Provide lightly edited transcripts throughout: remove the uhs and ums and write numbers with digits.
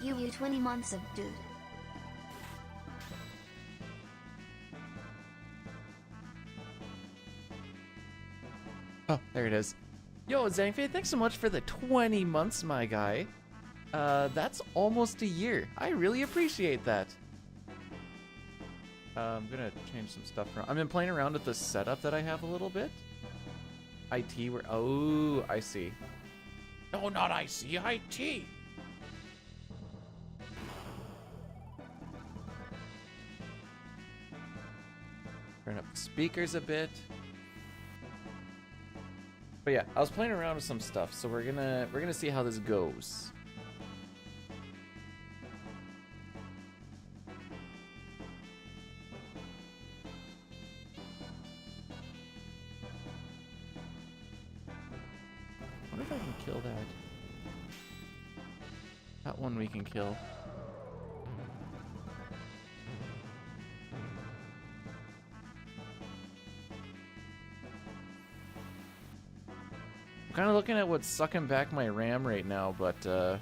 You 20 months of dude. Oh, there it is. Yo, Zangfei, thanks so much for the 20 months, my guy. That's almost a year. I really appreciate that. I'm gonna change some stuff around. I've been playing around with the setup that I have a little bit. IT, where, oh, I see. No, not IC, IT. Turn up the speakers a bit. But yeah, I was playing around with some stuff, so we're gonna see how this goes. I wonder if I can kill that. That one we can kill. I'm kind of looking at what's sucking back my RAM right now, but I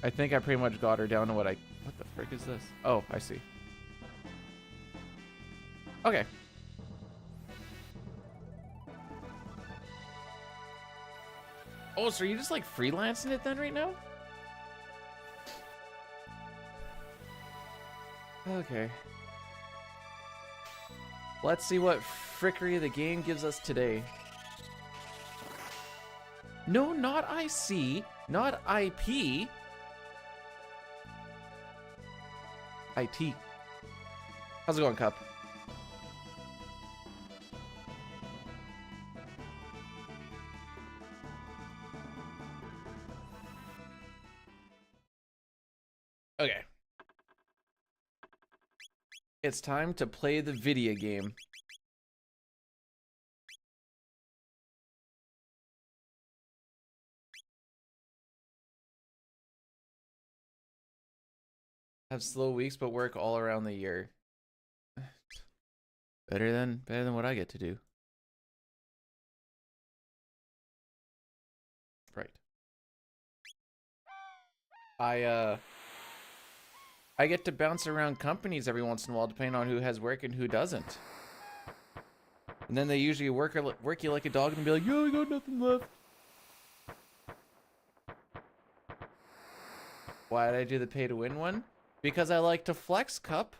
think I pretty much got her down to what the frick is this? Oh, I see. Okay. Oh, so are you just like freelancing it then right now? Okay. Let's see what frickery the game gives us today. No, not IC, not IP. IT. How's it going, Cup? Okay. It's time to play the video game. Have slow weeks but work all around the year. Better than what I get to do. Right. I get to bounce around companies every once in a while depending on who has work and who doesn't. And then they usually work you like a dog and be like, yo, I got nothing left. Why did I do the pay to win one? Because I like to flex, Cup.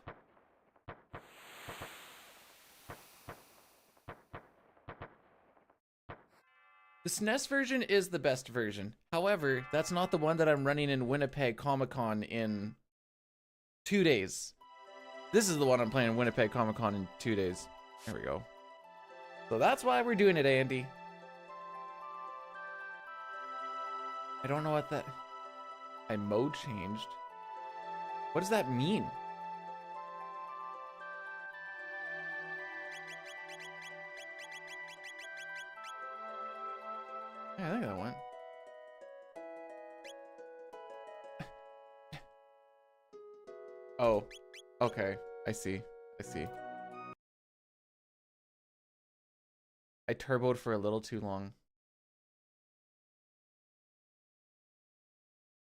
The SNES version is the best version. However, that's not the one that I'm running in Winnipeg Comic-Con in 2 days. This is the one I'm playing in Winnipeg Comic-Con in 2 days. There we go. So that's why we're doing it, Andy. I don't know what that... My mode changed. What does that mean? Yeah, I think that went. Oh, okay. I see. I see. I turboed for a little too long.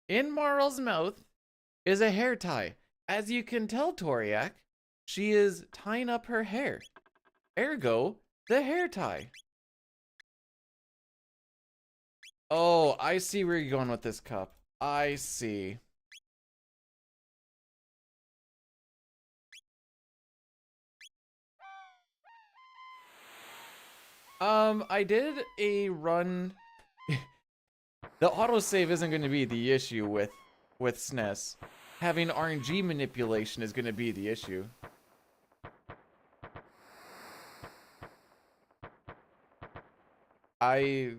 In Marl's mouth is a hair tie. As you can tell, Toriak, she is tying up her hair. Ergo, the hair tie. Oh, I see where you're going with this, Cup. I see. I did a run. The autosave isn't going to be the issue with SNES. Having RNG manipulation is going to be the issue. I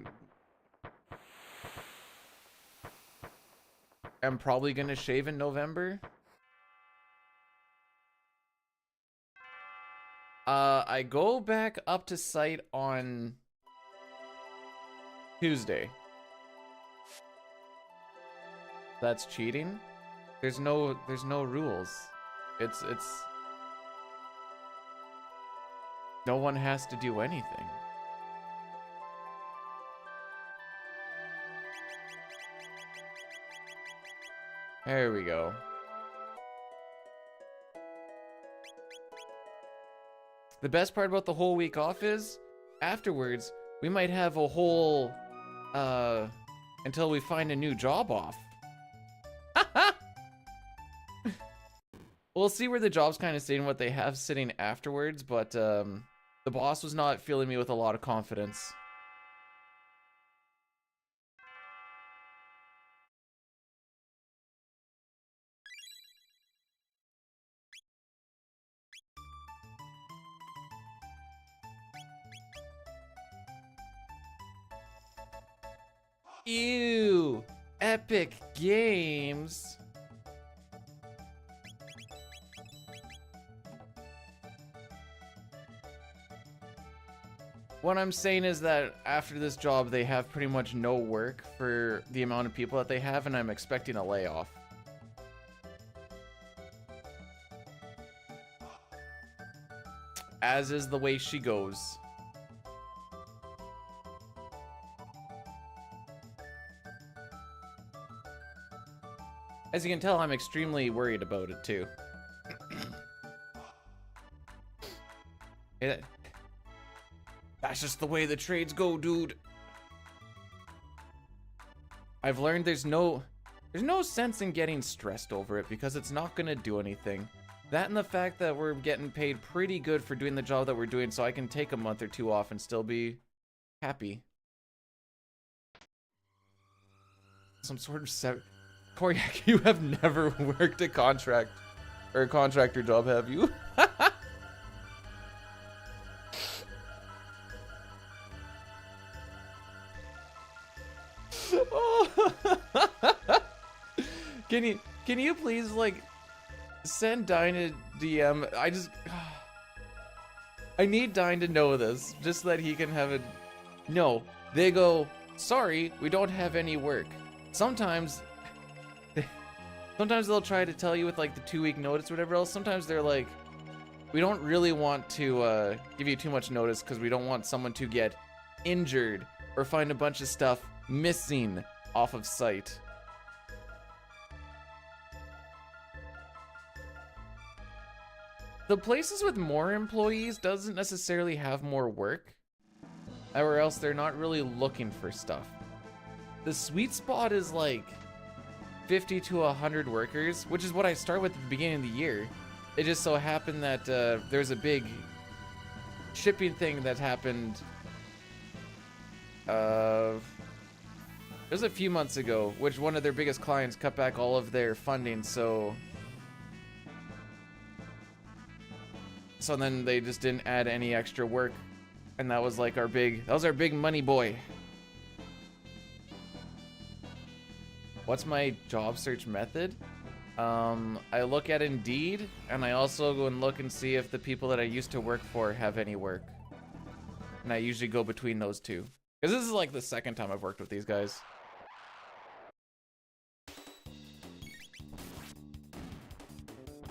am probably going to shave in November. I go back up to site on Tuesday. That's cheating? There's no rules. It's No one has to do anything. There we go. The best part about the whole week off is, afterwards, we might have a whole, until we find a new job off. We'll see where the job's kind of sitting, what they have sitting afterwards, but, the boss was not filling me with a lot of confidence. Ew! Epic Games! What I'm saying is that after this job, they have pretty much no work for the amount of people that they have, and I'm expecting a layoff. As is the way she goes. As you can tell, I'm extremely worried about it, too. That's just the way the trades go, dude. I've learned there's no sense in getting stressed over it, because it's not gonna do anything. That and the fact that we're getting paid pretty good for doing the job that we're doing, so I can take a month or two off and still be happy. Some sort of Koryak, you have never worked a contract or a contractor job, have you? Can you please, like, send Dine a DM? I need Dine to know this, just so that he can have it. No, they go, sorry, we don't have any work. Sometimes they'll try to tell you with, like, the 2-week notice or whatever else. Sometimes they're like, we don't really want to give you too much notice because we don't want someone to get injured or find a bunch of stuff missing off of site. The places with more employees doesn't necessarily have more work, or else they're not really looking for stuff. The sweet spot is like 50 to 100 workers, which is what I start with at the beginning of the year. It just so happened that there's a big shipping thing that happened it was a few months ago, which one of their biggest clients cut back all of their funding, so then they just didn't add any extra work, and that was like our big money boy. What's my job search method? I look at Indeed, and I also go and look and see if the people that I used to work for have any work. And I usually go between those two. Because this is like the second time I've worked with these guys.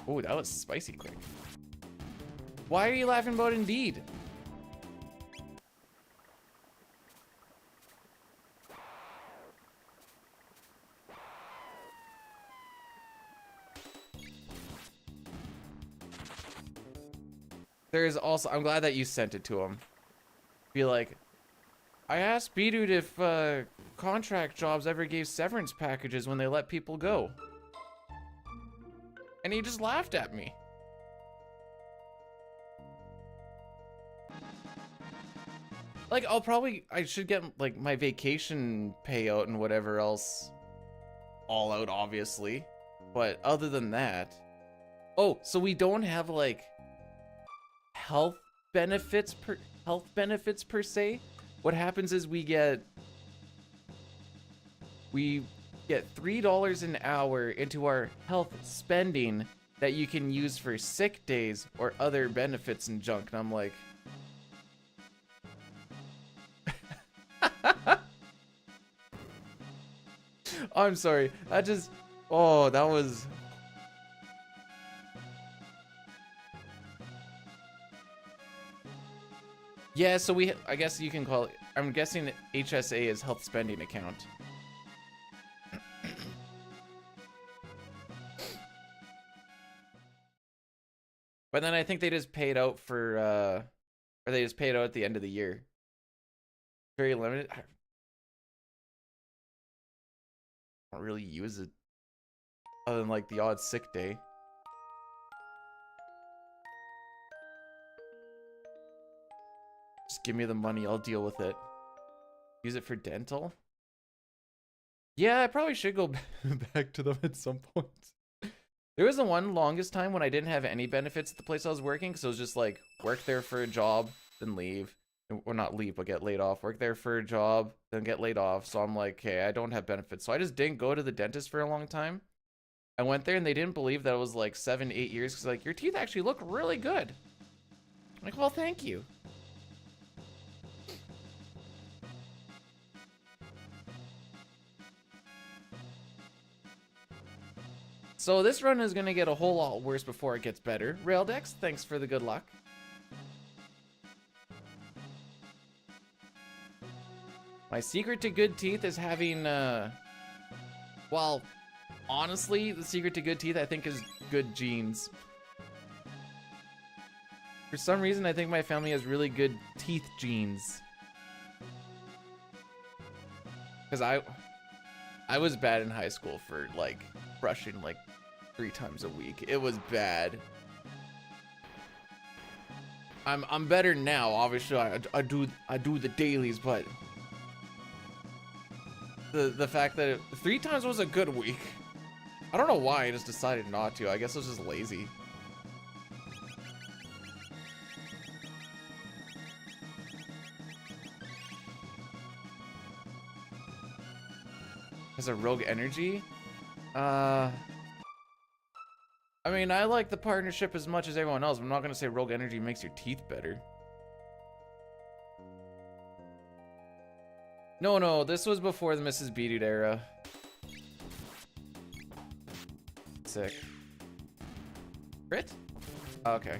Oh, that was spicy quick. Why are you laughing about Indeed? There's also, I'm glad that you sent it to him. Be like, I asked B-Dude if contract jobs ever gave severance packages when they let people go. And he just laughed at me. Like, I should get, like, my vacation payout and whatever else all out, obviously. But other than that... Oh, so we don't have, like, health benefits per se? What happens is we get $3 an hour into our health spending that you can use for sick days or other benefits and junk. And I'm like, I'm sorry. That was... Yeah, so I guess you can call it, I'm guessing HSA is health spending account. But then I think they just paid out for, or they just paid out at the end of the year. Very limited. I don't really use it other than like the odd sick day. Just give me the money, I'll deal with it. Use it for dental? Yeah, I probably should go back to them at some point. There was the one longest time when I didn't have any benefits at the place I was working, because it was just like, work there for a job, then leave. Or not leave, but get laid off. Work there for a job, then get laid off. So I'm like, hey, I don't have benefits. So I just didn't go to the dentist for a long time. I went there and they didn't believe that it was like 7-8 years, because like, your teeth actually look really good. I'm like, well, thank you. So this run is going to get a whole lot worse before it gets better. Raildex, thanks for the good luck. My secret to good teeth is having, well, honestly, the secret to good teeth, I think, is good genes. For some reason, I think my family has really good teeth genes. Because I was bad in high school for, like, brushing, like, 3 times a week. It was bad. I'm better now, obviously. I do the dailies, but the fact that 3 times was a good week. I don't know why I just decided not to. I guess I was just lazy. As a rogue energy? I mean, I like the partnership as much as everyone else, but I'm not gonna say rogue energy makes your teeth better. No, this was before the Mrs. B-Dude era. Sick. Crit? Okay.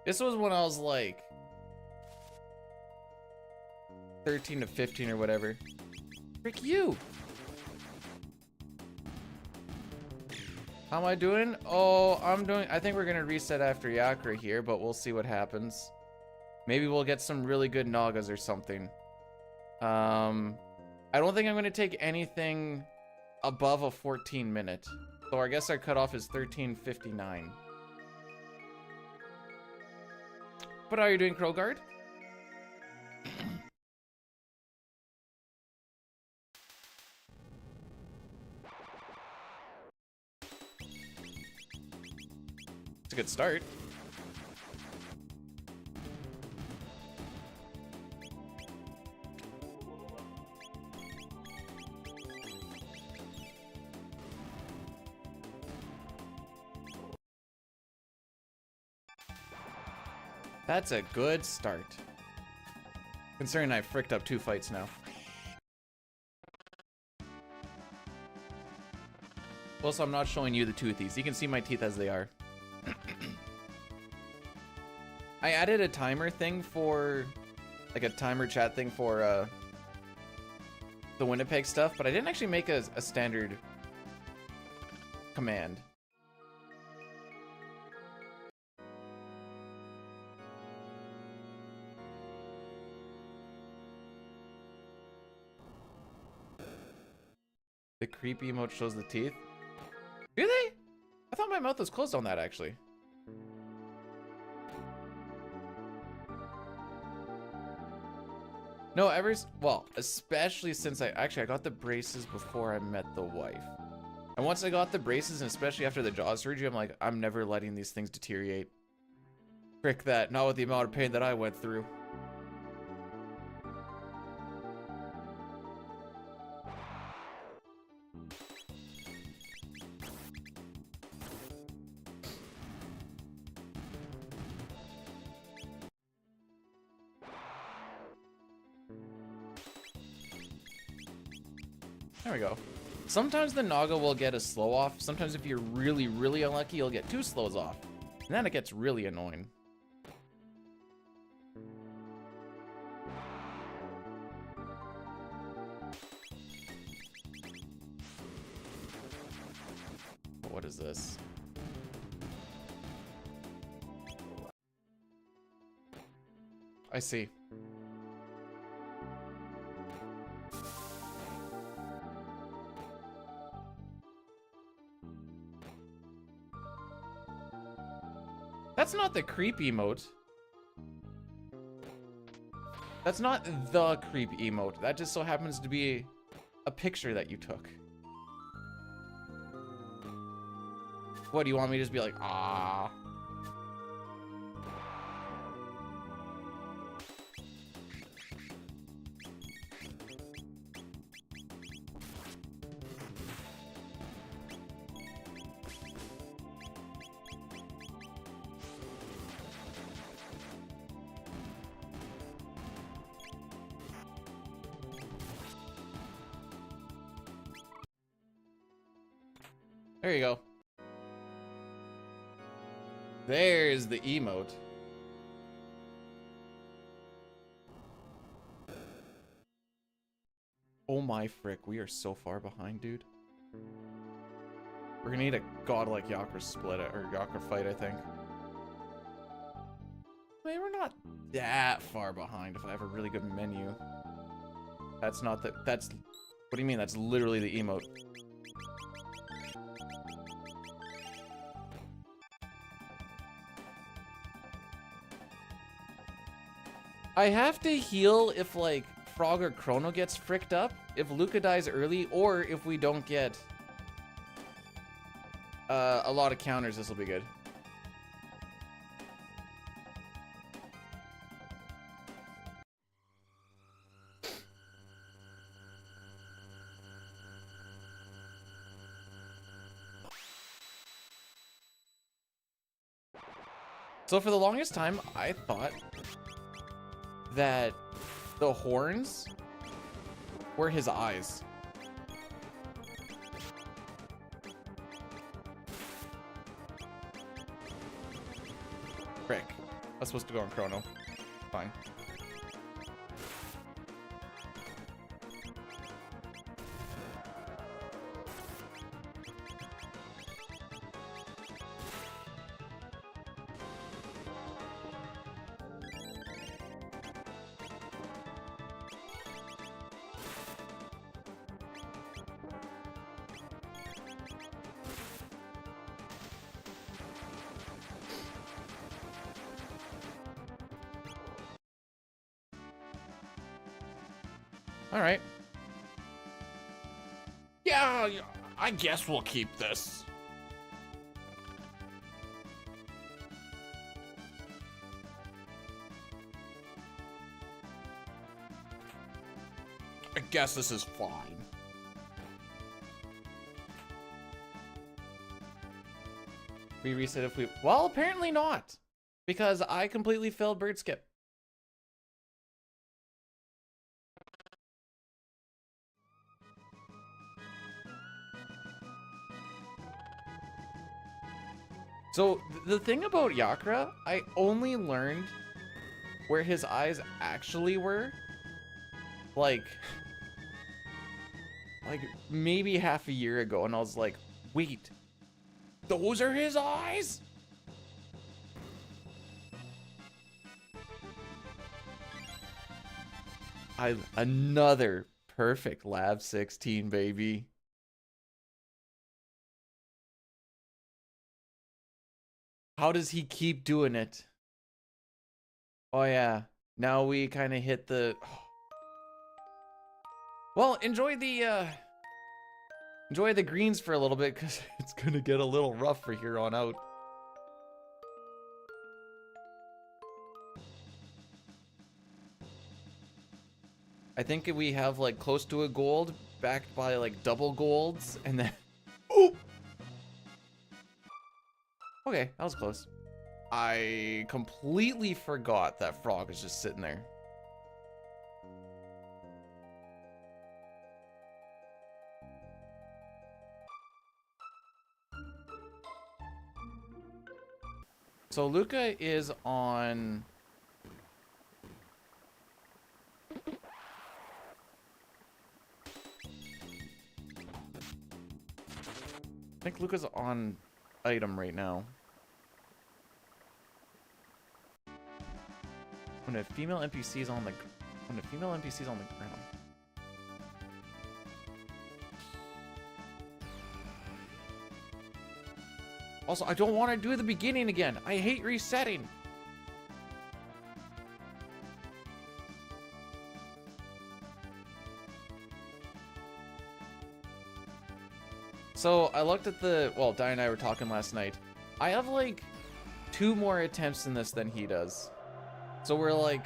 This was when I was like 13 to 15 or whatever. Frick you! How am I doing? Oh, I think we're gonna reset after Yakra here, but we'll see what happens. Maybe we'll get some really good Nagas or something. I don't think I'm gonna take anything above a 14 minute. So I guess our cutoff is 13:59. But how are you doing, Krogard? It's a good start. That's a good start. Considering I fricked up 2 fights now. Also, I'm not showing you the toothies. You can see my teeth as they are. I added a timer thing for, like a timer chat thing for the Winnipeg stuff, but I didn't actually make a standard command. The creepy emote shows the teeth. Do they? I thought my mouth was closed on that, actually. No, well, especially since I got the braces before I met the wife. And once I got the braces, and especially after the jaw surgery, I'm like, I'm never letting these things deteriorate. Frick that, not with the amount of pain that I went through. There we go. Sometimes the Naga will get a slow off. Sometimes if you're really, really unlucky, you'll get 2 slows off. And then it gets really annoying. What is this? I see. That's not the creep emote. That's not the creep emote. That just so happens to be a picture that you took. What, do you want me to just be like, ah? There you go. There's the emote. Oh my frick, we are so far behind, dude. We're gonna need a godlike Yakra split, or Yakra fight, I think. I mean, we're not that far behind if I have a really good menu. That's not the, that's, what do you mean? That's literally the emote. I have to heal if, like, Frog or Chrono gets fricked up, if Luca dies early, or if we don't get a lot of counters. This will be good. So for the longest time, I thought that the horns were his eyes. Frick. I was supposed to go on Chrono. Fine. All right. Yeah, I guess we'll keep this. I guess this is fine. We reset if we... Well, apparently not. Because I completely failed bird skip. So, the thing about Yakra, I only learned where his eyes actually were, like maybe half a year ago, and I was like, wait, those are his eyes? Another perfect Lab 16, baby. How does he keep doing it? Oh yeah, now we kind of hit the... Well, enjoy the greens for a little bit, because it's gonna get a little rough for here on out. I think we have like close to a gold, backed by like double golds, and then... Oh! Okay, that was close. I completely forgot that Frog is just sitting there. So Luca is on... I think Luca's on item right now. When a female NPC is on the ground. Also, I don't want to do the beginning again. I hate resetting. So I looked at the, well, Di and I were talking last night. I have like 2 more attempts in this than he does. So we're like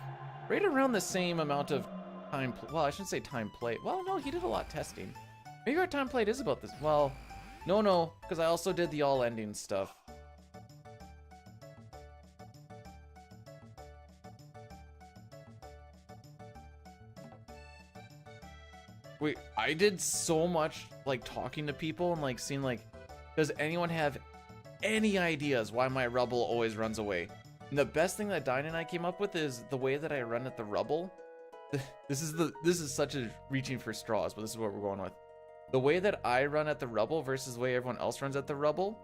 right around the same amount of time. Well, I shouldn't say time played. Well, no, he did a lot testing. Maybe our time played is about this. Well, no, because I also did the all ending stuff. Wait, I did so much like talking to people and like seeing like, does anyone have any ideas why my rubble always runs away? And the best thing that Dine and I came up with is the way that I run at the rubble. This is such a reaching for straws, but this is what we're going with. The way that I run at the rubble versus the way everyone else runs at the rubble.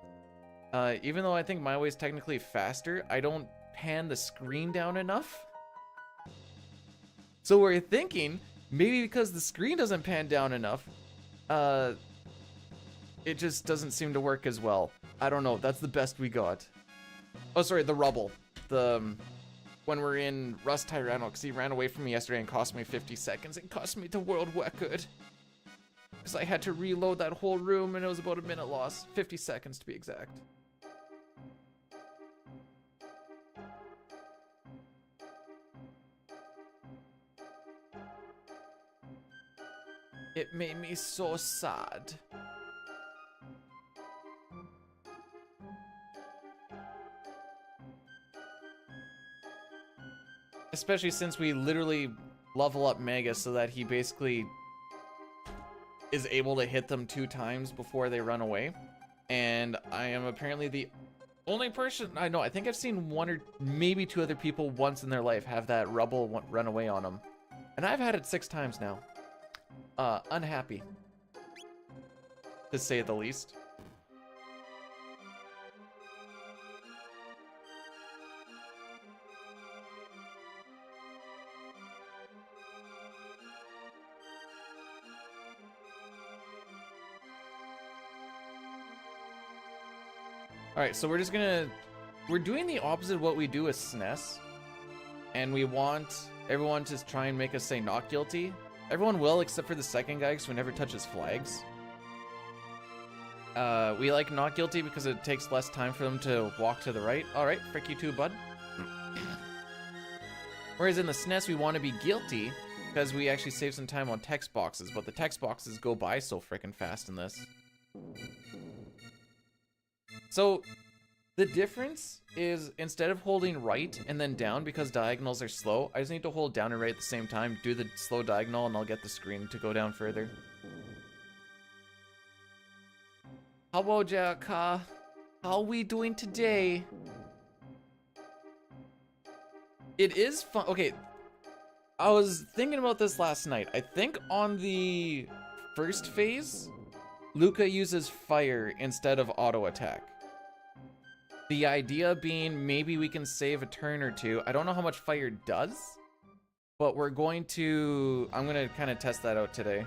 Even though I think my way is technically faster, I don't pan the screen down enough. So we're thinking, maybe because the screen doesn't pan down enough, it just doesn't seem to work as well. I don't know, that's the best we got. Oh, sorry, the rubble. When we're in Rust Tyranno, because he ran away from me yesterday and cost me 50 seconds. It cost me the world record. Because I had to reload that whole room and it was about a minute loss. 50 seconds to be exact. It made me so sad. Especially since we literally level up Mega so that he basically is able to hit them 2 times before they run away. And I am apparently the only person, I know, I think I've seen 1 or maybe 2 other people once in their life have that rubble run away on them. And I've had it 6 times now. Unhappy, to say the least. Alright, so we're doing the opposite of what we do with SNES. And we want everyone to try and make us say not guilty. Everyone will, except for the second guy, because we never touch his flags. We like not guilty because it takes less time for them to walk to the right. Alright, frick you too, bud. Whereas in the SNES, we want to be guilty because we actually save some time on text boxes, but the text boxes go by so frickin' fast in this. So, the difference is, instead of holding right and then down because diagonals are slow, I just need to hold down and right at the same time, do the slow diagonal, and I'll get the screen to go down further. Hello, Jaka. How we doing today? It is fun. Okay, I was thinking about this last night. I think on the first phase, Luca uses fire instead of auto attack. The idea being maybe we can save a turn or 2. I don't know how much fire does, but I'm going to kind of test that out today.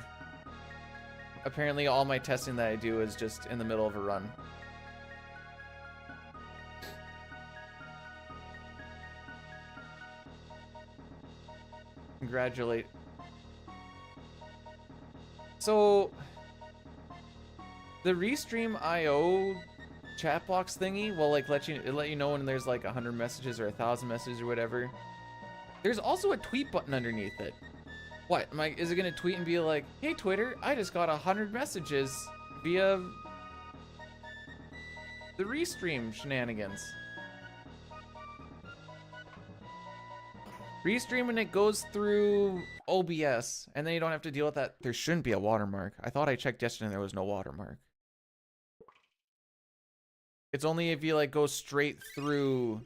Apparently all my testing that I do is just in the middle of a run. Congratulate. So the Restream IO chat box thingy will like let you know when there's like 100 messages or 1,000 messages or whatever. There's also a tweet button underneath it. What is it gonna tweet and be like, hey Twitter, I just got 100 messages via the Restream shenanigans. Restream and it goes through OBS and then you don't have to deal with that. There shouldn't be a watermark. I thought I checked yesterday and there was no watermark. It's only if you like go straight through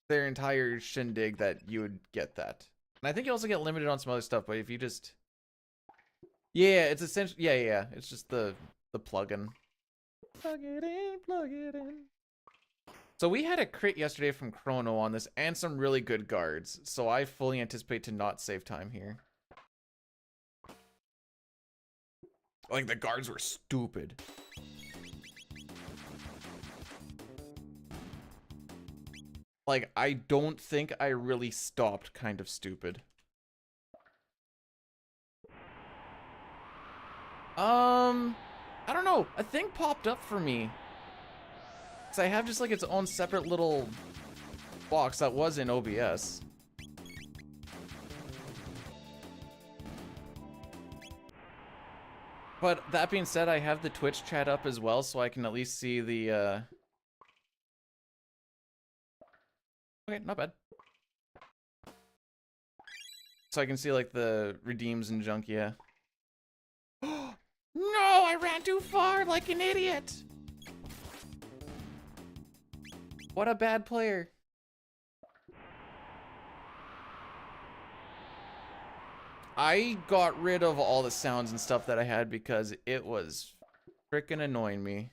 their entire shindig that you would get that. And I think you also get limited on some other stuff, but if you just... Yeah, it's essentially... Yeah. It's just the plugin. Plug it in, plug it in. So we had a crit yesterday from Chrono on this and some really good guards. So I fully anticipate to not save time here. Like, the guards were stupid. Like, I don't think I really stopped kind of stupid. I don't know. A thing popped up for me. Because I have just like its own separate little box that was in OBS. But that being said, I have the Twitch chat up as well, so I can at least see the, Okay, not bad. So I can see, like, the redeems and junk, yeah. No, I ran too far like an idiot! What a bad player. I got rid of all the sounds and stuff that I had because it was freaking annoying me.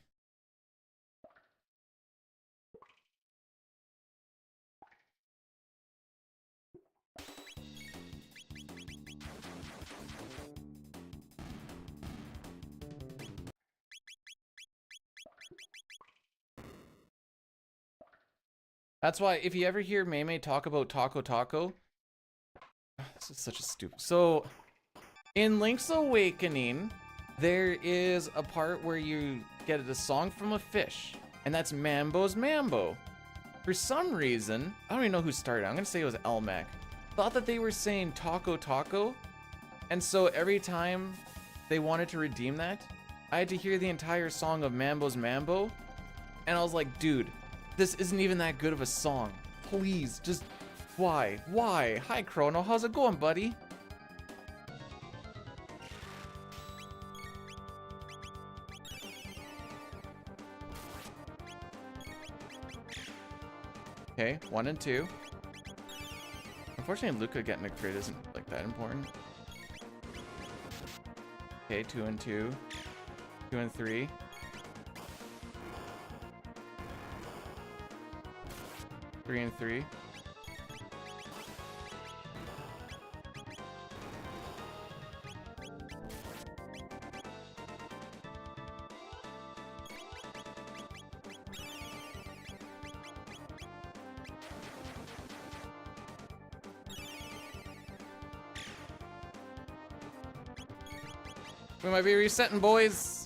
That's why if you ever hear Mei talk about Taco, this is such a stupid. So in Link's Awakening, there is a part where you get a song from a fish, and that's Mambo's Mambo. For some reason, I don't even know who started. I'm gonna say it was Elmac. Thought that they were saying Taco, and so every time they wanted to redeem that, I had to hear the entire song of Mambo's Mambo, and I was like, dude, this isn't even that good of a song. Please, just, why? Why? Hi, Chrono, how's it going, buddy? Okay, 1 and 2. Unfortunately, Luca getting a crit isn't like that important. Okay, 2 and 2. 2 and 3. 3 and 3. We might be resetting, boys.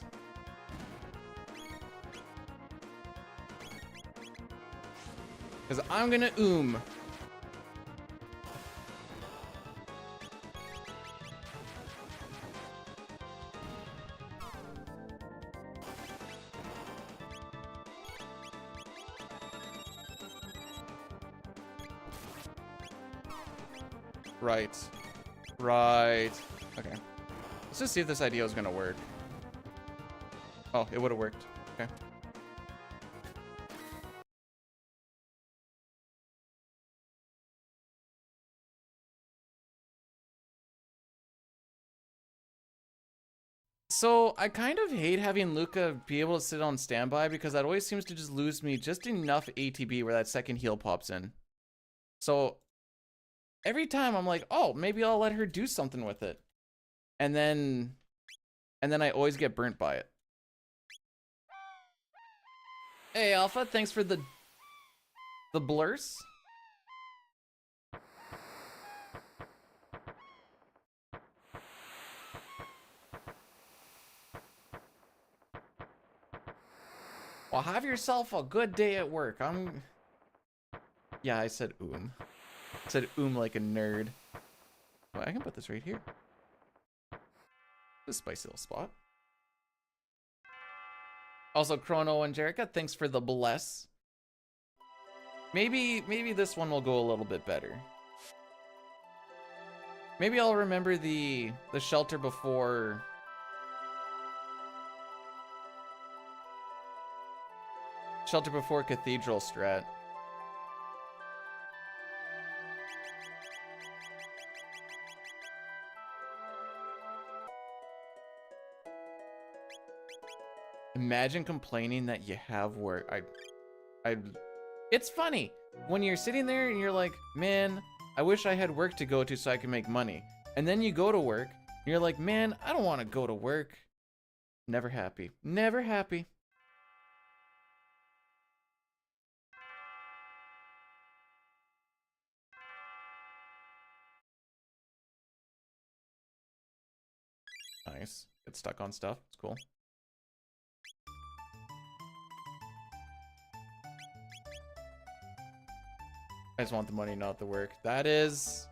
Because I'm gonna Right. Right. Okay. Let's just see if this idea is gonna work. Oh, it would have worked. Okay. So, I kind of hate having Luca be able to sit on standby because that always seems to just lose me just enough ATB where that second heal pops in. So, every time I'm like, oh, maybe I'll let her do something with it. And then I always get burnt by it. Hey, Alpha, thanks for the blurs. Well, have yourself a good day at work. Yeah, I said I said like a nerd. Well, I can put this right here. This spicy little spot. Also, Chrono and Jerica, thanks for the bless. Maybe this one will go a little bit better. Maybe I'll remember the shelter before. Shelter Before Cathedral strat. Imagine complaining that you have work. It's funny when you're sitting there and you're like, man, I wish I had work to go to so I can make money. And then you go to work and you're like, man, I don't want to go to work. Never happy. Never happy. Nice. Get stuck on stuff. It's cool. I just want the money, not the work. That is...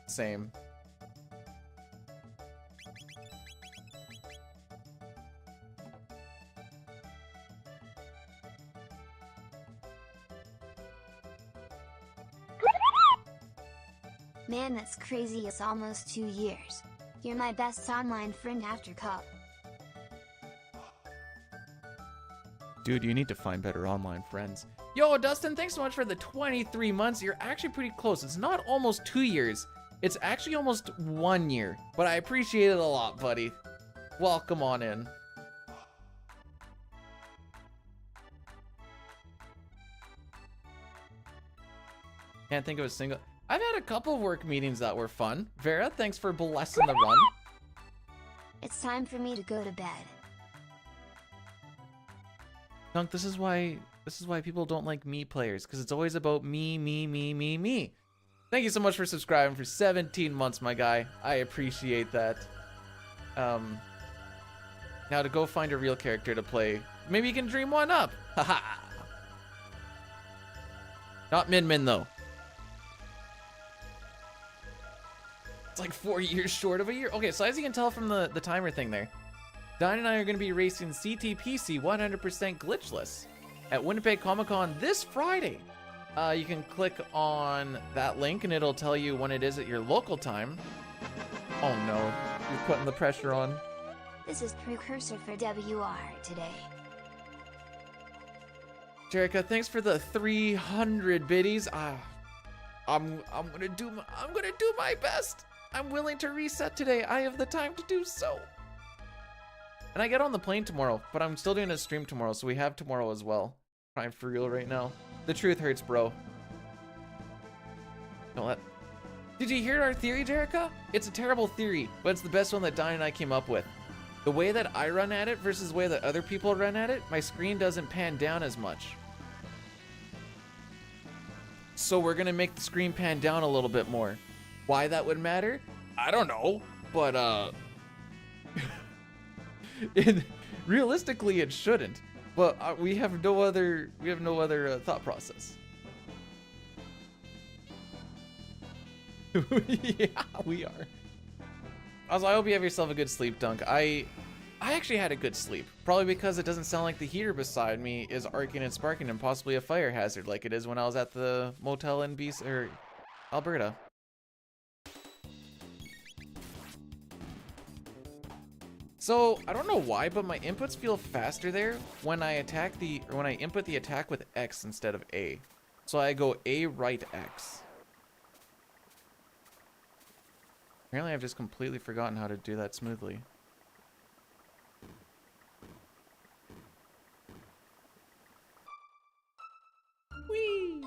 same. Man, that's crazy. It's almost 2 years. You're my best online friend after Cup. Dude, you need to find better online friends. Yo, Dustin, thanks so much for the 23 months. You're actually pretty close. It's not almost 2 years. It's actually almost 1 year. But I appreciate it a lot, buddy. Welcome on in. Can't think of a single... I've had a couple of work meetings that were fun. Vera, thanks for blessing the run. It's time for me to go to bed. Dunk, this is why people don't like me players, because it's always about me, me, me, me, me. Thank you so much for subscribing for 17 months, my guy. I appreciate that. Now to go find a real character to play. Maybe you can dream one up. Haha. Not Min Min though. It's like 4 years short of a year. Okay, so as you can tell from the timer thing there, Don and I are going to be racing CTPC 100% glitchless at Winnipeg Comic Con this Friday. You can click on that link and it'll tell you when it is at your local time. Oh no, you're putting the pressure on. This is precursor for WR today. Jerica, thanks for the 300 biddies. I'm gonna do my best. I'm willing to reset today. I have the time to do so. And I get on the plane tomorrow, but I'm still doing a stream tomorrow, so we have tomorrow as well. I'm for real right now. The truth hurts, bro. Don't let... Did you hear our theory, Jerica? It's a terrible theory, but it's the best one that Don and I came up with. The way that I run at it versus the way that other people run at it, my screen doesn't pan down as much. So we're gonna make the screen pan down a little bit more. Why that would matter? I don't know, but realistically it shouldn't. But we have no other thought process. Yeah, we are. Also, I hope you have yourself a good sleep, Dunk. I actually had a good sleep. Probably because it doesn't sound like the heater beside me is arcing and sparking and possibly a fire hazard like it is when I was at the motel in Alberta. So, I don't know why, but my inputs feel faster there when I input the attack with X instead of A. So I go A right X. Apparently I've just completely forgotten how to do that smoothly. Whee!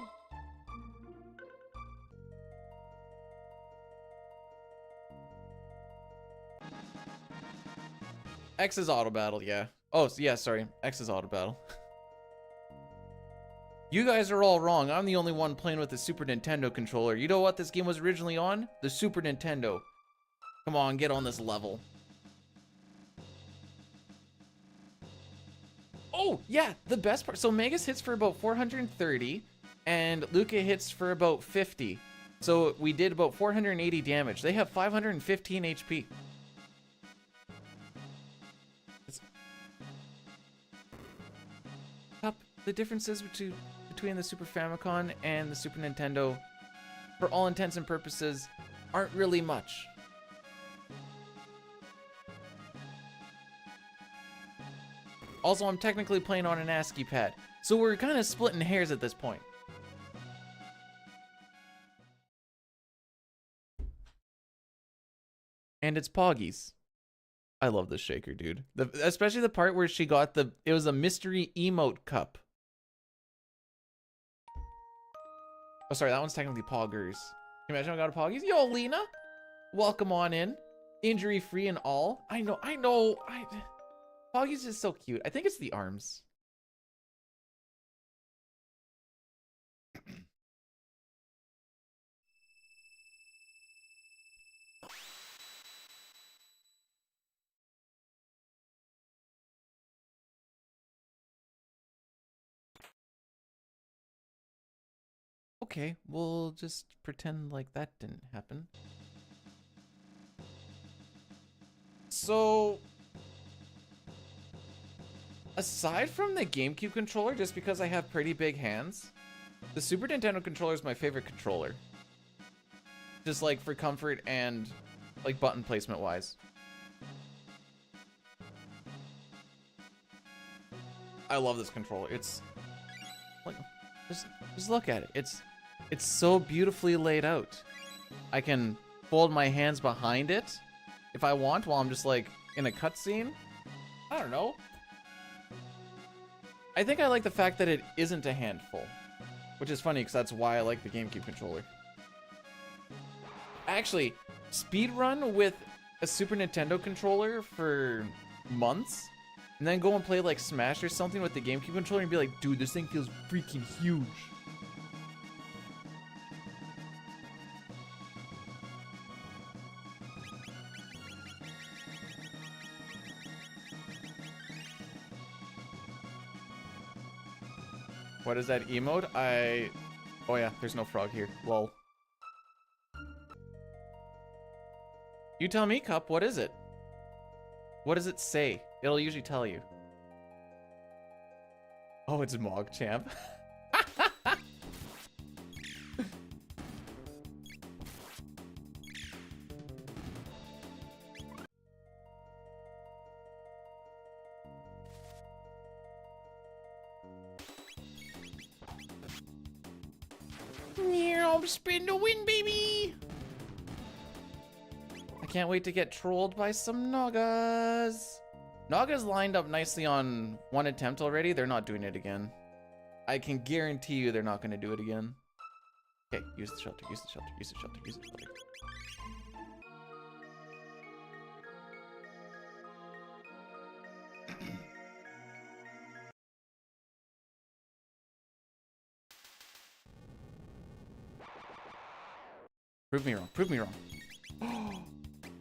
X is auto battle, yeah. Oh, yeah, sorry. X is auto battle. You guys are all wrong. I'm the only one playing with the Super Nintendo controller. You know what this game was originally on? The Super Nintendo. Come on, get on this level. Oh, yeah, the best part. So Magus hits for about 430, and Luca hits for about 50. So we did about 480 damage. They have 515 HP. The differences between the Super Famicom and the Super Nintendo, for all intents and purposes, aren't really much. Also, I'm technically playing on an ASCII pad, So we're kind of splitting hairs at this point. And it's Poggies. I love this shaker, dude. Especially the part where she got it was a mystery emote cup. Oh, sorry, that one's technically Poggers. Can you imagine I got a Poggies? Yo, Lena! Welcome on in. Injury-free and all. I know. Poggies is so cute. I think it's the arms. Okay, we'll just pretend like that didn't happen. So, aside from the GameCube controller, just because I have pretty big hands, the Super Nintendo controller is my favorite controller. Just like for comfort and like button placement wise. I love this controller. It's like, just look at it. It's so beautifully laid out. I can fold my hands behind it if I want while I'm just like in a cutscene. I don't know. I think I like the fact that it isn't a handful, which is funny because that's why I like the GameCube controller. Actually, speedrun with a Super Nintendo controller for months, and then go and play like Smash or something with the GameCube controller and be like, dude, this thing feels freaking huge. What is that emote? Oh yeah, there's no frog here. Lol. You tell me, Cup, what is it? What does it say? It'll usually tell you. Oh, it's Mogchamp. Spin to win, baby! I can't wait to get trolled by some Nagas. Nagas lined up nicely on one attempt already. They're not doing it again. I can guarantee you they're not going to do it again. Okay, use the shelter, use the shelter, use the shelter, use the shelter. Prove me wrong. Prove me wrong.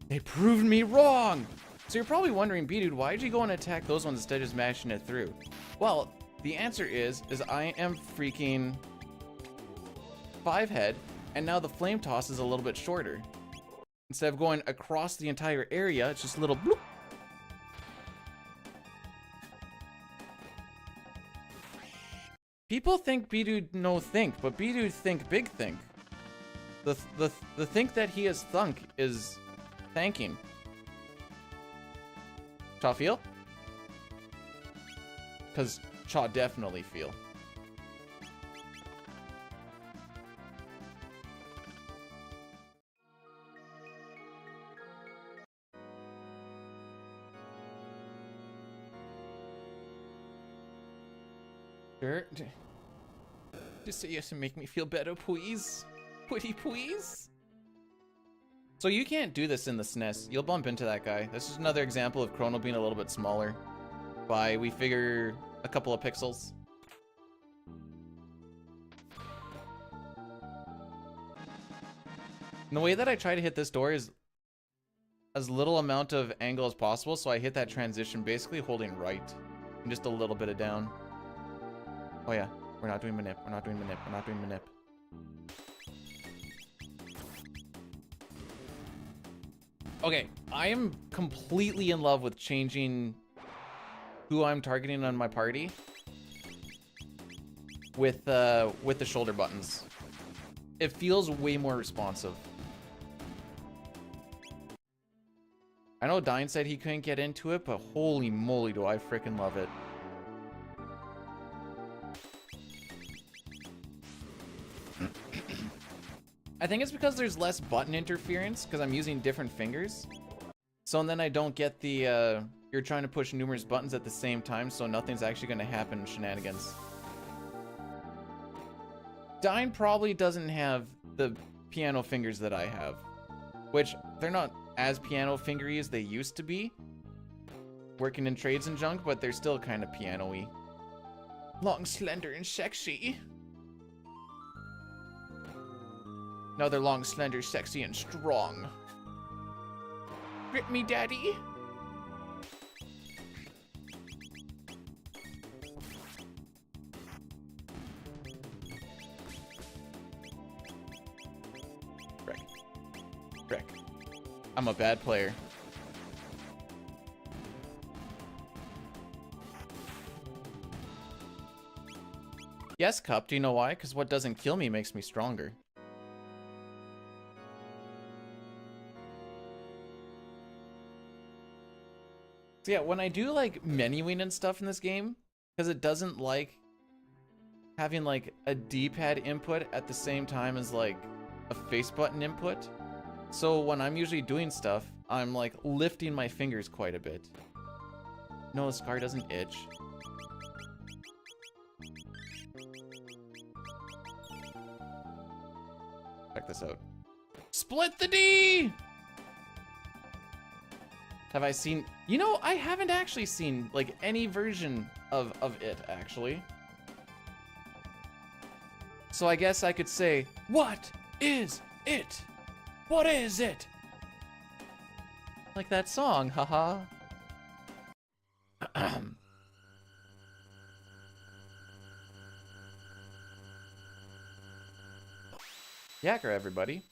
They proved me wrong! So you're probably wondering, B-Dude, why did you go and attack those ones instead of just mashing it through? Well, the answer is I am freaking 5-head, and now the flame toss is a little bit shorter. Instead of going across the entire area, it's just a little bloop. People think B-Dude no think, but B-Dude think big think. The think that he has thunk is thanking. Chaw feel? Because Chaw definitely feel. Sure. Just say yes and make me feel better, please. Pretty please? So you can't do this in the SNES. You'll bump into that guy. This is another example of Chrono being a little bit smaller. By, we figure, a couple of pixels. And the way that I try to hit this door is as little amount of angle as possible, so I hit that transition basically holding right. And just a little bit of down. Oh yeah, we're not doing manip, we're not doing manip, we're not doing manip. Okay, I am completely in love with changing who I'm targeting on my party with the shoulder buttons. It feels way more responsive. I know Dine said he couldn't get into it, but holy moly do I frickin' love it. I think it's because there's less button interference because I'm using different fingers. So and then I don't get the, you're trying to push numerous buttons at the same time, so nothing's actually going to happen shenanigans. Dine probably doesn't have the piano fingers that I have, which they're not as piano fingery as they used to be, working in trades and junk, but they're still kind of piano-y. Long, slender, and sexy. No, they're long, slender, sexy, and strong. Grip me, daddy. Frick. I'm a bad player. Yes, Cup. Do you know why? Because what doesn't kill me makes me stronger. So yeah, when I do like menuing and stuff in this game, because it doesn't like having like a D-pad input at the same time as like a face button input. So when I'm usually doing stuff, I'm like lifting my fingers quite a bit. No, the scar doesn't itch. Check this out. Split the D! Have I seen... You know, I haven't actually seen like any version of it actually. So I guess I could say, what is it? What is it? Like that song, haha. Yacker, everybody.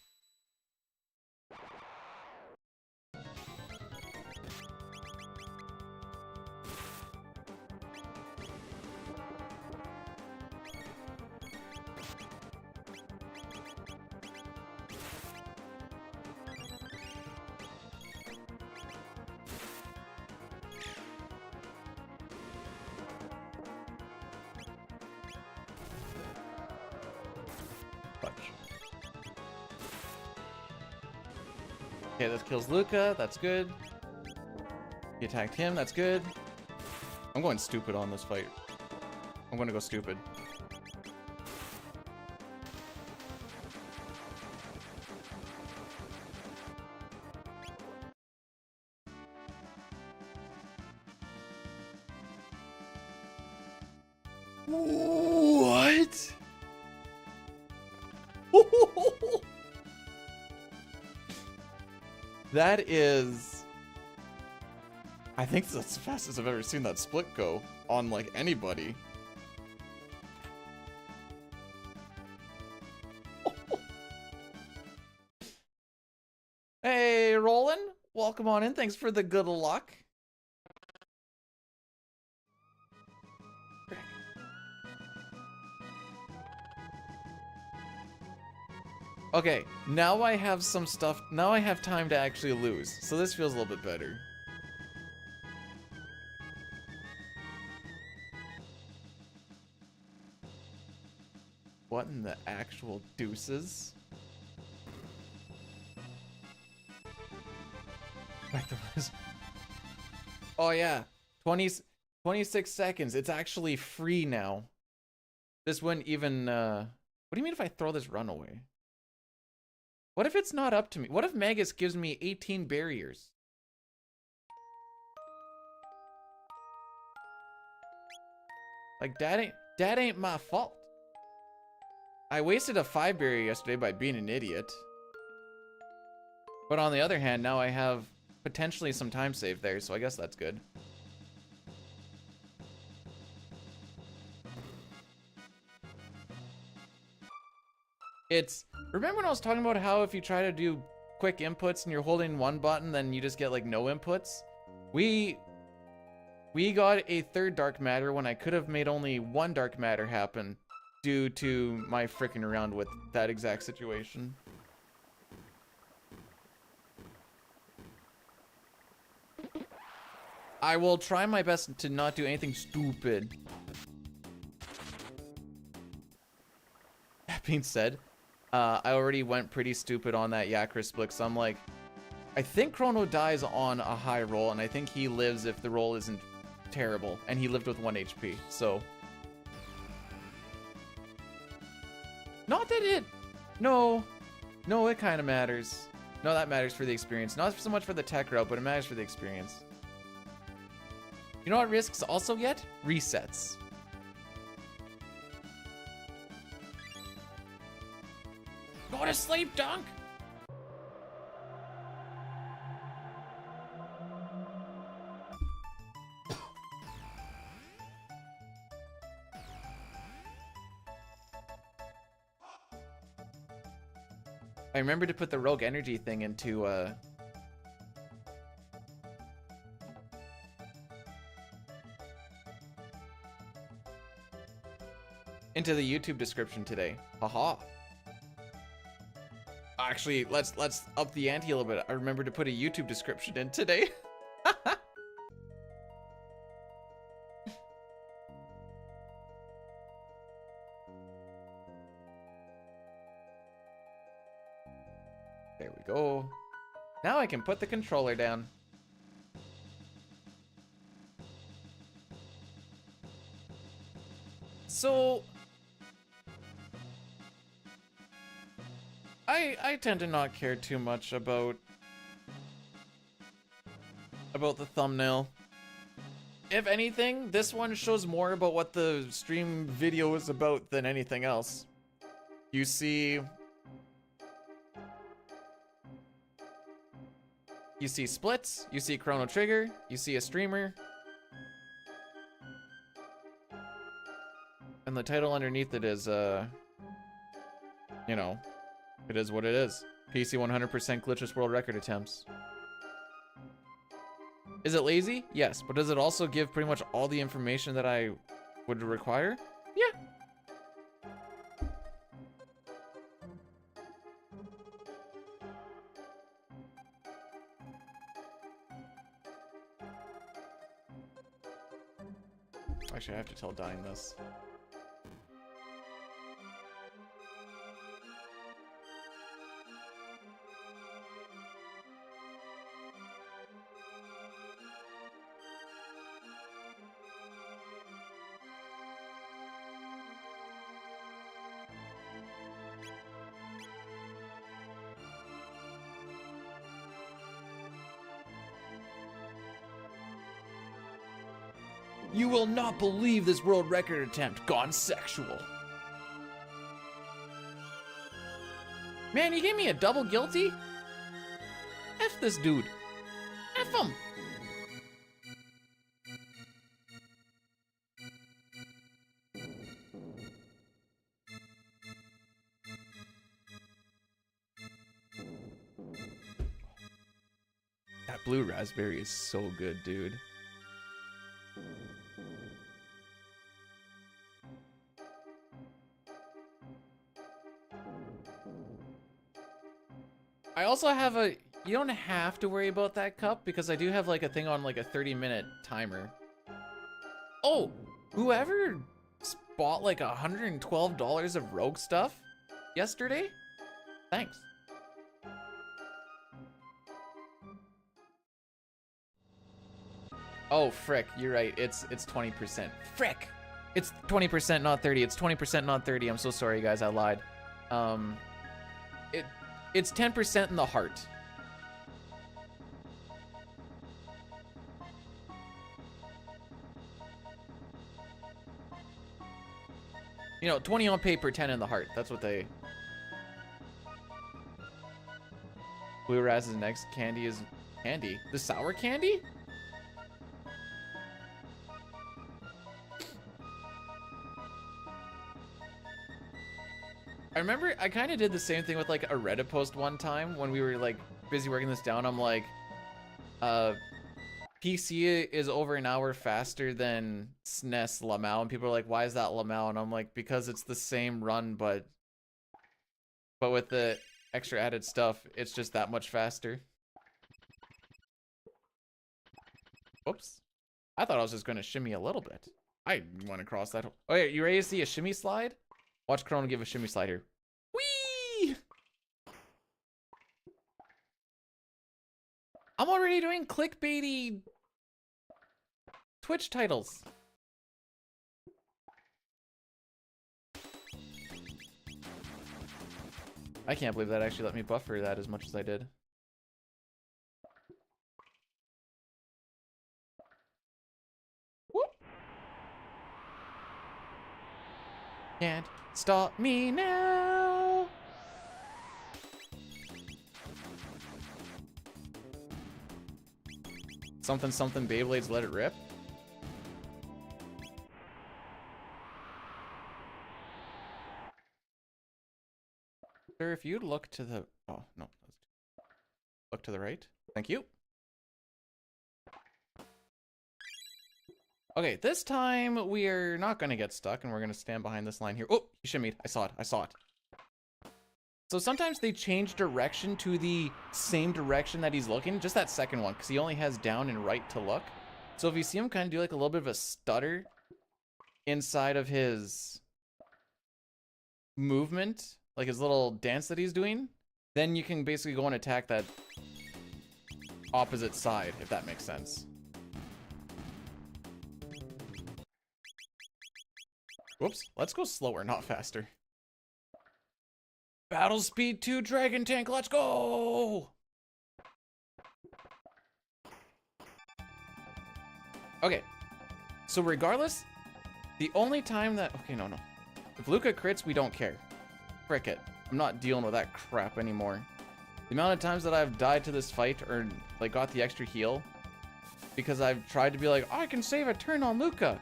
Okay, this kills Luca. That's good. He attacked him. That's good. I'm going stupid on this fight. I'm going to go stupid. What? That is... I think that's the fastest I've ever seen that split go on, like, anybody. Hey, Roland. Welcome on in. Thanks for the good luck. Okay, now I have some stuff. Now I have time to actually lose. So this feels a little bit better. What in the actual deuces? Oh yeah, 26 seconds. It's actually free now. This wouldn't even, what do you mean if I throw this run away? What if it's not up to me? What if Magus gives me 18 barriers? Like, that ain't my fault. I wasted a 5 barrier yesterday by being an idiot. But on the other hand, now I have potentially some time saved there, so I guess that's good. It's... Remember when I was talking about how if you try to do quick inputs and you're holding one button, then you just get like no inputs? We got a third dark matter when I could have made only one dark matter happen due to my fricking around with that exact situation. I will try my best to not do anything stupid. That being said, I already went pretty stupid on that Yakris Blick, so I'm like, I think Chrono dies on a high roll, and I think he lives if the roll isn't terrible, and he lived with 1 HP, so. Not that it, no, it kind of matters. No, that matters for the experience. Not so much for the tech route, but it matters for the experience. You know what risks also get? Resets. Go to sleep, Dunk! I remember to put the rogue energy thing into the YouTube description today. Haha. Actually, let's up the ante a little bit. I remember to put a YouTube description in today. There we go. Now I can put the controller down. So I tend to not care too much about the thumbnail. If anything, this one shows more about what the stream video is about than anything else. You see splits, you see Chrono Trigger, you see a streamer. And the title underneath it is, you know, it is what it is. PC 100% Glitchless WR Attempts. Is it lazy? Yes, but does it also give pretty much all the information that I would require? Yeah. Actually, I have to tell Dying this. You will not believe this world record attempt gone sexual. Man, you gave me a double guilty? F this dude. F him. That blue raspberry is so good, dude. I also have a, you don't have to worry about that cup because I do have like a thing on like a 30-minute timer. Oh, whoever bought like $112 of rogue stuff yesterday, thanks. Oh, frick, you're right, it's 20%. Frick! It's 20%, not 30. It's 20%, not 30. I'm so sorry, guys, I lied. It's 10% in the heart. You know, 20 on paper, 10 in the heart. That's what they... Blue Raz's next candy is... Candy? The sour candy? I remember I kind of did the same thing with like a Reddit post one time when we were like busy working this down. I'm like, PC is over an hour faster than SNES Lamau, and people are like, why is that Lamau? And I'm like, because it's the same run, but with the extra added stuff, it's just that much faster. Oops. I thought I was just going to shimmy a little bit. I went across that. Oh yeah, you ready to see a shimmy slide? Watch Chrono give a shimmy slide here. Whee! already doing clickbaity Twitch titles. I can't believe that actually let me buffer that as much as I did. Whoop. Can't stop me now. Something something Beyblades, let it rip. Sir, if you look to the... Oh, no. Look to the right. Thank you. Okay, this time we are not going to get stuck, and we're going to stand behind this line here. Oh, he shimmied. I saw it. I saw it. So sometimes they change direction to the same direction that he's looking. Just that second one, because he only has down and right to look. So if you see him kind of do like a little bit of a stutter inside of his movement, like his little dance that he's doing, then you can basically go and attack that opposite side, if that makes sense. Whoops, let's go slower, not faster. Battle Speed 2 Dragon Tank, let's go! Okay, so regardless, the only time that... Okay, no. If Luca crits, we don't care. Frick it. I'm not dealing with that crap anymore. The amount of times that I've died to this fight, or like got the extra heal, because I've tried to be like, oh, I can save a turn on Luca,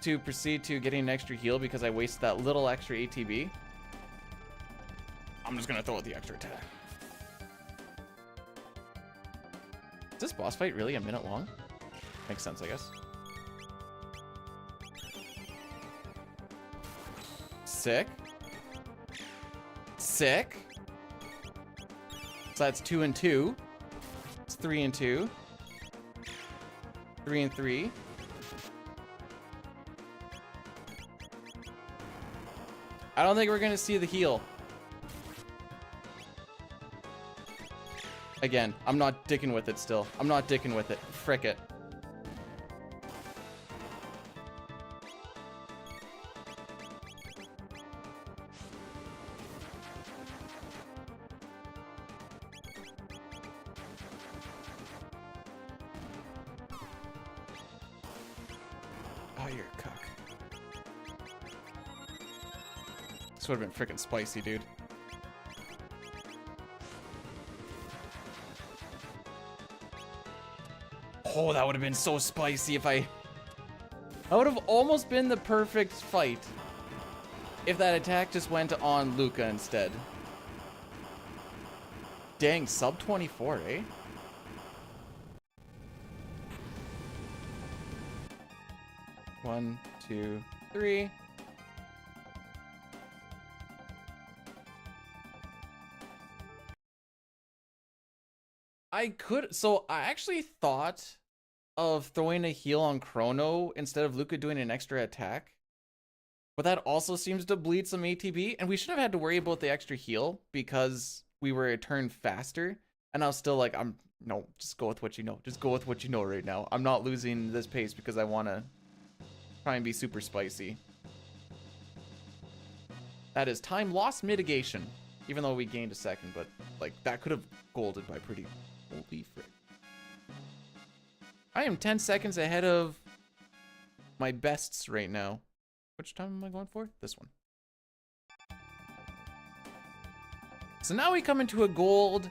to proceed to getting an extra heal because I wasted that little extra ATB. I'm just gonna throw out the extra attack. Is this boss fight really a minute long? Makes sense, I guess. Sick. Sick. So that's 2 and 2. It's 3 and 2. 3 and 3. I don't think we're gonna see the heal. Again, I'm not dicking with it still. I'm not dicking with it. Frick it. Oh, you're a cuck. This would have been freaking spicy, dude. Oh, that would have been so spicy if I... That would have almost been the perfect fight if that attack just went on Luca instead. Dang, sub 24, eh? One, two, three. So I actually thought of throwing a heal on Chrono instead of Luca doing an extra attack. But that also seems to bleed some ATB, and we shouldn't have had to worry about the extra heal because we were a turn faster. And I was still like, no, just go with what you know. Just go with what you know right now. I'm not losing this pace because I want to try and be super spicy. That is time loss mitigation. Even though we gained a second, but like that could have golded by pretty... Holy frick. I am 10 seconds ahead of my bests right now. Which time am I going for? This one. So now we come into a gold,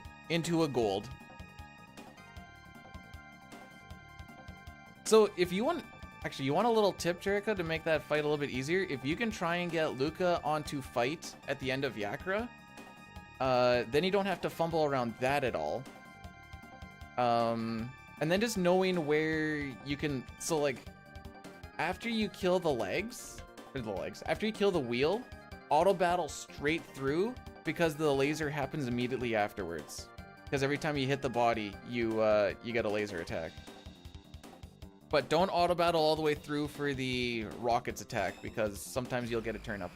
So if you want, actually you want a little tip, Jericho, to make that fight a little bit easier. If you can try and get Luca onto fight at the end of Yakra, then you don't have to fumble around that at all. And then just knowing where you can, so like, after you kill the legs, after you kill the wheel, auto battle straight through because the laser happens immediately afterwards. Because every time you hit the body, you get a laser attack. But don't auto battle all the way through for the rockets attack because sometimes you'll get a turn up.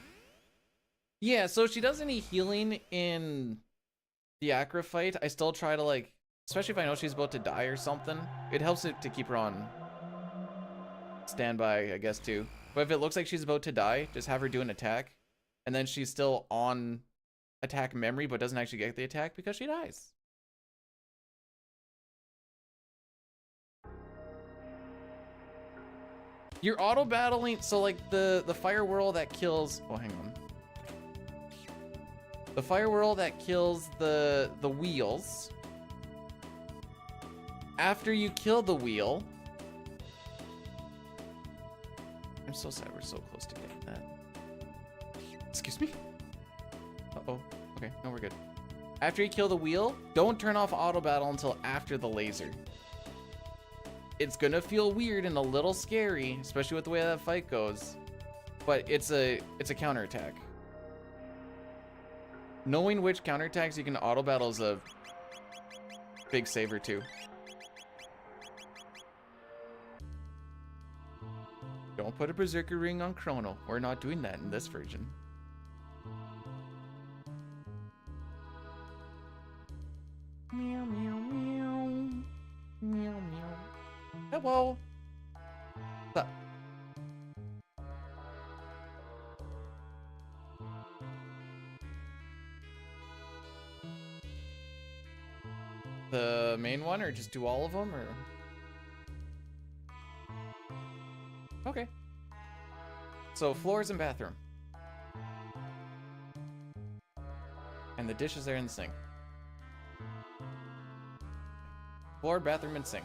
Yeah, so if she does any healing in the Acra fight, I still try to like especially if I know she's about to die or something. It helps it to keep her on standby, I guess, too. But if it looks like she's about to die, just have her do an attack, and then she's still on attack memory but doesn't actually get the attack because she dies. You're auto battling, so like the fire whirl that kills, oh hang on. The fire whirl that kills the wheels. After you kill the wheel, I'm so sad we're so close to getting that. Excuse me? Uh-oh. Okay, no, we're good. After you kill the wheel, don't turn off auto battle until after the laser. It's gonna feel weird and a little scary, especially with the way that fight goes. But it's a counterattack. Knowing which counterattacks you can auto battle is a big saver too. Don't put a berserker ring on Chrono. We're not doing that in this version. Meow meow meow. Meow meow. Hello. What's up? The main one, or just do all of them, or? Okay. So floors and bathroom. And the dishes are in the sink. Floor, bathroom, and sink.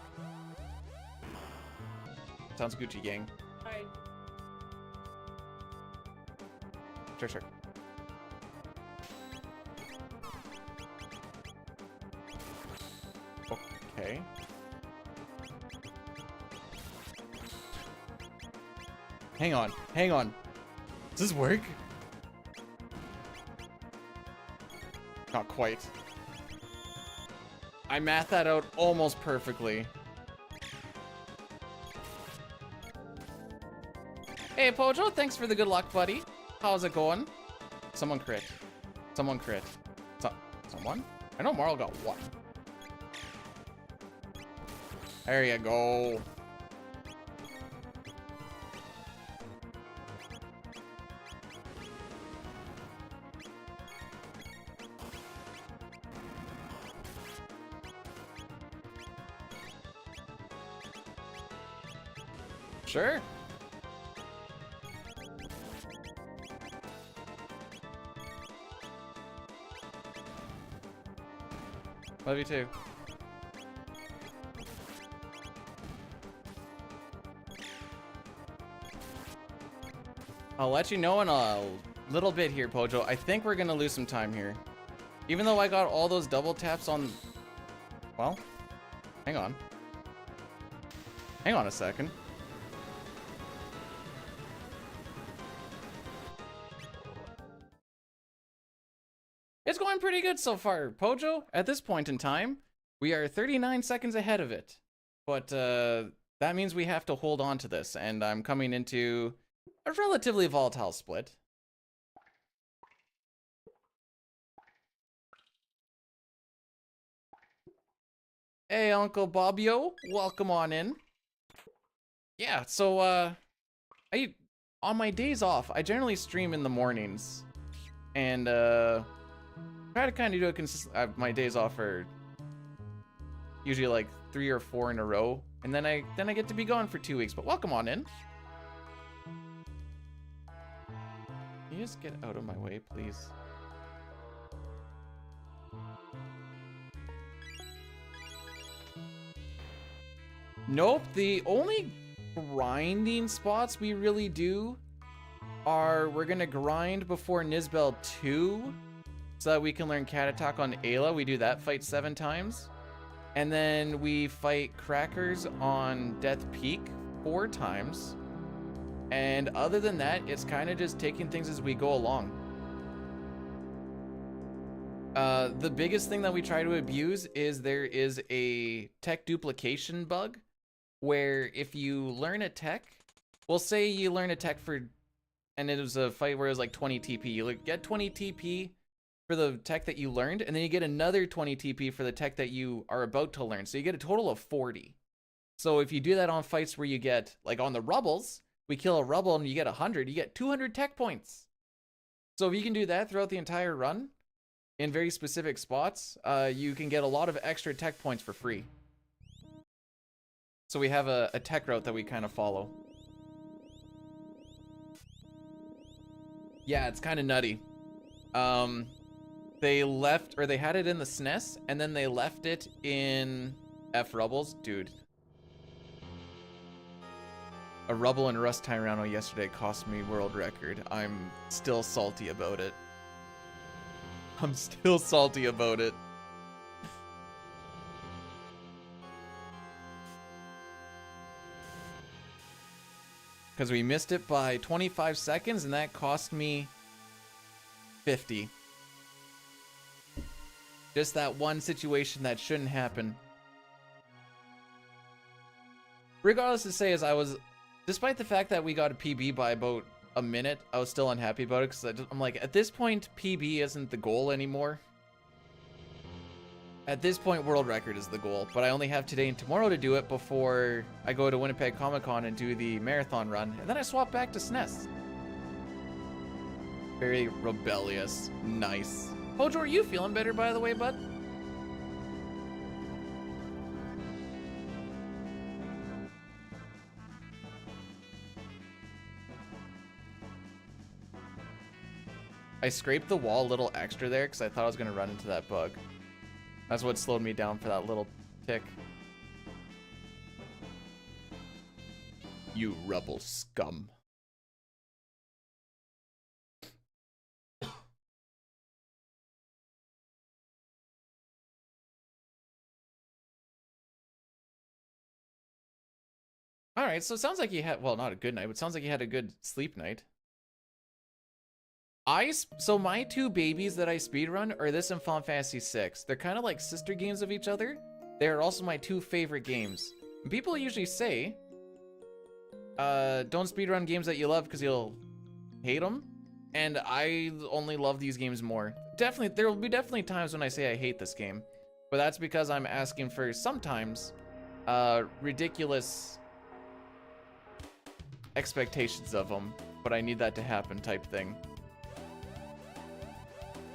Sounds Gucci gang. Hi. Sure, sure. Okay. Hang on, hang on. Does this work? Not quite. I mathed that out almost perfectly. Hey, Pojo, thanks for the good luck, buddy. How's it going? Someone crit. Someone crit. Someone? I know Marl got one. There you go. Sure. Love you too. I'll let you know in a little bit here, Pojo. I think we're gonna lose some time here. Even though I got all those double taps on... Well, hang on. Hang on a second. It's going pretty good so far, Pojo. At this point in time, we are 39 seconds ahead of it. But that means we have to hold on to this, and I'm coming into a relatively volatile split. Hey, Uncle Bobbio, welcome on in. Yeah, so on my days off, I generally stream in the mornings, and try to kind of do a consistent. My days off are usually like 3 or 4 in a row, and then I get to be gone for 2 weeks. But welcome on in. Can you just get out of my way, please? Nope. The only grinding spots we really do are we're gonna grind before Nizbel 2. So that we can learn Cat Attack on Ayla. We do that fight 7 times. And then we fight Crackers on Death Peak 4 times. And other than that, it's kind of just taking things as we go along. The biggest thing that we try to abuse is there is a tech duplication bug where if you learn a tech, we'll say you learn a tech for, and it was a fight where it was like 20 TP. You get 20 TP for the tech that you learned, and then you get another 20 TP for the tech that you are about to learn. So you get a total of 40. So if you do that on fights where you get, like on the rubbles, we kill a rubble and you get 100, you get 200 tech points. So if you can do that throughout the entire run in very specific spots, you can get a lot of extra tech points for free. So we have a tech route that we kind of follow. Yeah, it's kind of nutty. They left, or they had it in the SNES, and then they left it in F Rubbles. Dude. A Rubble and Rust Tyranno yesterday cost me world record. I'm still salty about it. I'm still salty about it. Because we missed it by 25 seconds, and that cost me 50. Just that one situation that shouldn't happen. Regardless to say, as I was, despite the fact that we got a PB by about a minute, I was still unhappy about it, because I'm like, at this point, PB isn't the goal anymore. At this point, world record is the goal, but I only have today and tomorrow to do it before I go to Winnipeg Comic Con and do the marathon run, and then I swap back to SNES. Very rebellious. Nice. Hojo, are you feeling better, by the way, bud? I scraped the wall a little extra there because I thought I was going to run into that bug. That's what slowed me down for that little tick. You rebel scum. All right, so it sounds like you had, well, not a good night, but it sounds like you had a good sleep night. So my two babies that I speedrun are this and Final Fantasy VI. They're kind of like sister games of each other. They are also my two favorite games. And people usually say, don't speedrun games that you love because you'll hate them. And I only love these games more. Definitely, there will be definitely times when I say I hate this game. But that's because I'm asking for sometimes ridiculous expectations of them. But I need that to happen type thing.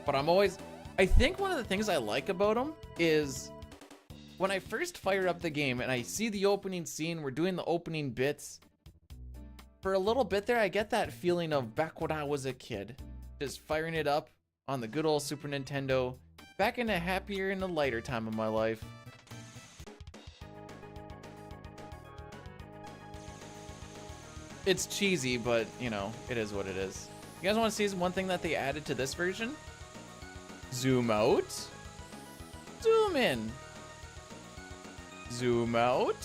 But I'm always, I think one of the things I like about them is when I first fire up the game and I see the opening scene, we're doing the opening bits. For a little bit there, I get that feeling of back when I was a kid. Just firing it up on the good old Super Nintendo. Back in a happier and a lighter time of my life. It's cheesy, but, you know, it is what it is. You guys want to see one thing that they added to this version? Zoom out. Zoom in. Zoom out.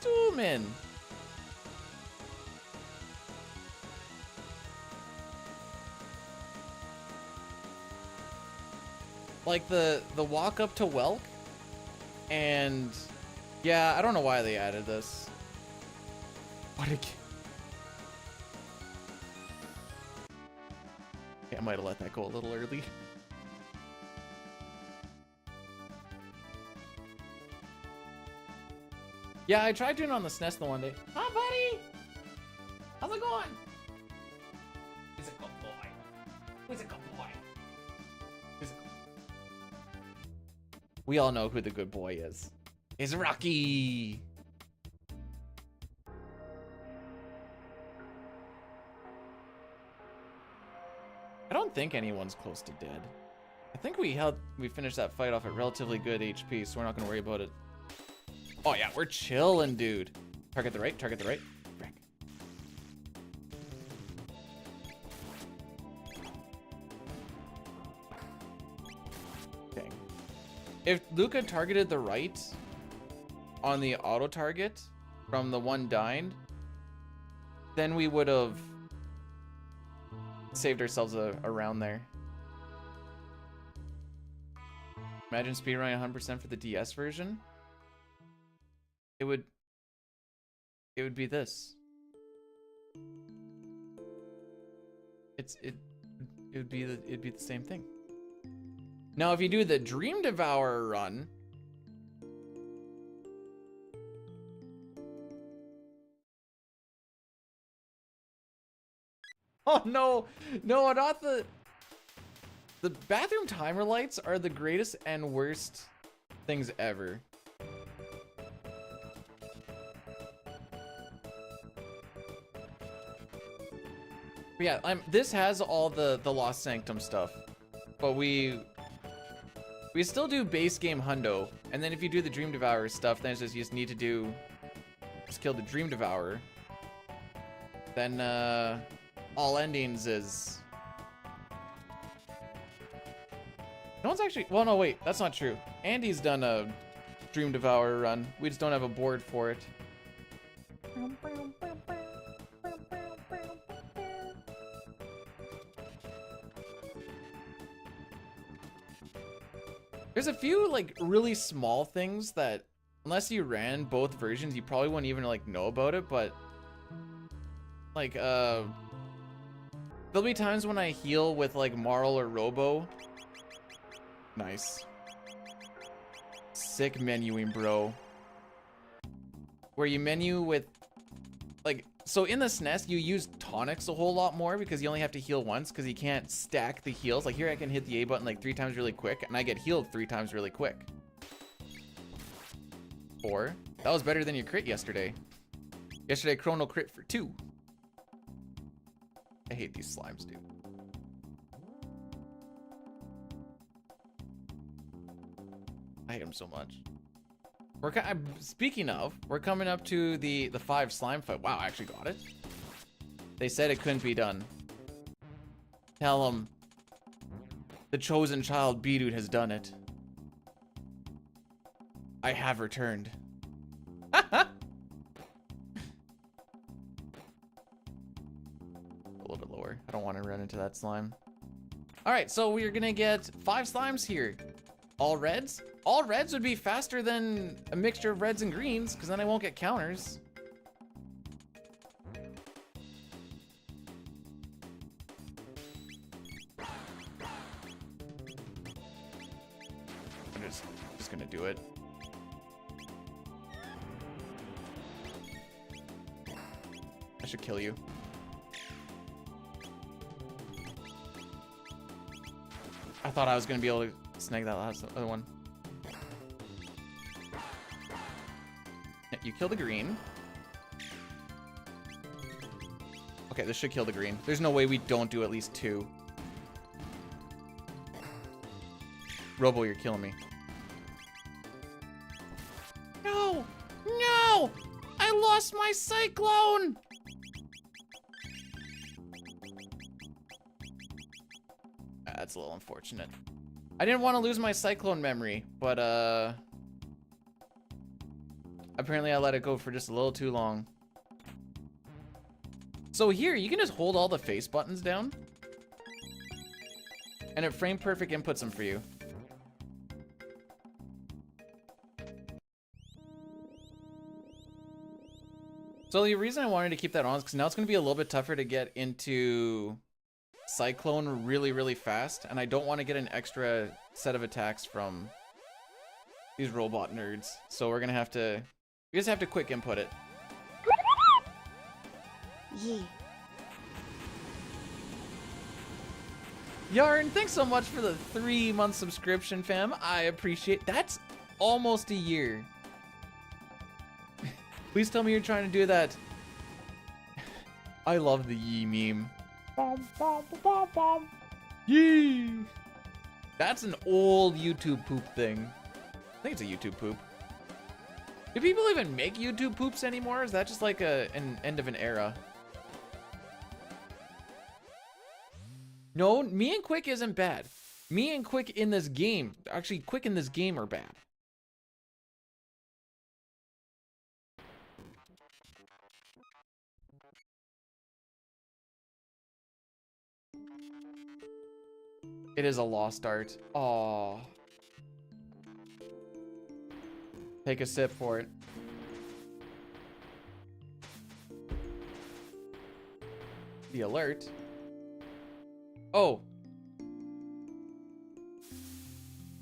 Zoom in. Like the walk up to Welk. And yeah, I don't know why they added this. What a... Okay, I might have let that go a little early. Yeah, I tried doing it on the SNES the one day. Hi, buddy! How's it going? He's a good boy. He's a good boy. He's a good... We all know who the good boy is. It's Rocky! I don't think anyone's close to dead. I think we finished that fight off at relatively good HP, so we're not gonna worry about it. Oh yeah, we're chilling, dude. Target the right, target the right. Frick. Okay. If Luca targeted the right on the auto target from the one dying, then we would have saved ourselves a round there. Imagine speedrunning 100% for the DS version. It would be this. it'd be the same thing. Now, if you do the Dream Devourer run, oh no, no, not the bathroom timer lights are the greatest and worst things ever. But yeah, this has all the Lost Sanctum stuff, but we still do base game hundo, and then if you do the Dream Devourer stuff, then it's just you just need to just kill the Dream Devourer. Then all endings is no one's actually, well, no, wait, that's not true. Andy's done a Dream Devourer run. We just don't have a board for it. There's a few like really small things that unless you ran both versions, you probably wouldn't even like know about it, but like there'll be times when I heal with like Marl or Robo. Nice. Sick menuing, bro. Where you menu with like, so in the SNES you use tonics a whole lot more because you only have to heal once because you can't stack the heals. Like here I can hit the A button like 3 times really quick and I get healed 3 times really quick. 4. That was better than your crit yesterday. Yesterday chrono crit for 2. I hate these slimes, dude. I hate them so much. Speaking of, we're coming up to the 5 slime fight. Wow, I actually got it. They said it couldn't be done. Tell them the chosen child B-Dude has done it. I have returned. A little bit lower. I don't want to run into that slime. All right, so we're gonna get 5 slimes here. All reds? All reds would be faster than a mixture of reds and greens, because then I won't get counters. I'm just gonna do it. I should kill you. I thought I was gonna be able to snag that last other one. You kill the green. Okay, this should kill the green. There's no way we don't do at least 2. Robo, you're killing me. No! No! I lost my cyclone! That's a little unfortunate. I didn't want to lose my cyclone memory, but apparently I let it go for just a little too long. So here, you can just hold all the face buttons down. And it frame perfect inputs them for you. So the reason I wanted to keep that on is because now it's going to be a little bit tougher to get into Cyclone really, really fast. And I don't want to get an extra set of attacks from these robot nerds. So we're going to have to... We just have to quick input it. Yee. Yarn, thanks so much for the 3-month subscription, fam. I appreciate. That's almost a year. Please tell me you're trying to do that. I love the Yee meme. Yee. That's an old YouTube poop thing. I think it's a YouTube poop. Do people even make YouTube poops anymore? Is that just like an end of an era? No, me and Quick isn't bad. Me and Quick in this game, actually Quick in this game are bad. It is a lost art. Aww. Take a sip for it. The alert. Oh,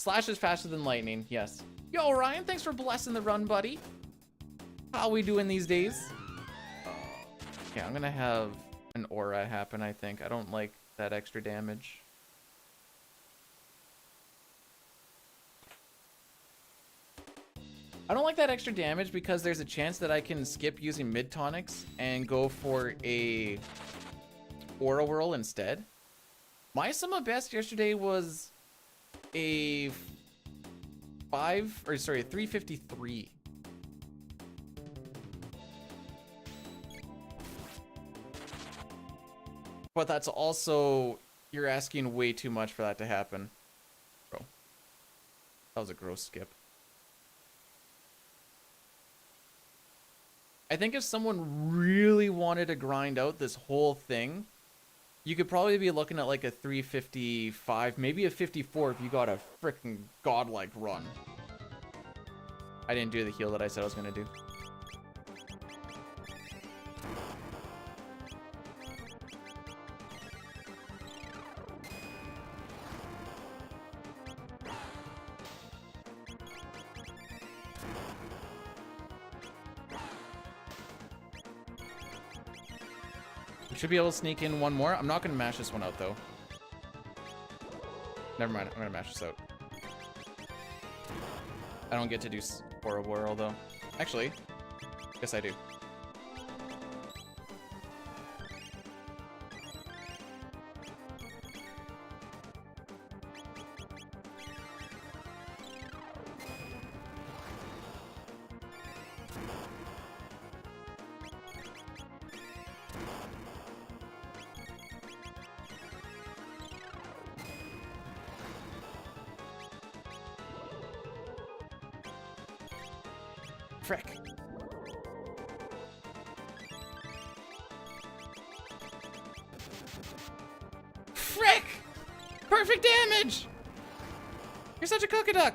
Slash is faster than lightning, yes. Yo, Ryan, thanks for blessing the run, buddy. How we doing these days? Okay, I'm gonna have an aura happen, I think. I don't like that extra damage. I don't like that extra damage because there's a chance that I can skip using mid tonics and go for a aura whirl instead. My sum of best yesterday was a 353. But that's also, you're asking way too much for that to happen. Bro, that was a gross skip. I think if someone really wanted to grind out this whole thing, you could probably be looking at like a 355, maybe a 54 if you got a freaking godlike run. I didn't do the heal that I said I was gonna do. Should be able to sneak in one more. I'm not going to mash this one out, though. Never mind. I'm going to mash this out. I don't get to do Aura Whirl, though. Actually, yes, I do. Frick. Frick! Perfect damage! You're such a cookaduck!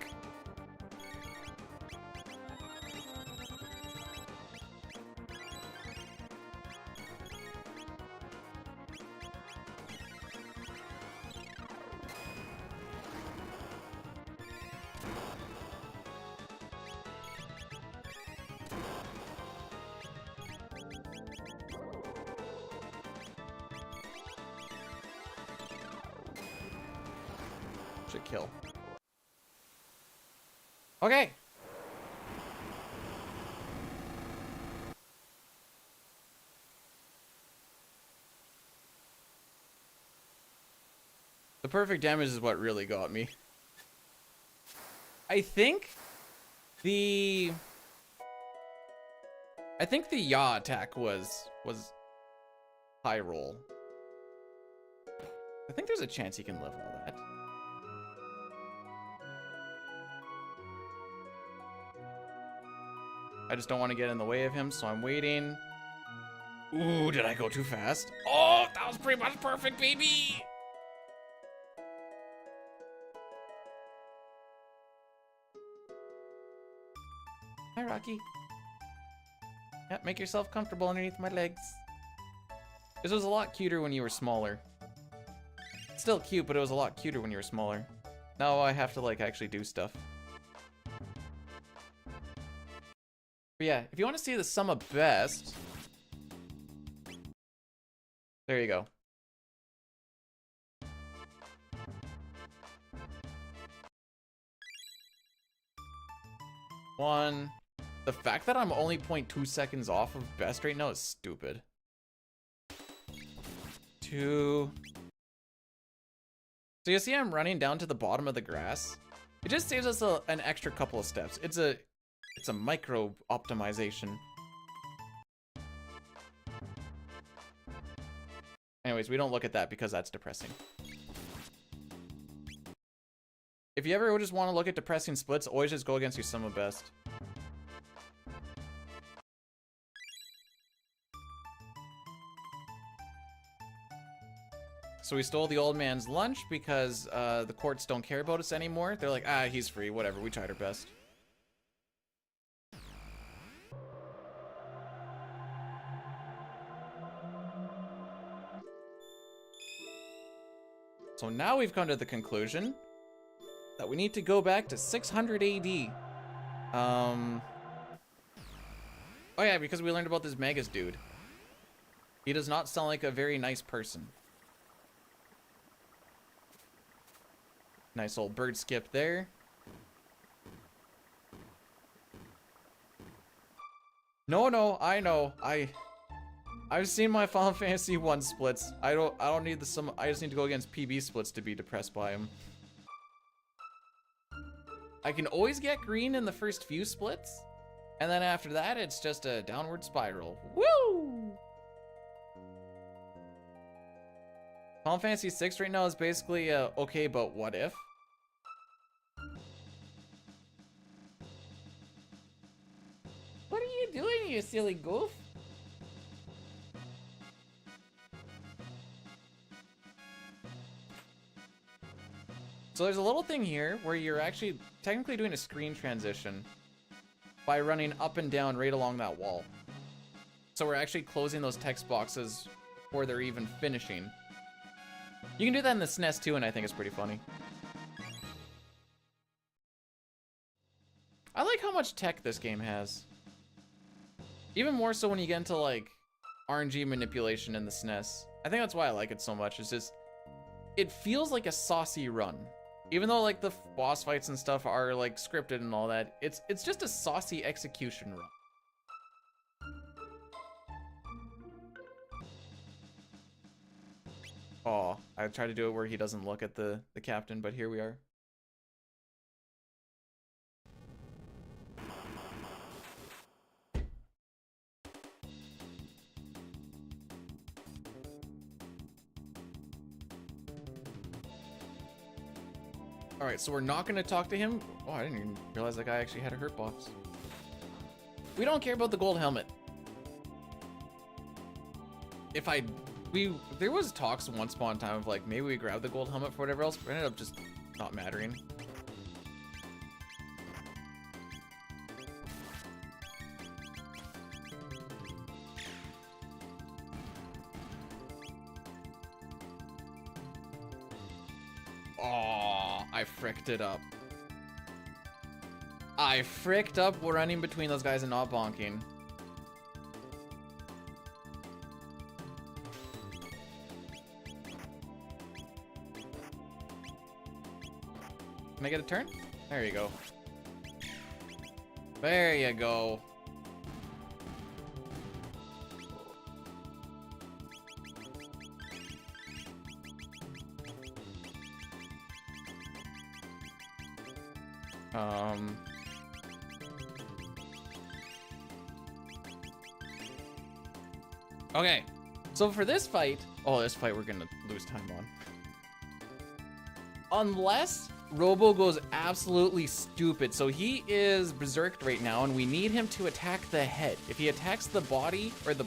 Kill. Okay. The perfect damage is what really got me. I think the yaw attack was high roll. I think there's a chance he can level that. I just don't want to get in the way of him, so I'm waiting. Ooh, did I go too fast? Oh, that was pretty much perfect, baby! Hi, Rocky. Yep, make yourself comfortable underneath my legs. This was a lot cuter when you were smaller. It's still cute, but it was a lot cuter when you were smaller. Now I have to, like, actually do stuff. But yeah, if you want to see the sum of best, there you go. One. The fact that I'm only 0.2 seconds off of best right now is stupid. 2. So you see I'm running down to the bottom of the grass. It just saves us an extra couple of steps. It's a micro optimization. Anyways, we don't look at that because that's depressing. If you ever just want to look at depressing splits, always just go against your sum of best. So we stole the old man's lunch because the courts don't care about us anymore. They're like, ah, he's free, whatever, we tried our best. So now we've come to the conclusion that we need to go back to 600 AD. Oh yeah, because we learned about this Magus dude. He does not sound like a very nice person. Nice old bird skip there. No, I know. I've seen my Final Fantasy 1 splits. I don't need the I just need to go against PB splits to be depressed by him. I can always get green in the first few splits, and then after that it's just a downward spiral. Woo! Final Fantasy 6 right now is basically okay, but what if? What are you doing, you silly goof? So there's a little thing here where you're actually technically doing a screen transition by running up and down right along that wall. So we're actually closing those text boxes before they're even finishing. You can do that in the SNES too, and I think it's pretty funny. I like how much tech this game has. Even more so when you get into like RNG manipulation in the SNES. I think that's why I like it so much. It's just, it feels like a saucy run. Even though like the boss fights and stuff are like scripted and all that, it's just a saucy execution run. Oh, I tried to do it where he doesn't look at the captain, but here we are. All right, so we're not gonna talk to him. Oh, I didn't even realize that guy actually had a hurt box. We don't care about the gold helmet. There was talks once upon a time of like, maybe we grab the gold helmet for whatever else, but it ended up just not mattering. Oh, I fricked it up. I fricked up running between those guys and not bonking. Can I get a turn? There you go. There you go. Okay, so for this fight, this fight we're gonna lose time on. Unless Robo goes absolutely stupid. So he is berserked right now, and we need him to attack the head. If he attacks the body, or the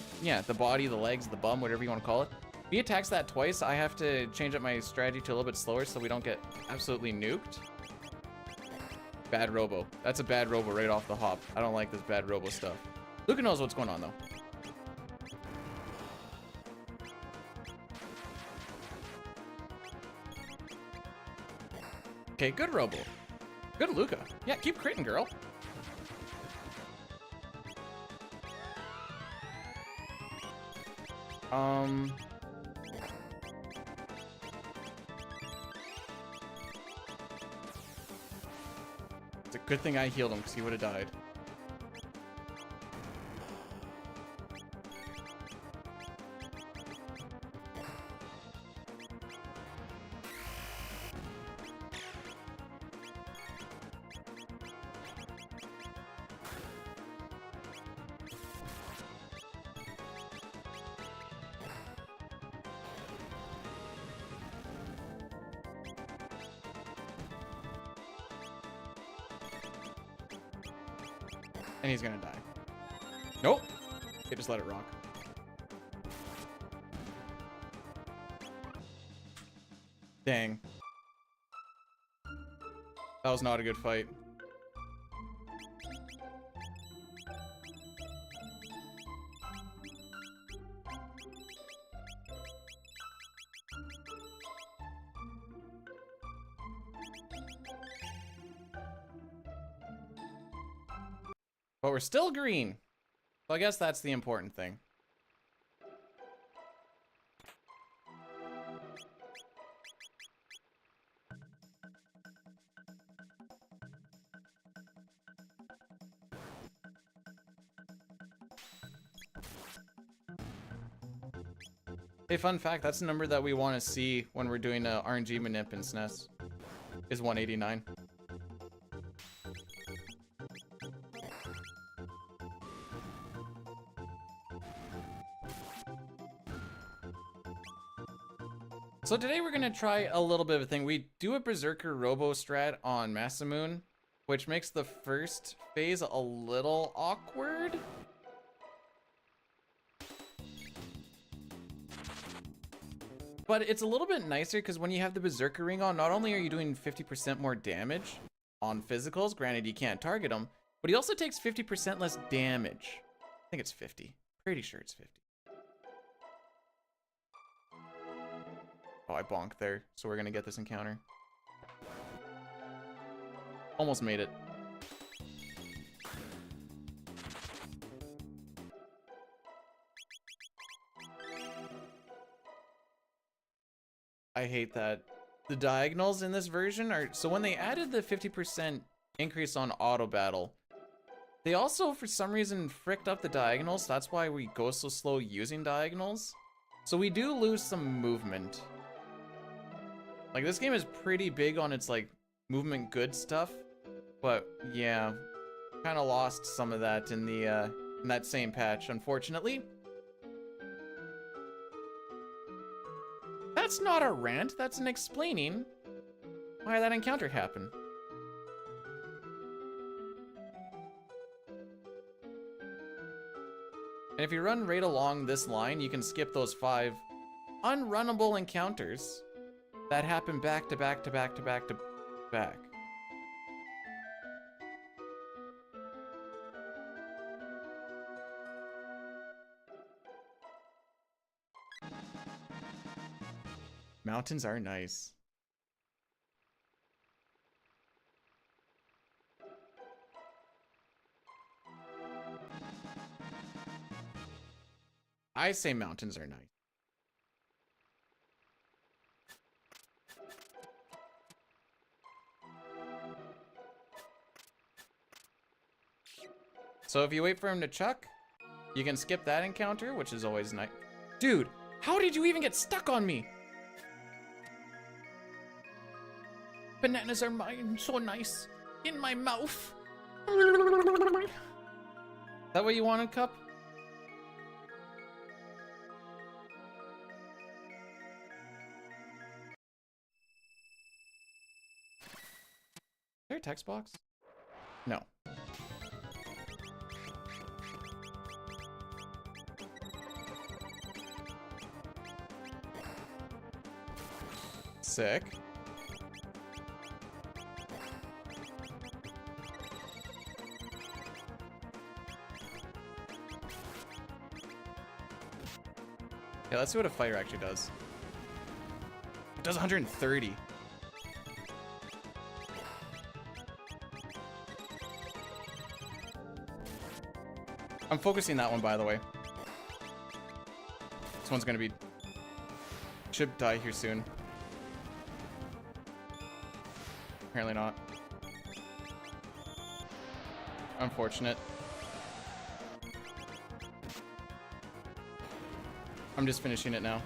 body, the legs, the bum, whatever you want to call it. If he attacks that twice, I have to change up my strategy to a little bit slower so we don't get absolutely nuked. Bad Robo. That's a bad Robo right off the hop. I don't like this bad Robo stuff. Luca knows what's going on though. Okay, good Robo. Good Luca. Yeah, keep critting, girl. It's a good thing I healed him because he would have died. And he's gonna die. Nope. Okay, just let it rock. Dang. That was not a good fight. But we're still green. So I guess that's the important thing. Hey, fun fact, that's the number that we want to see when we're doing a RNG manip in SNES, is 189. So today we're gonna try a little bit of a thing. We do a Berserker Robo Strat on Masamune, which makes the first phase a little awkward. But it's a little bit nicer because when you have the Berserker ring on, not only are you doing 50% more damage on physicals, granted you can't target them, but he also takes 50% less damage. I think it's 50. Pretty sure it's 50. Oh, I bonked there, so we're gonna get this encounter. Almost made it. I hate that. The diagonals in this version are... So when they added the 50% increase on auto battle, they also, for some reason, fricked up the diagonals. That's why we go so slow using diagonals. So we do lose some movement. Like, this game is pretty big on its, like, movement good stuff. But, yeah. Kind of lost some of that in the, in that same patch, unfortunately. That's not a rant, that's an explaining why that encounter happened. And if you run right along this line, you can skip those 5 unrunnable encounters that happen back to back to back to back to back. Mountains are nice. I say mountains are nice. So if you wait for him to chuck, you can skip that encounter, which is always nice. Dude, how did you even get stuck on me? Bananas are mine, so nice. In my mouth. That what you wanted, Cup? Is there a text box? No. Sick. Yeah, let's see what a fire actually does. It does 130. I'm focusing that one, by the way. This one's gonna be... should die here soon. Apparently not. Unfortunate. I'm just finishing it now.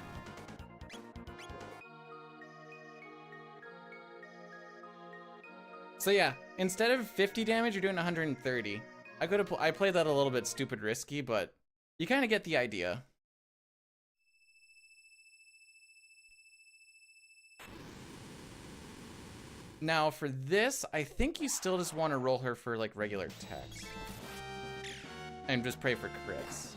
So yeah, instead of 50 damage, you're doing 130. I played that a little bit stupid risky, but you kind of get the idea. Now for this, I think you still just want to roll her for like regular attacks. And just pray for crits.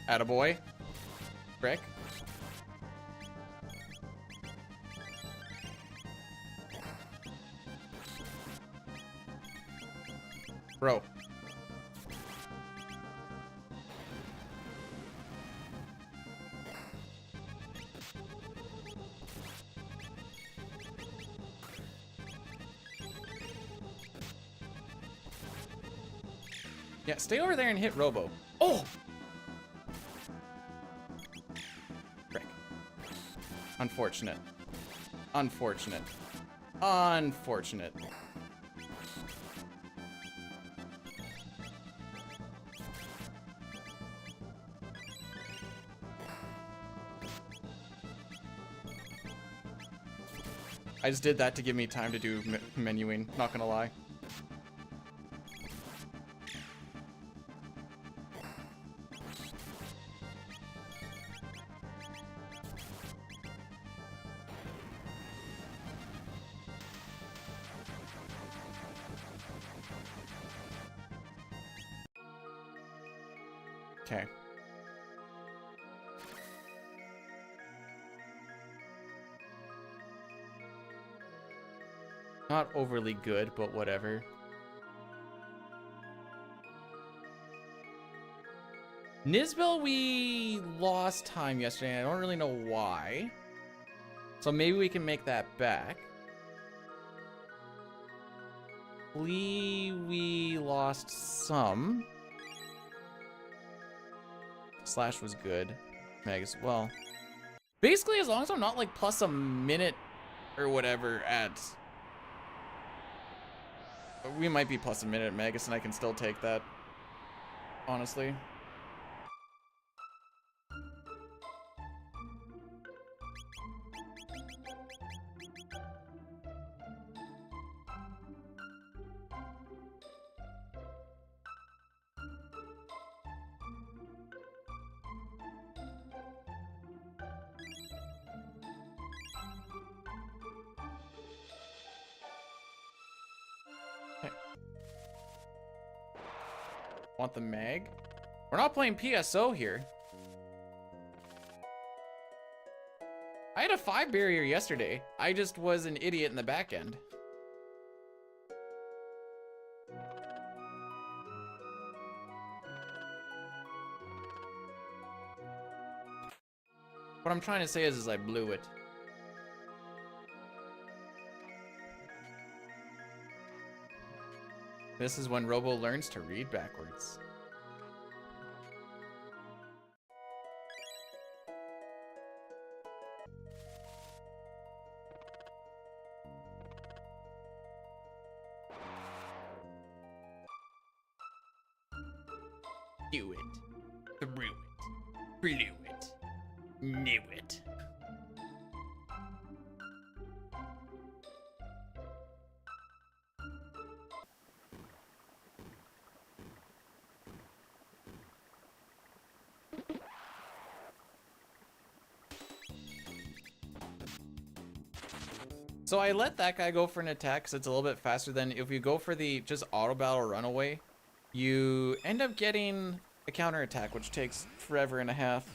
Attaboy. Frick. Bro. Yeah, stay over there and hit Robo. Oh! Frick. Unfortunate. Unfortunate. Unfortunate. I just did that to give me time to do menuing, not gonna lie. Okay. Not overly good, but whatever. Nizbel, we lost time yesterday, and I don't really know why. So maybe we can make that back. We lost some. Slash was good. Meg as well. Basically, as long as I'm not like plus a minute or whatever at... We might be plus a minute at Magus, and I can still take that, honestly. Want the mag? We're not playing PSO here. I had a 5 barrier yesterday. I just was an idiot in the back end. What I'm trying to say is I blew it. This is when Robo learns to read backwards. Do it. Through it. Blew it. Knew it. So I let that guy go for an attack because it's a little bit faster than if you go for the just auto battle runaway, you end up getting a counter attack, which takes forever and a half.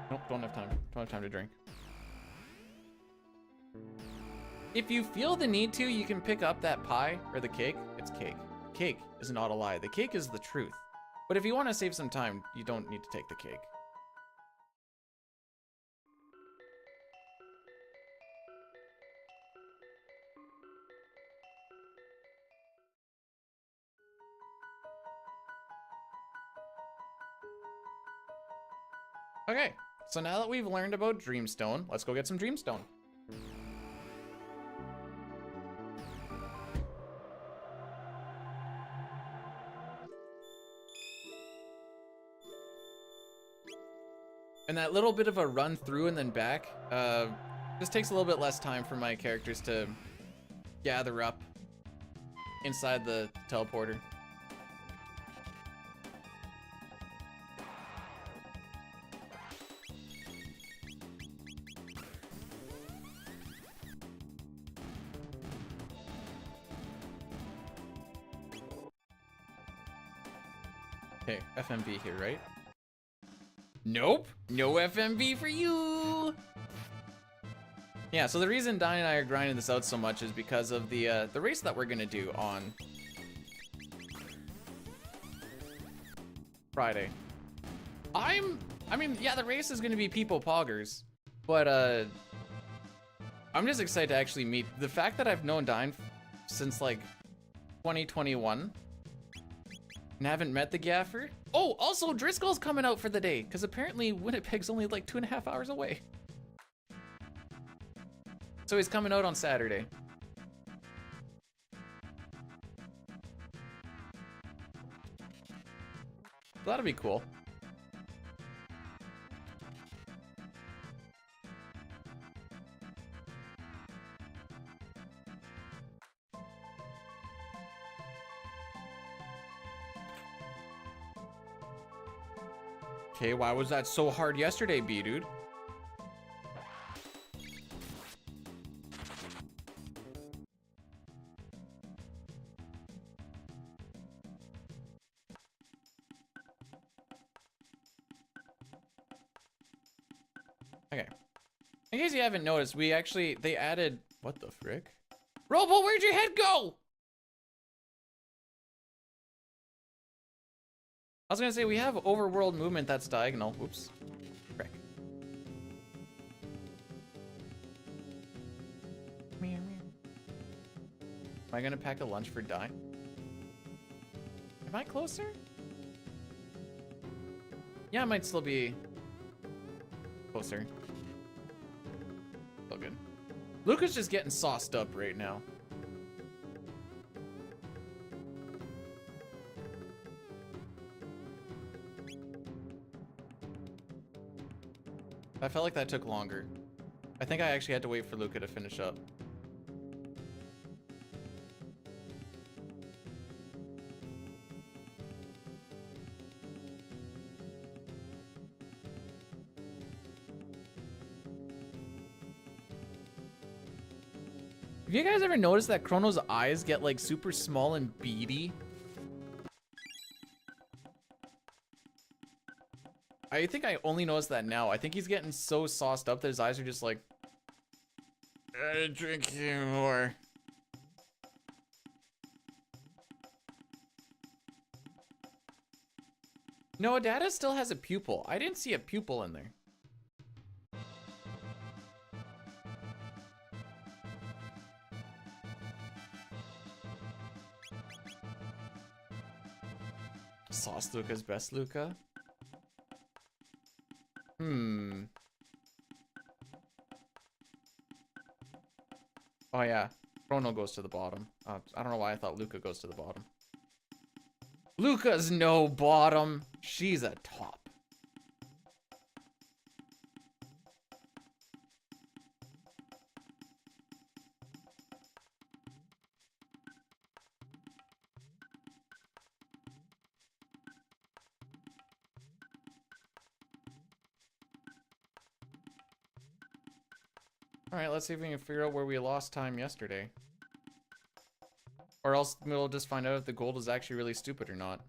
Nope, don't have time. Don't have time to drink. If you feel the need to, you can pick up that pie or the cake. It's cake. Cake is not a lie. The cake is the truth. But if you want to save some time, you don't need to take the cake. Okay, so now that we've learned about Dreamstone, let's go get some Dreamstone. And that little bit of a run through and then back, just takes a little bit less time for my characters to gather up inside the teleporter. Okay, FMV here, right? Nope, no FMV for you. Yeah, so the reason Donnie and I are grinding this out so much is because of the race that we're gonna do on Friday. I mean, yeah, the race is gonna be people poggers, but I'm just excited to actually meet. The fact that I've known Dine since like 2021 and haven't met the gaffer. Oh, also Driscoll's coming out for the day because apparently Winnipeg's only like 2.5 hours away. So he's coming out on Saturday. That'll be cool. Okay, why was that so hard yesterday, B-dude? Okay. In case you haven't noticed, they added, what the frick? Robo, where'd your head go? I was gonna say, we have overworld movement that's diagonal. Oops. Frick. Am I gonna pack a lunch for Di? Am I closer? Yeah, I might still be closer. Still good. Luca's just getting sauced up right now. I felt like that took longer. I think I actually had to wait for Luca to finish up. Have you guys ever noticed that Chrono's eyes get like super small and beady? I think I only noticed that now. I think he's getting so sauced up that his eyes are just like, I drink more. No, Data still has a pupil. I didn't see a pupil in there. Sauce Luca's best Luca. Oh yeah, Chrono goes to the bottom. I don't know why I thought Luca goes to the bottom. Luca's no bottom. She's a top. Alright, let's see if we can figure out where we lost time yesterday. Or else we'll just find out if the gold is actually really stupid or not.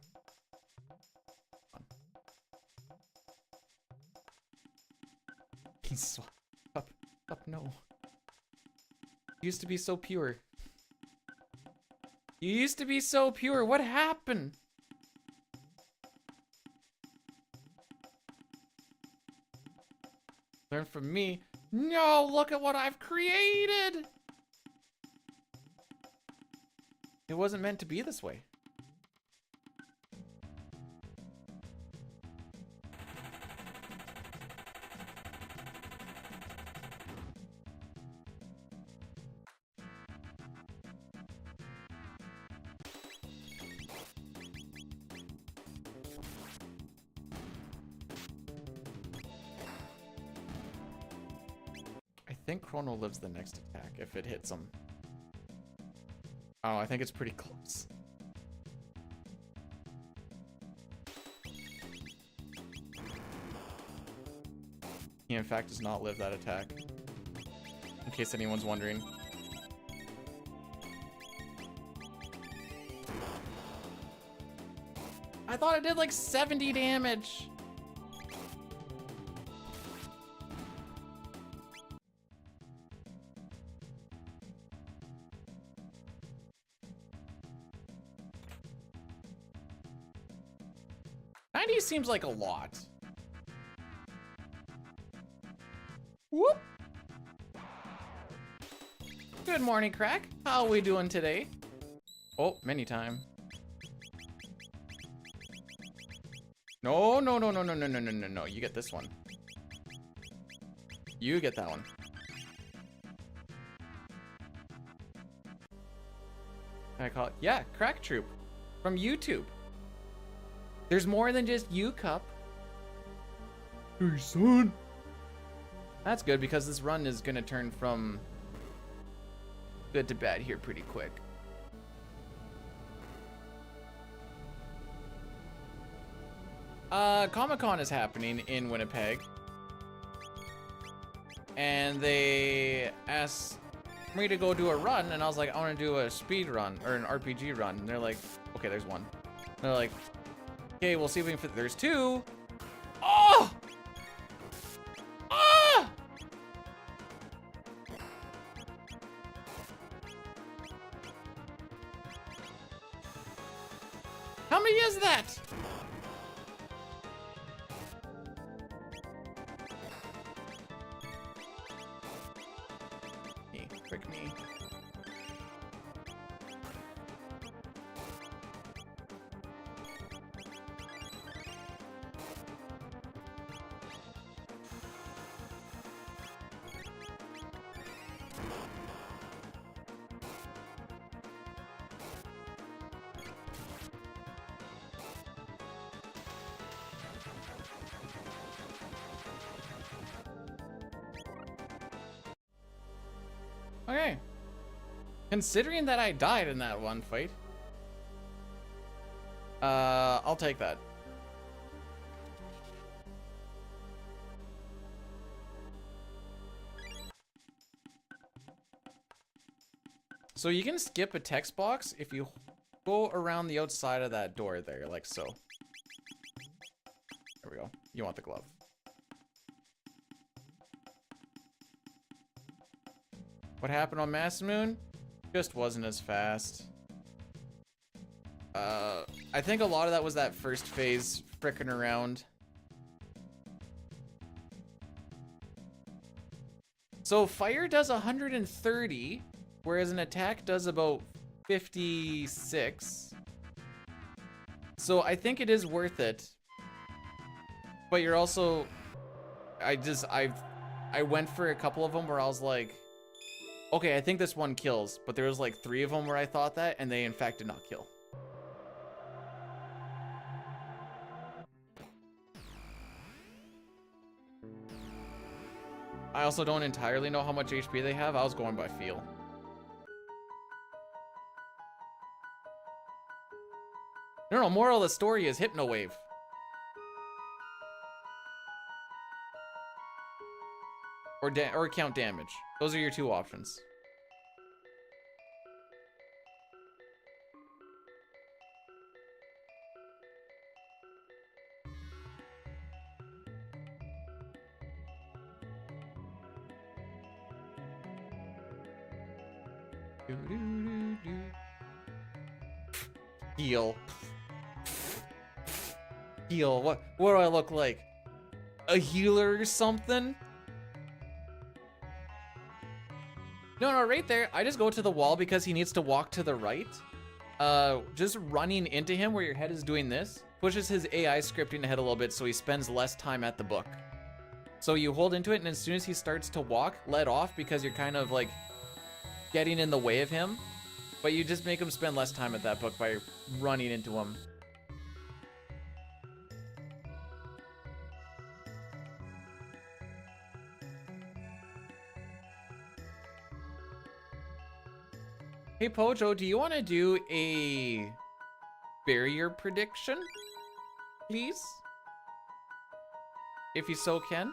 He's up, no. You used to be so pure. You used to be so pure. What happened? Learn from me. No, look at what I've created. It wasn't meant to be this way. I think Chrono lives the next attack if it hits him. Oh, I think it's pretty close. He in fact does not live that attack. In case anyone's wondering. I thought it did like 70 damage. Seems like a lot. Whoop! Good morning, Crack. How are we doing today? Oh, many time. No, no, no, no, no, no, no, no, no, no. You get this one. You get that one. Can I call it? Yeah, Crack Troop. From YouTube. There's more than just you, Cup. Hey, son. That's good because this run is gonna turn from good to bad here pretty quick. Comic-Con is happening in Winnipeg. And they asked me to go do a run, and I was like, I want to do a speed run, or an RPG run. And they're like, okay, there's one. And they're like, okay, we'll see if we can fit. There's two. Oh! Ah! How many is that? Frick me. Okay. Considering that I died in that one fight, I'll take that. So you can skip a text box if you go around the outside of that door there, like so. There we go. You want the glove. What happened on Masamune? Just wasn't as fast. I think a lot of that was that first phase frickin' around. So fire does 130, whereas an attack does about 56. So I think it is worth it. But you're also, I went for a couple of them where I was like, okay, I think this one kills, but there was like 3 of them where I thought that, and they in fact did not kill. I also don't entirely know how much HP they have. I was going by feel. No, moral of the story is Hypno Wave. Or count damage. Those are your 2 options. Heal. Heal. What do I look like? A healer or something? No, right there. I just go to the wall because he needs to walk to the right. Just running into him where your head is doing this pushes his AI scripting ahead a little bit so he spends less time at the book. So you hold into it, and as soon as he starts to walk, let off because you're kind of like getting in the way of him. But you just make him spend less time at that book by running into him. Hey Pojo, do you want to do a barrier prediction, please? If you so can.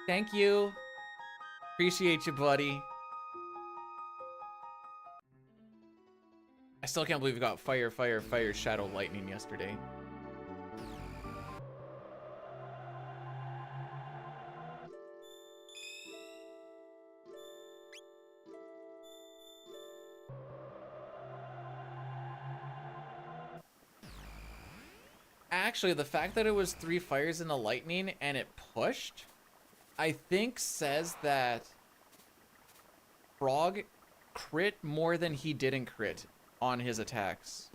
Thank you. Appreciate you, buddy. I still can't believe we got fire, shadow, lightning yesterday. Actually, the fact that it was 3 fires and a lightning and it pushed, I think says that Frog crit more than he didn't crit on his attacks.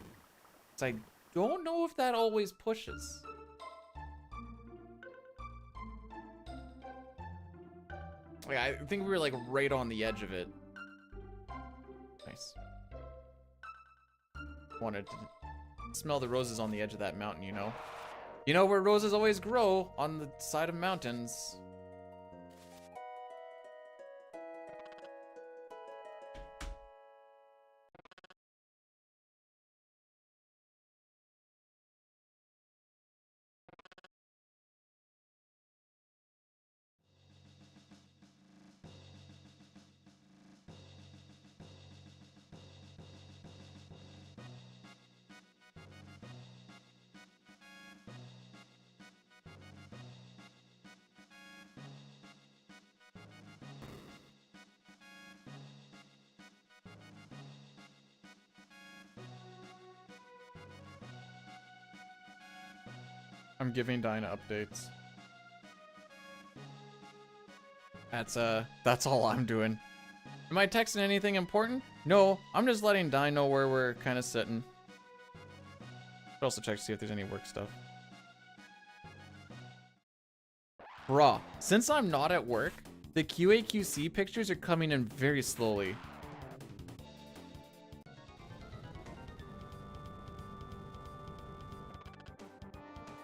So I don't know if that always pushes. Like, I think we were like right on the edge of it. Nice. Wanted to smell the roses on the edge of that mountain, you know? You know where roses always grow? On the side of mountains. I'm giving Dinah updates. That's all I'm doing. Am I texting anything important? No, I'm just letting Dinah know where we're kind of sitting. Should also check to see if there's any work stuff. Bruh, since I'm not at work, the QA/QC pictures are coming in very slowly.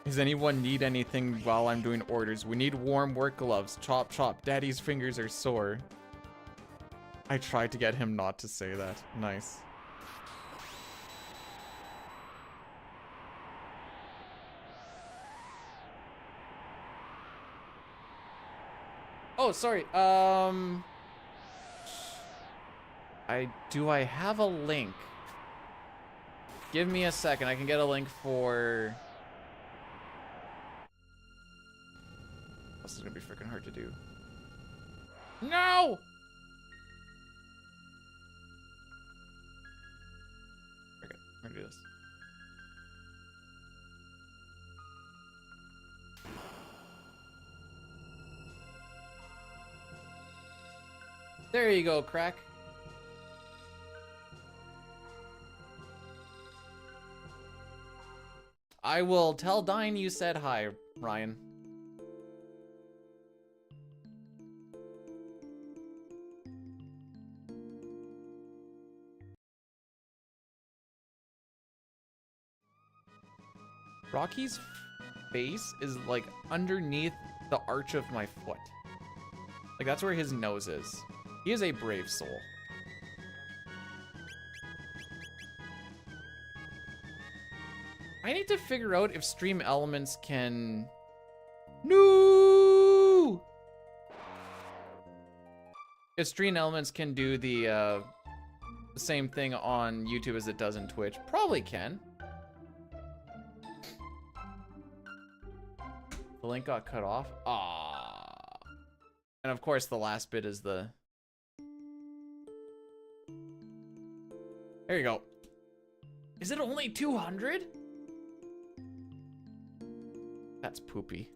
Does anyone need anything while I'm doing orders? We need warm work gloves. Chop, chop. Daddy's fingers are sore. I tried to get him not to say that. Nice. Oh, sorry. Do I have a link? Give me a second. I can get a link for... This is gonna be freaking hard to do. No! Okay, I'm gonna do this. There you go, crack. I will tell Dine you said hi, Ryan. Rocky's face is like underneath the arch of my foot. Like that's where his nose is. He is a brave soul. I need to figure out if Stream Elements can... No! If Stream Elements can do the same thing on YouTube as it does in Twitch. Probably can. The link got cut off. Ah. And of course the last bit is the... There you go. Is it only 200? That's poopy.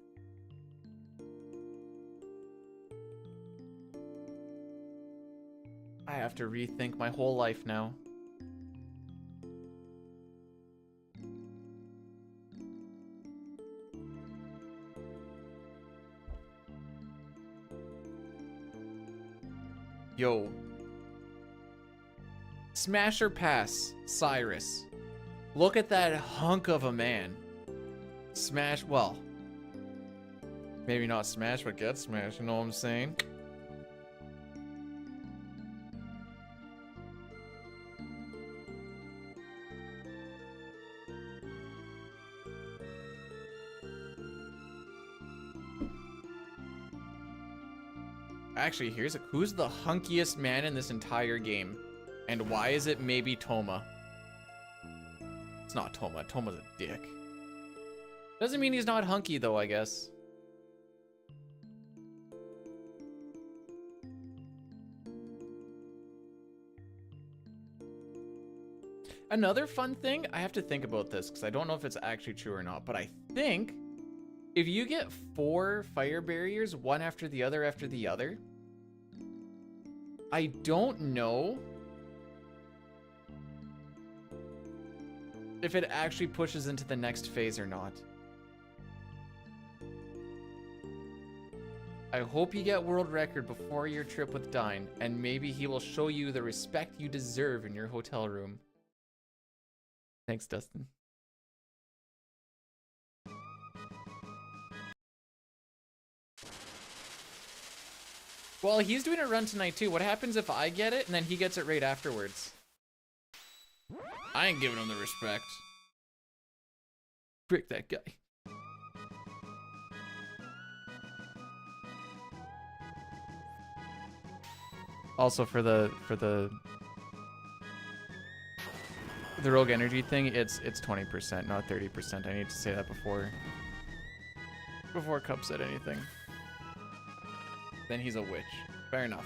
I have to rethink my whole life now. Yo. Smash or pass, Cyrus. Look at that hunk of a man. Smash, well. Maybe not smash, but get smashed, you know what I'm saying? Actually, who's the hunkiest man in this entire game? And why is it maybe Toma? It's not Toma. Toma's a dick. Doesn't mean he's not hunky though, I guess. Another fun thing, I have to think about this because I don't know if it's actually true or not, but I think if you get 4 fire barriers, one after the other, I don't know if it actually pushes into the next phase or not. I hope you get world record before your trip with Dine, and maybe he will show you the respect you deserve in your hotel room. Thanks, Dustin. Well, he's doing a run tonight too. What happens if I get it and then he gets it right afterwards? I ain't giving him the respect. Frick that guy. Also for the rogue energy thing, it's 20%, not 30%. I need to say that before Cup said anything. Then he's a witch. Fair enough.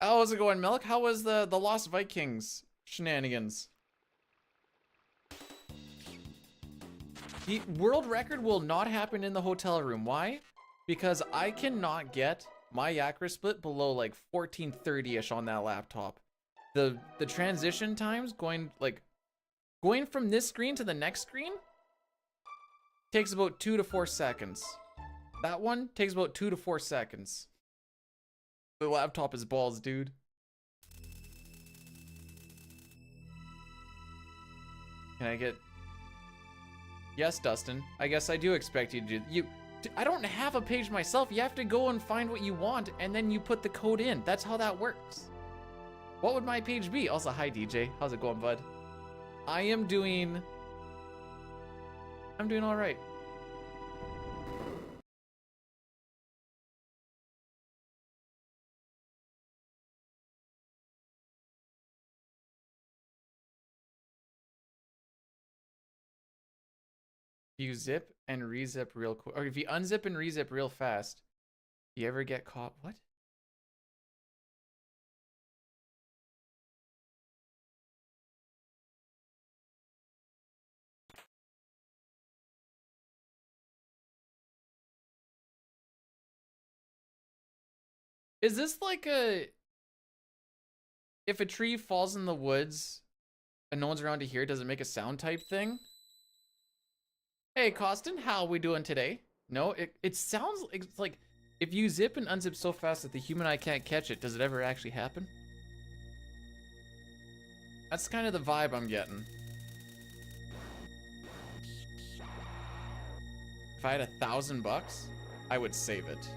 How's it going, Milk? How was the Lost Vikings shenanigans? The world record will not happen in the hotel room. Why? Because I cannot get my Yakra split below like 1430-ish on that laptop. The transition times going from this screen to the next screen takes about 2 to 4 seconds. That one takes about 2 to 4 seconds. The laptop is balls, dude. Can I get... Yes, Dustin. I guess I do expect you to do... I don't have a page myself. You have to go and find what you want, and then you put the code in. That's how that works. What would my page be? Also, hi, DJ. How's it going, bud? I'm doing all right. You zip and rezip real quick, or if you unzip and rezip real fast, you ever get caught? What? Is this like a... If a tree falls in the woods and no one's around to hear it, does it make a sound type thing? Hey, Costin, how are we doing today? No, it sounds like if you zip and unzip so fast that the human eye can't catch it, does it ever actually happen? That's kind of the vibe I'm getting. If I had $1,000, I would save it.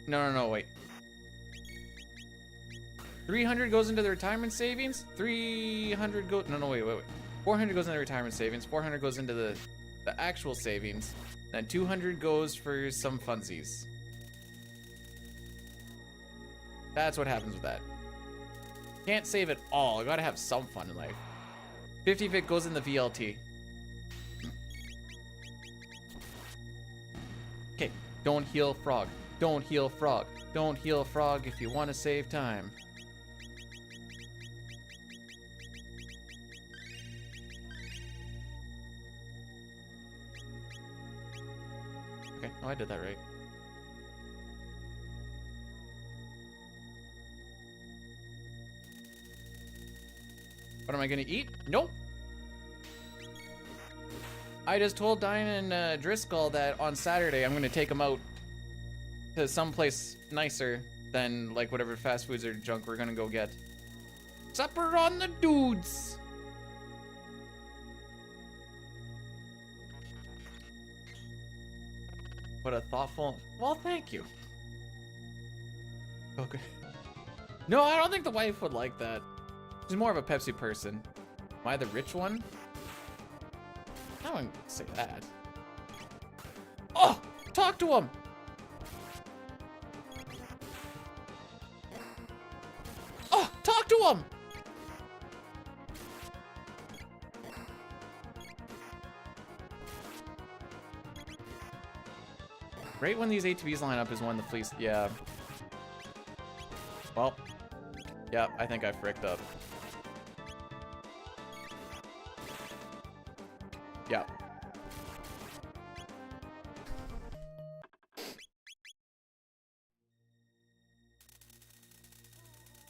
No, wait. 300 goes into the retirement savings. 300 goes... No, wait. 400 goes into the retirement savings. 400 goes into the actual savings. Then 200 goes for some funsies. That's what happens with that. Can't save it all. I gotta have some fun in life. 50 of it goes in the VLT. Okay, don't heal frog. Don't heal frog. Don't heal frog if you want to save time. Okay, oh, I did that right. What am I gonna eat? Nope. I just told Diane and Driscoll that on Saturday I'm gonna take them out to someplace nicer than like whatever fast foods or junk we're gonna go get. Supper on the dudes. What a thoughtful... Well, thank you. Okay. No, I don't think the wife would like that. She's more of a Pepsi person. Am I the rich one? I wouldn't say that. Oh! Talk to him! Oh! Talk to him! Right when these ATVs line up is when the fleece... Yeah. Well. Yeah, I think I fricked up. Yeah.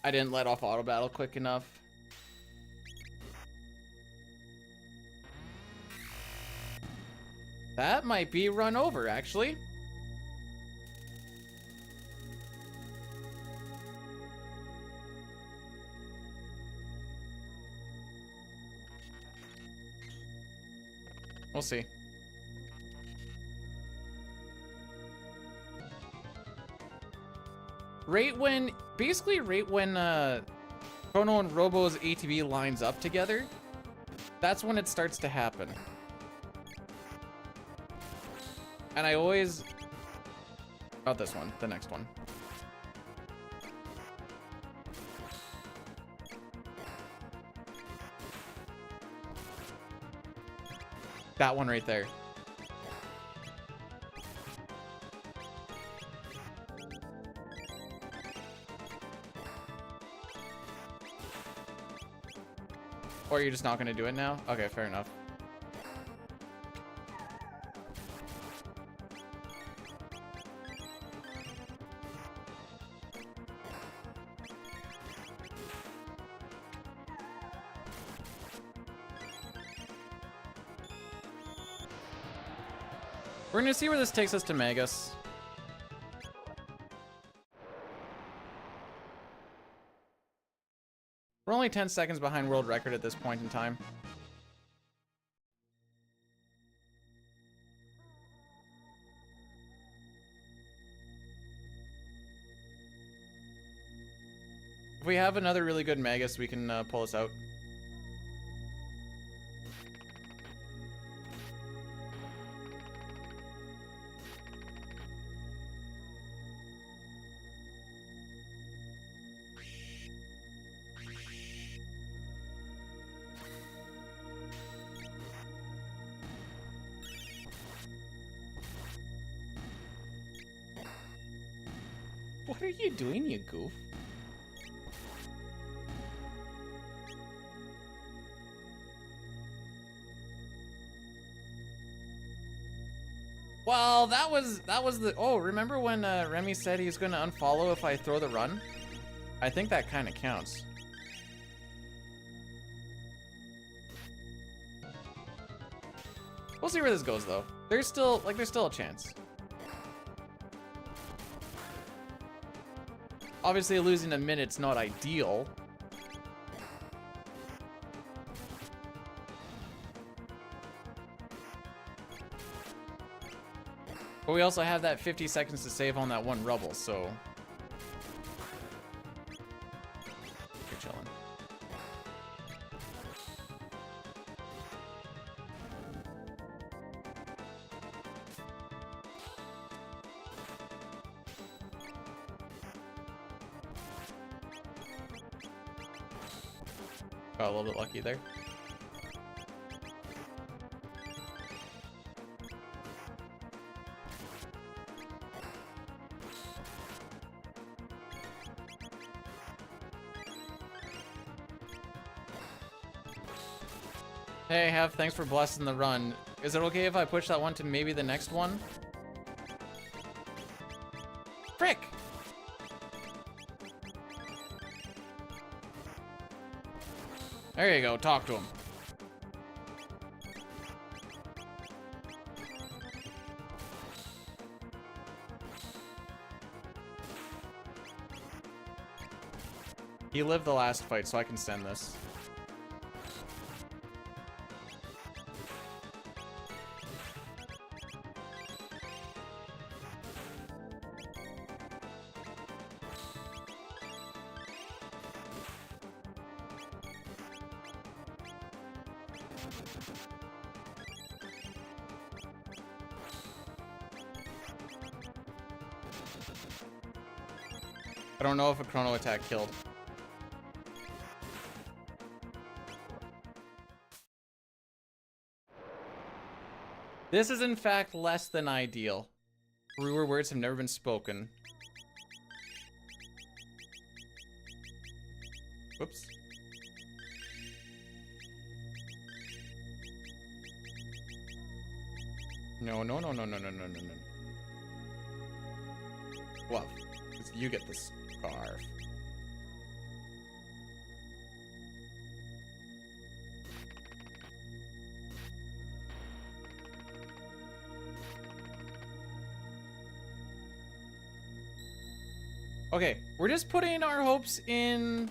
I didn't let off auto battle quick enough. That might be run over, actually. We'll see. Basically right when Chrono and Robo's ATV lines up together, that's when it starts to happen. And I always... Not this one, the next one. That one right there. Or you're just not gonna do it now? Okay, fair enough. We're gonna see where this takes us to Magus. We're only 10 seconds behind world record at this point in time. If we have another really good Magus, we can pull us out. What are you doing, you goof? Well, that was the... Oh, remember when Remy said he's gonna unfollow if I throw the run? I think that kind of counts. We'll see where this goes, though. There's still a chance. Obviously, losing a minute's not ideal. But we also have that 50 seconds to save on that one rubble, so... You're chilling. Got a little bit lucky there. Hey, thanks for blessing the run. Is it okay if I push that one to maybe the next one? Frick! There you go, talk to him. He lived the last fight, so I can send this. I don't know if a chrono attack killed. This is in fact less than ideal. Truer words have never been spoken. Whoops. No, no, no, no, no, no, no, no, no. Well, you get the scarf. Okay, we're just putting our hopes into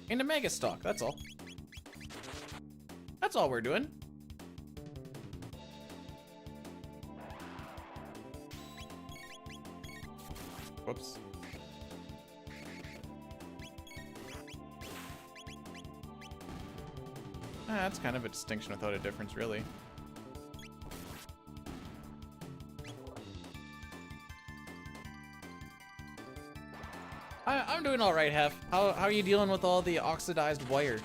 Mega Stock, that's all. That's all we're doing. Whoops. That's kind of a distinction without a difference, really. I'm doing all right, Hef. How are you dealing with all the oxidized wire?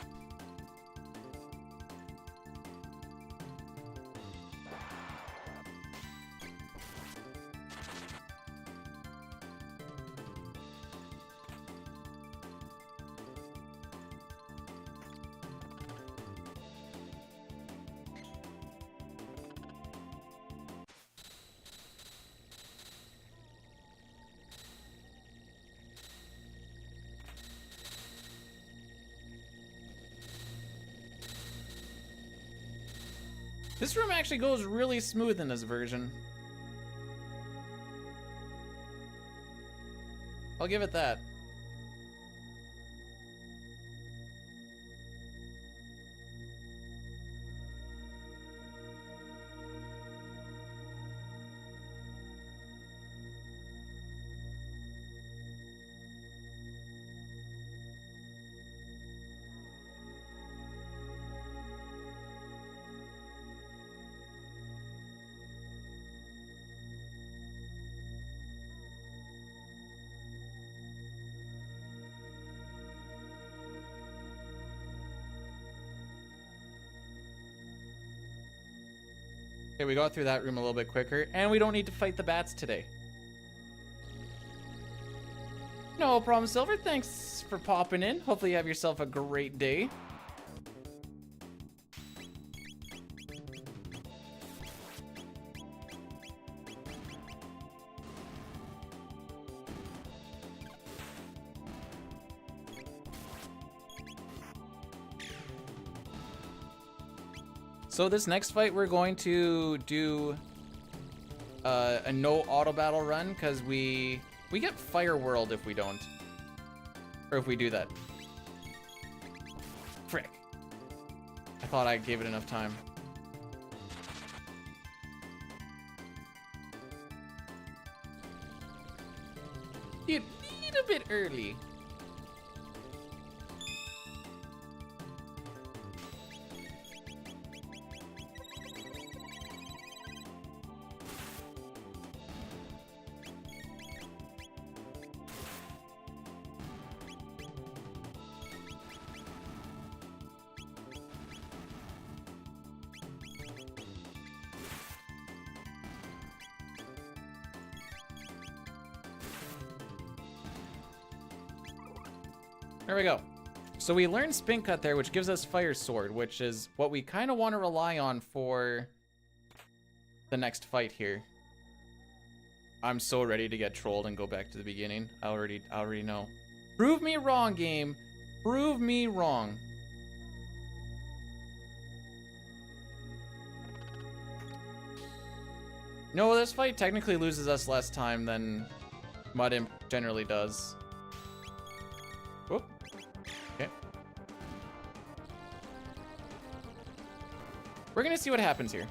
This room actually goes really smooth in this version. I'll give it that. Okay, we got through that room a little bit quicker, and we don't need to fight the bats today. No problem, Silver. Thanks for popping in. Hopefully you have yourself a great day. So this next fight, we're going to do a no auto battle run because we get Fire World if we don't, or if we do that. Frick! I thought I gave it enough time. You need a bit early. There we go. So we learned Spin Cut there, which gives us Fire Sword, which is what we kind of want to rely on for the next fight here. I'm so ready to get trolled and go back to the beginning. I already know. Prove me wrong, game. Prove me wrong. No, this fight technically loses us less time than Mud Imp generally does. Whoop. Okay. We're gonna see what happens here.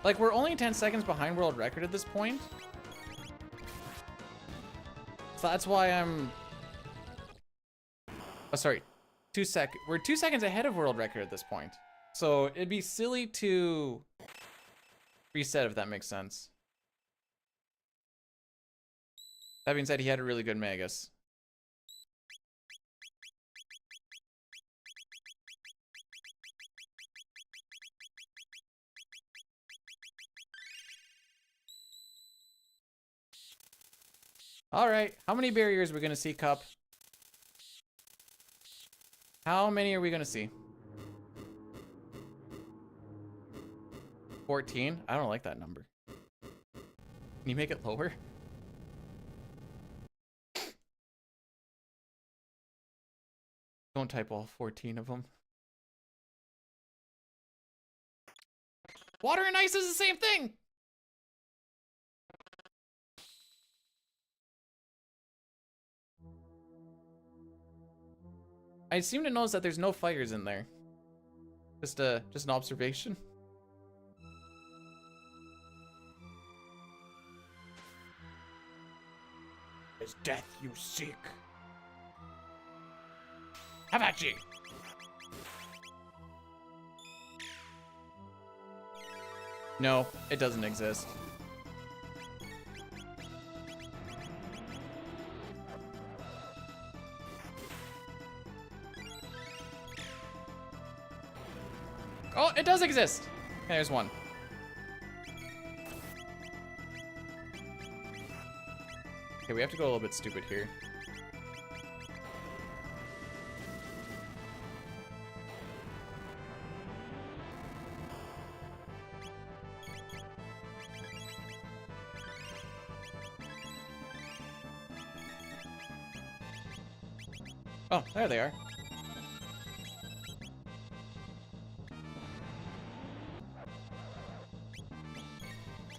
Like, we're only 10 seconds behind world record at this point. So that's why I'm... Oh, sorry. We're 2 seconds ahead of world record at this point. So it'd be silly to reset, if that makes sense. That being said, he had a really good Magus. All right. How many barriers are we going to see, Cup? How many are we going to see? 14? I don't like that number. Can you make it lower? Don't type all 14 of them. Water and ice is the same thing! I seem to notice that there's no fires in there. Just an observation. Is death you seek? How about you? No, it doesn't exist. Oh, it does exist. Okay, there's one. Okay, we have to go a little bit stupid here. Oh, there they are.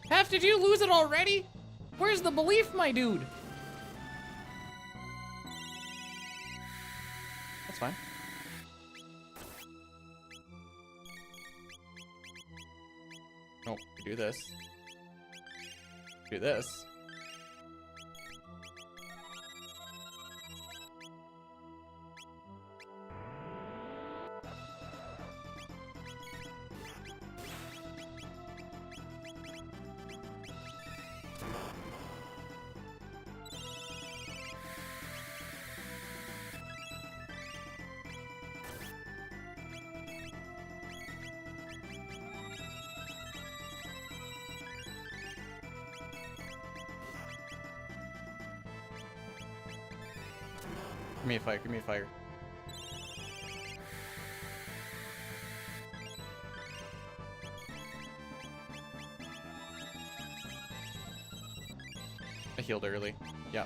Hef, did you lose it already? Where's the belief, my dude? That's fine. Oh, we do this. Do this. Give me a fire, give me a fire. I healed early. Yeah.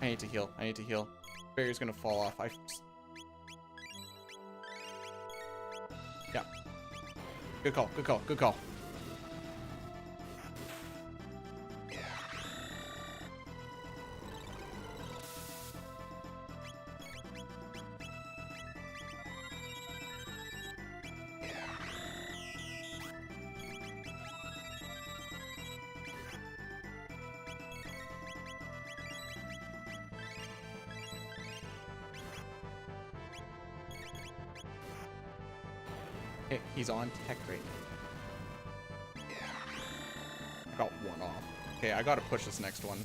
I need to heal. I need to heal. Barrier's gonna fall off. Yeah. Good call. Good call. Good call. He's on tech rate. Got one off. Okay, I gotta push this next one.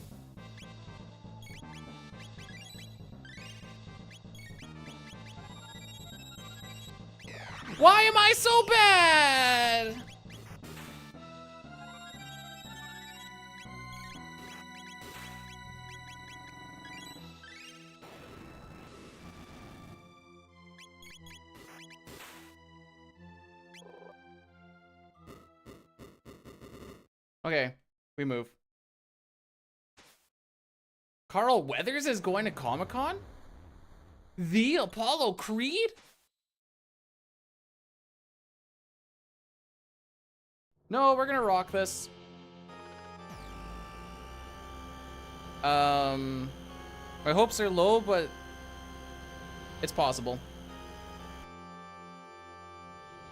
Why am I so bad? Okay, we move. Carl Weathers is going to Comic-Con? The Apollo Creed? No, we're gonna rock this. My hopes are low, but it's possible.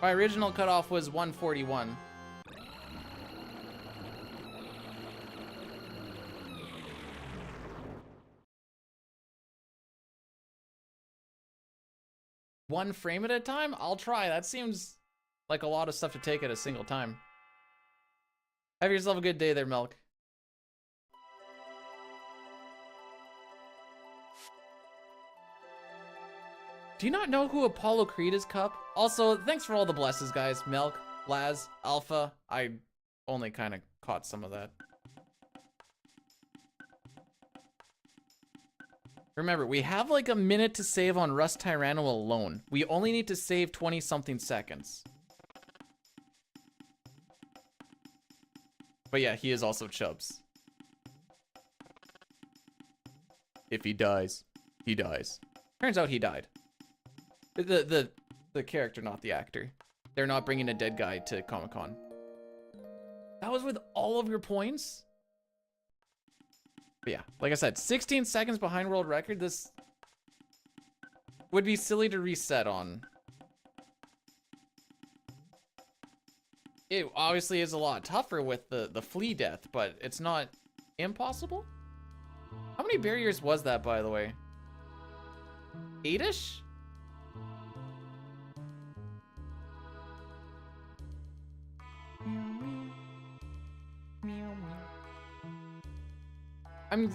My original cutoff was 141. one frame at a time? I'll try. That seems like a lot of stuff to take at a single time. Have yourself a good day there, Milk. Do you not know who Apollo Creed is, Cup? Also, thanks for all the blesses, guys. Milk, Laz, Alpha. I only kind of caught some of that. Remember, we have like a minute to save on Rust Tyranno alone. We only need to save 20-something seconds. But yeah, he is also Chubbs. If he dies, he dies. Turns out he died. The character, not the actor. They're not bringing a dead guy to Comic-Con. That was with all of your points? But yeah, like I said, 16 seconds behind world record. This would be silly to reset on. It obviously is a lot tougher with the flea death, but it's not impossible. How many barriers was that, by the way? 8-ish?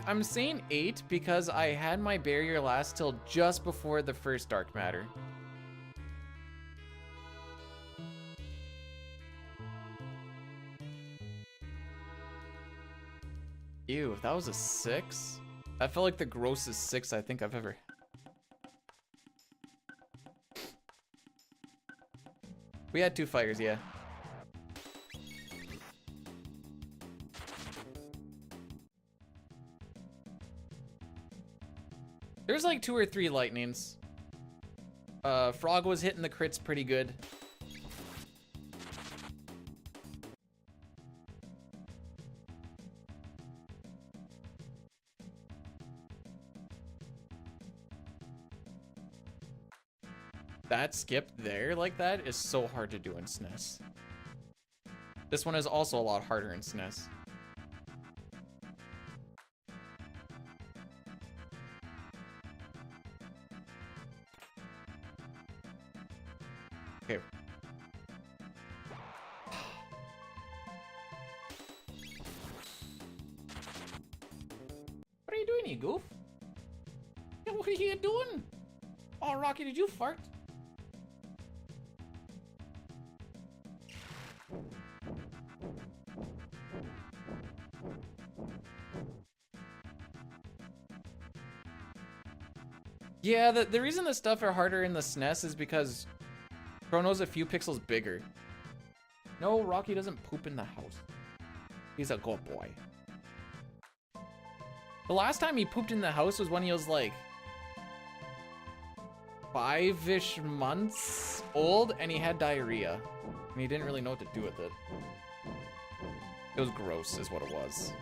I'm saying 8 because I had my barrier last till just before the first dark matter. Ew, if that was a 6? That felt like the grossest 6 I think I've ever. We had 2 fighters, yeah. There's like 2 or 3 lightnings. Frog was hitting the crits pretty good. That skip there like that is so hard to do in SNES. This one is also a lot harder in SNES. Okay. What are you doing, you goof? Yeah, what are you doing? Oh, Rocky, did you fart? Yeah, the reason the stuff are harder in the SNES is because Chrono's a few pixels bigger. No, Rocky doesn't poop in the house. He's a good boy. The last time he pooped in the house was when he was like 5-ish months old and he had diarrhea. And he didn't really know what to do with it. It was gross is what it was.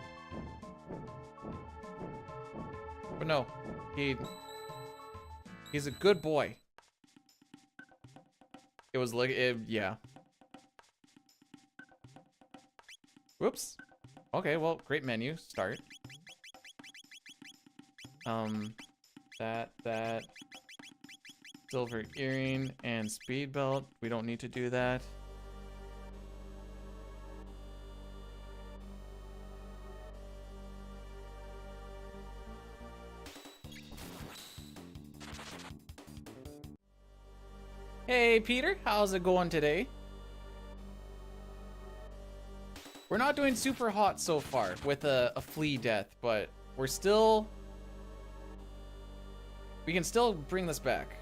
But no, he's a good boy. It was like, yeah. Whoops. Okay, well, great menu. Start. That. Silver earring and speed belt. We don't need to do that. Hey, Peter, how's it going today? We're not doing super hot so far with a flea death, but we're still... We can still bring this back.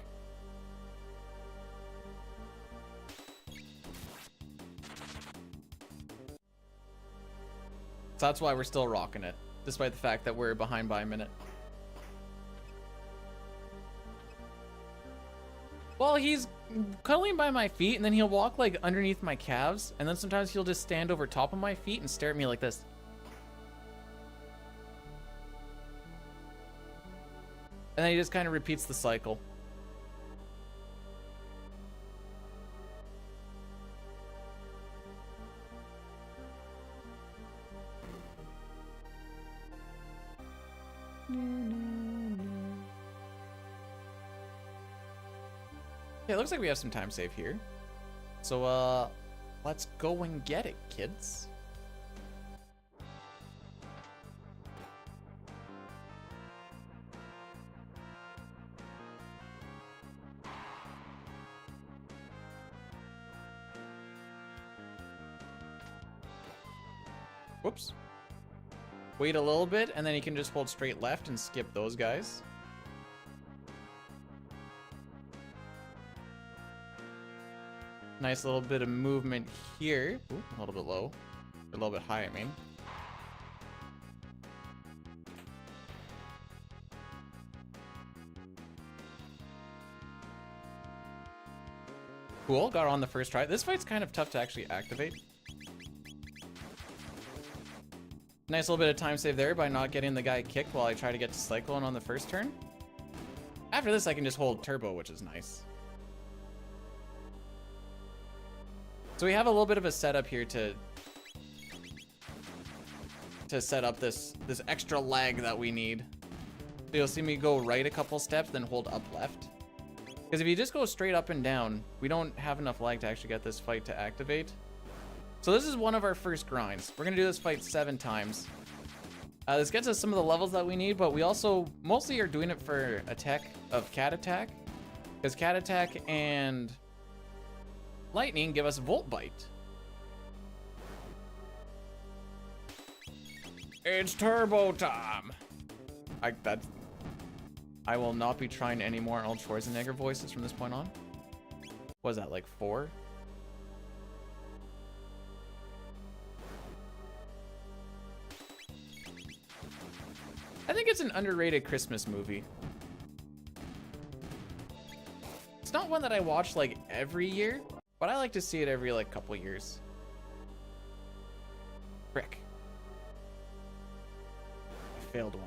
So that's why we're still rocking it, despite the fact that we're behind by a minute. Well, he's cuddling by my feet, and then he'll walk like underneath my calves, and then sometimes he'll just stand over top of my feet and stare at me like this. And then he just kind of repeats the cycle. Okay, it looks like we have some time save here. So, let's go and get it, kids. Whoops. Wait a little bit, and then you can just hold straight left and skip those guys. Nice little bit of movement here. Ooh, a little bit low. A little bit high, I mean. Cool, got on the first try. This fight's kind of tough to actually activate. Nice little bit of time save there by not getting the guy kicked while I try to get to Cyclone on the first turn. After this, I can just hold Turbo, which is nice. So we have a little bit of a setup here to set up this extra lag that we need. So you'll see me go right a couple steps, then hold up left. Because if you just go straight up and down, we don't have enough lag to actually get this fight to activate. So this is one of our first grinds. We're gonna do this fight 7 times. This gets us some of the levels that we need, but we also mostly are doing it for a tech of Cat Attack. Because Cat Attack and Lightning give us Volt Bite. It's turbo time! I will not be trying any more Arnold Schwarzenegger voices from this point on. What is that, like 4? I think it's an underrated Christmas movie. It's not one that I watch like every year, but I like to see it every like couple years. Frick. I failed one.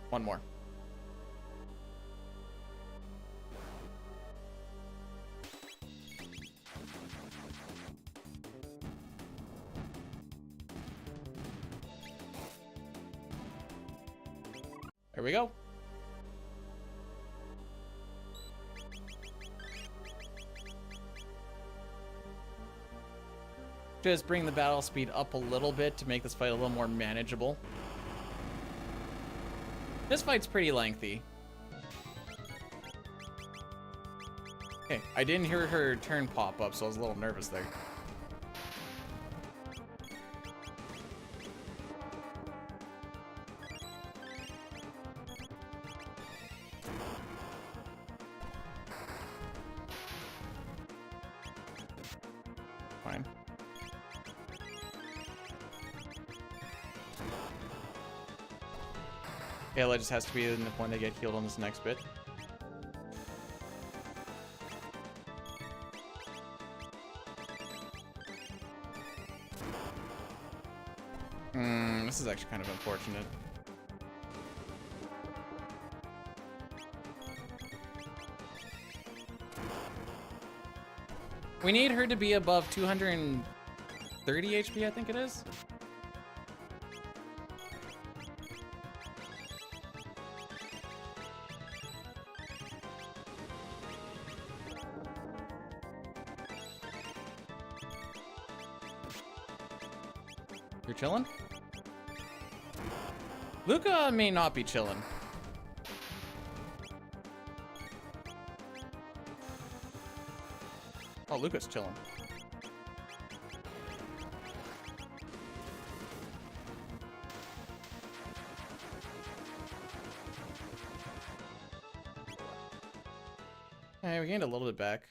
One more. There we go. Just bring the battle speed up a little bit to make this fight a little more manageable. This fight's pretty lengthy. Okay, I didn't hear her turn pop up, so I was a little nervous there. Fine. Ayla just has to be in the point they get healed on this next bit. This is actually kind of unfortunate. We need her to be above 230 HP, I think it is. You're chilling? Luca may not be chilling. Oh, Luca's chilling. Hey, we gained a little bit back.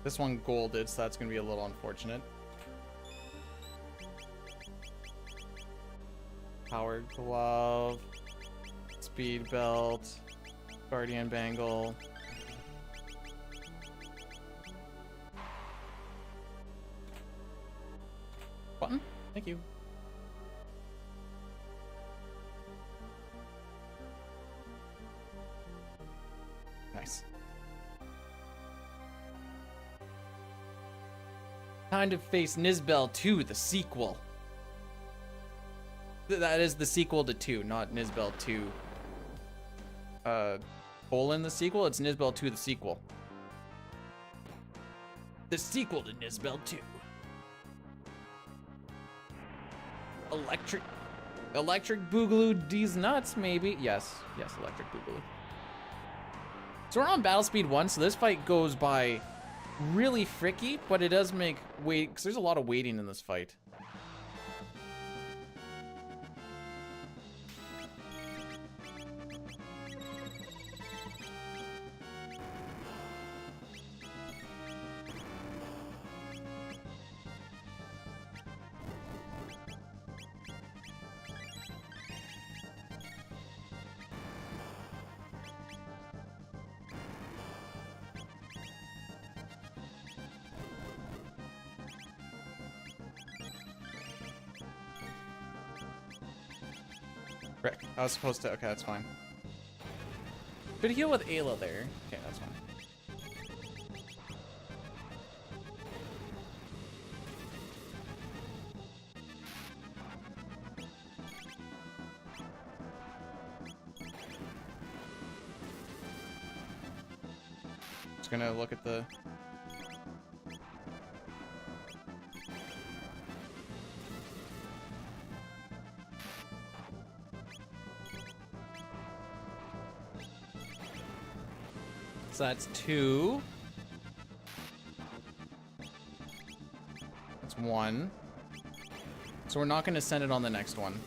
This one golded, so that's gonna be a little unfortunate. Powered glove, speed belt, guardian bangle. Button, thank you. Nice. Time to face Nizbel 2, the sequel. That is the sequel to 2, not Nizbel 2. The sequel? It's Nizbel 2, the sequel. The sequel to Nizbel 2. Electric Boogaloo D's nuts, maybe. Yes, Electric Boogaloo. So we're on Battle Speed 1, so this fight goes by really fricky, but it does make wait, because there's a lot of waiting in this fight. Frick. I was supposed to. Okay, that's fine. Should heal with Ayla there. Okay, that's fine. Just gonna look at the. So that's 2. That's 1. So we're not going to send it on the next one.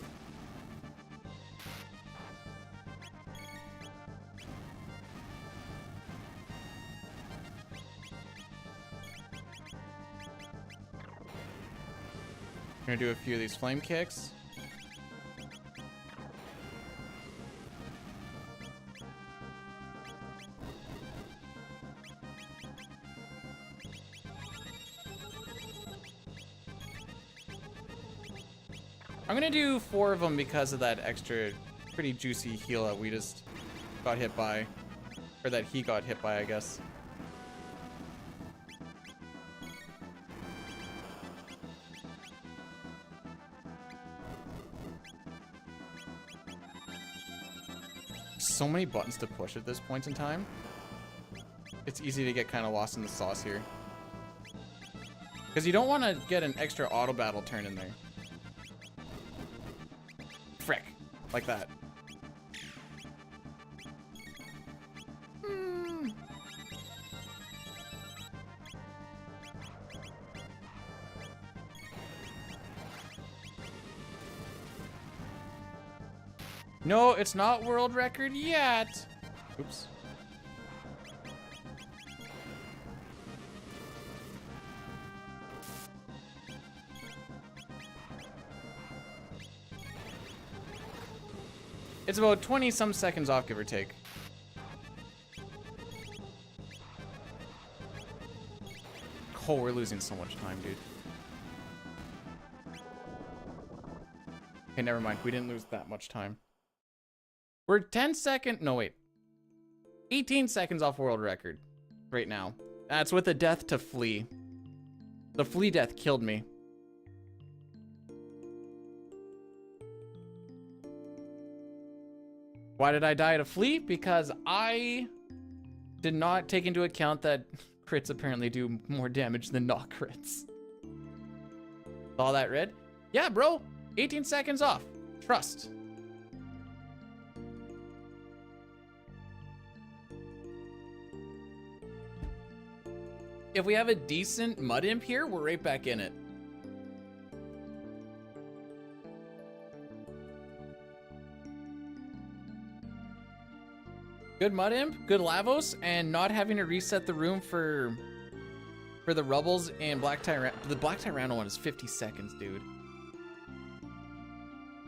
I'm going to do a few of these flame kicks. I'm gonna do 4 of them because of that extra pretty juicy heal that we just got hit by. Or that he got hit by, I guess. So many buttons to push at this point in time. It's easy to get kind of lost in the sauce here. Because you don't want to get an extra auto battle turn in there. Frick. Like that. No, it's not world record yet. Oops. It's about 20 some seconds off, give or take. Oh, we're losing so much time, dude. Okay, never mind. We didn't lose that much time. We're 18 seconds off world record right now. That's with a death to Flea. The Flea death killed me. Why did I die to Flea? Because I did not take into account that crits apparently do more damage than not crits. Saw that red? Yeah, bro. 18 seconds off. Trust. If we have a decent mud imp here, we're right back in it. Good mud imp, good Lavos, and not having to reset the room for the Rubbles and Black Tyranno. The Black Tyranno one is 50 seconds, dude.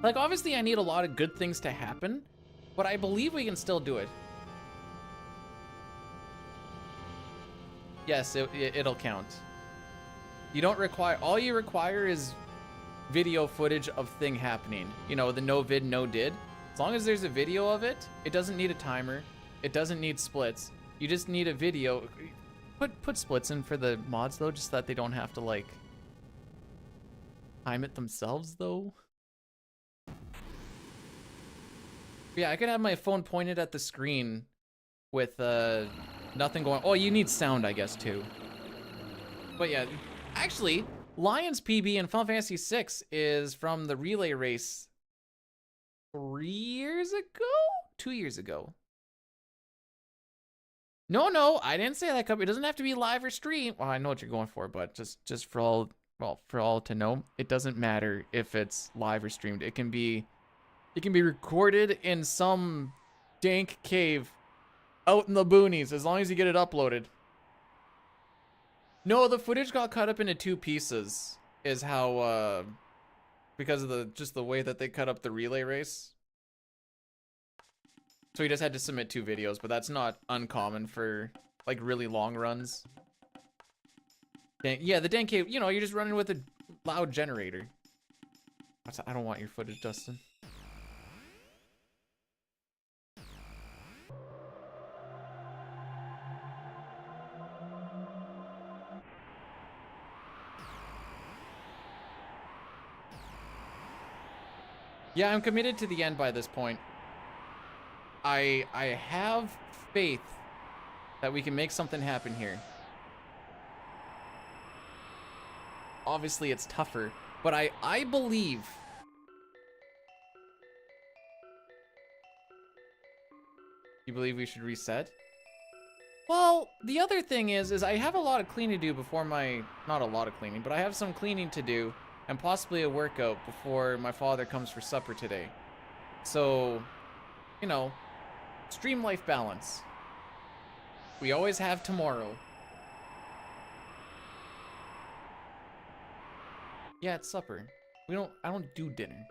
Like, obviously I need a lot of good things to happen, but I believe we can still do it. Yes, it'll count. You don't require, all you require is video footage of thing happening. You know, the no vid, no did. As long as there's a video of it, it doesn't need a timer. It doesn't need splits. You just need a video. Put splits in for the mods though, just so that they don't have to like time it themselves, though. Yeah, I could have my phone pointed at the screen with nothing going. Oh, you need sound, I guess, too. But yeah, actually, Lion's PB in Final Fantasy VI is from the relay race 3 years ago? 2 years ago. No, I didn't say that. It doesn't have to be live or stream. Well, I know what you're going for, but just for all, well, for all to know, it doesn't matter if it's live or streamed. It can be recorded in some dank cave out in the boonies, as long as you get it uploaded. No, the footage got cut up into 2 pieces, is how, because of just the way that they cut up the relay race. So he just had to submit 2 videos, but that's not uncommon for, like, really long runs. Yeah, the dank cave, you know, you're just running with a loud generator. I don't want your footage, Dustin. Yeah, I'm committed to the end by this point. I have faith that we can make something happen here. Obviously, it's tougher, but I believe. You believe we should reset? Well, the other thing is I have a lot of cleaning to do before not a lot of cleaning, but I have some cleaning to do and possibly a workout before my father comes for supper today. So, you know, stream life balance. We always have tomorrow. Yeah, it's supper. I don't do dinner.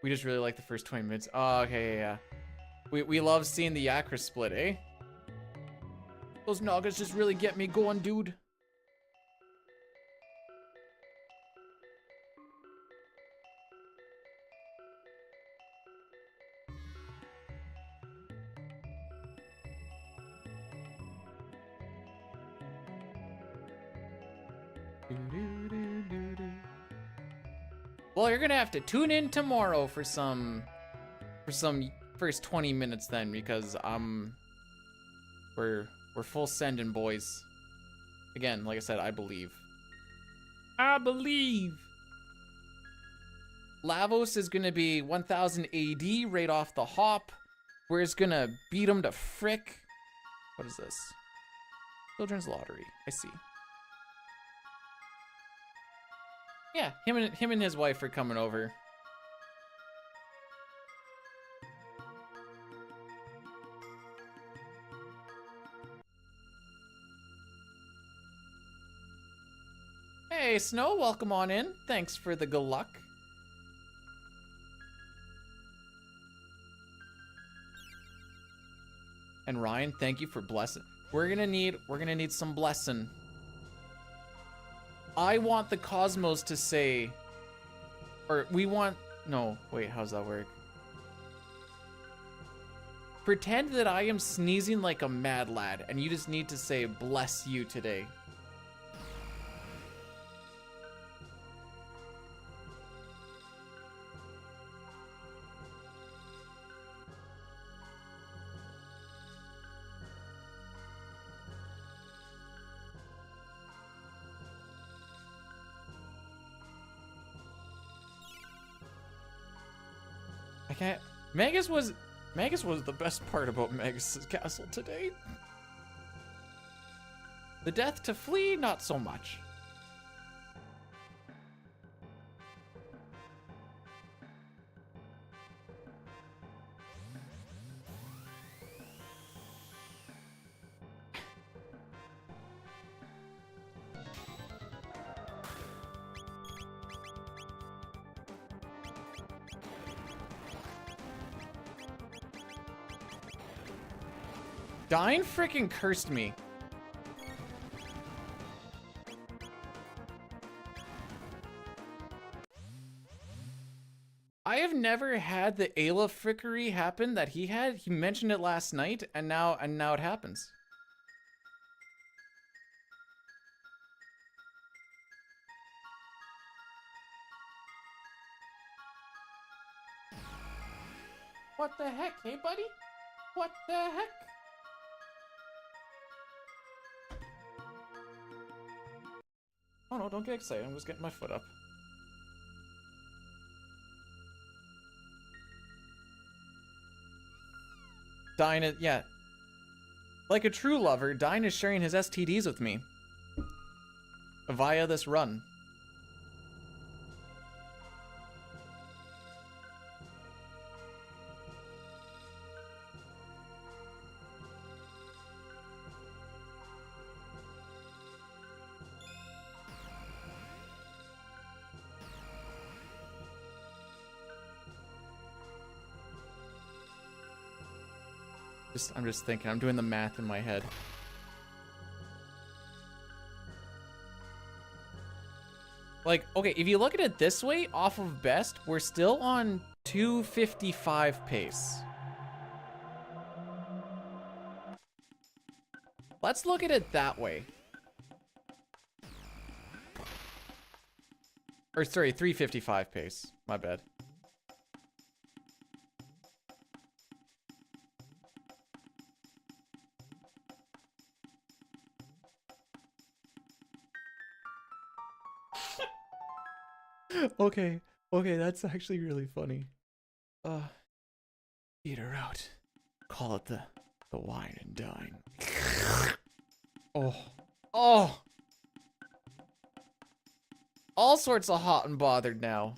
We just really like the first 20 minutes. Oh, okay, yeah. We love seeing the Yakra split, eh? Those Nagas just really get me going, dude. Well, you're gonna have to tune in tomorrow for some first 20 minutes then, because we're full sending, boys. Again, like I said, I believe. Lavos is gonna be 1000 AD right off the hop. We're just gonna beat him to frick. What is this? Children's Lottery. I see. Yeah, him and his wife are coming over. Hey, Snow, welcome on in. Thanks for the good luck. And Ryan, thank you for blessing. We're gonna need some blessing. I want the Cosmos to say, or we want, no, wait, how's that work? Pretend that I am sneezing like a mad lad, and you just need to say, bless you today. Magus was the best part about Magus' castle today. The death to flee, not so much. Dying freaking cursed me. I have never had the Ayla frickery happen that he had. He mentioned it last night, and now it happens. What the heck, hey buddy? What the heck? Oh no, don't get excited. I'm just getting my foot up. Dine it, yeah. Like a true lover, Dine is sharing his STDs with me. Via this run. I'm just thinking, I'm doing the math in my head. Like, okay, if you look at it this way, off of best, we're still on 255 pace. Let's look at it that way. Or sorry, 355 pace. My bad. Okay, that's actually really funny. Eat her out. Call it the wine and dine. Oh. All sorts of hot and bothered now.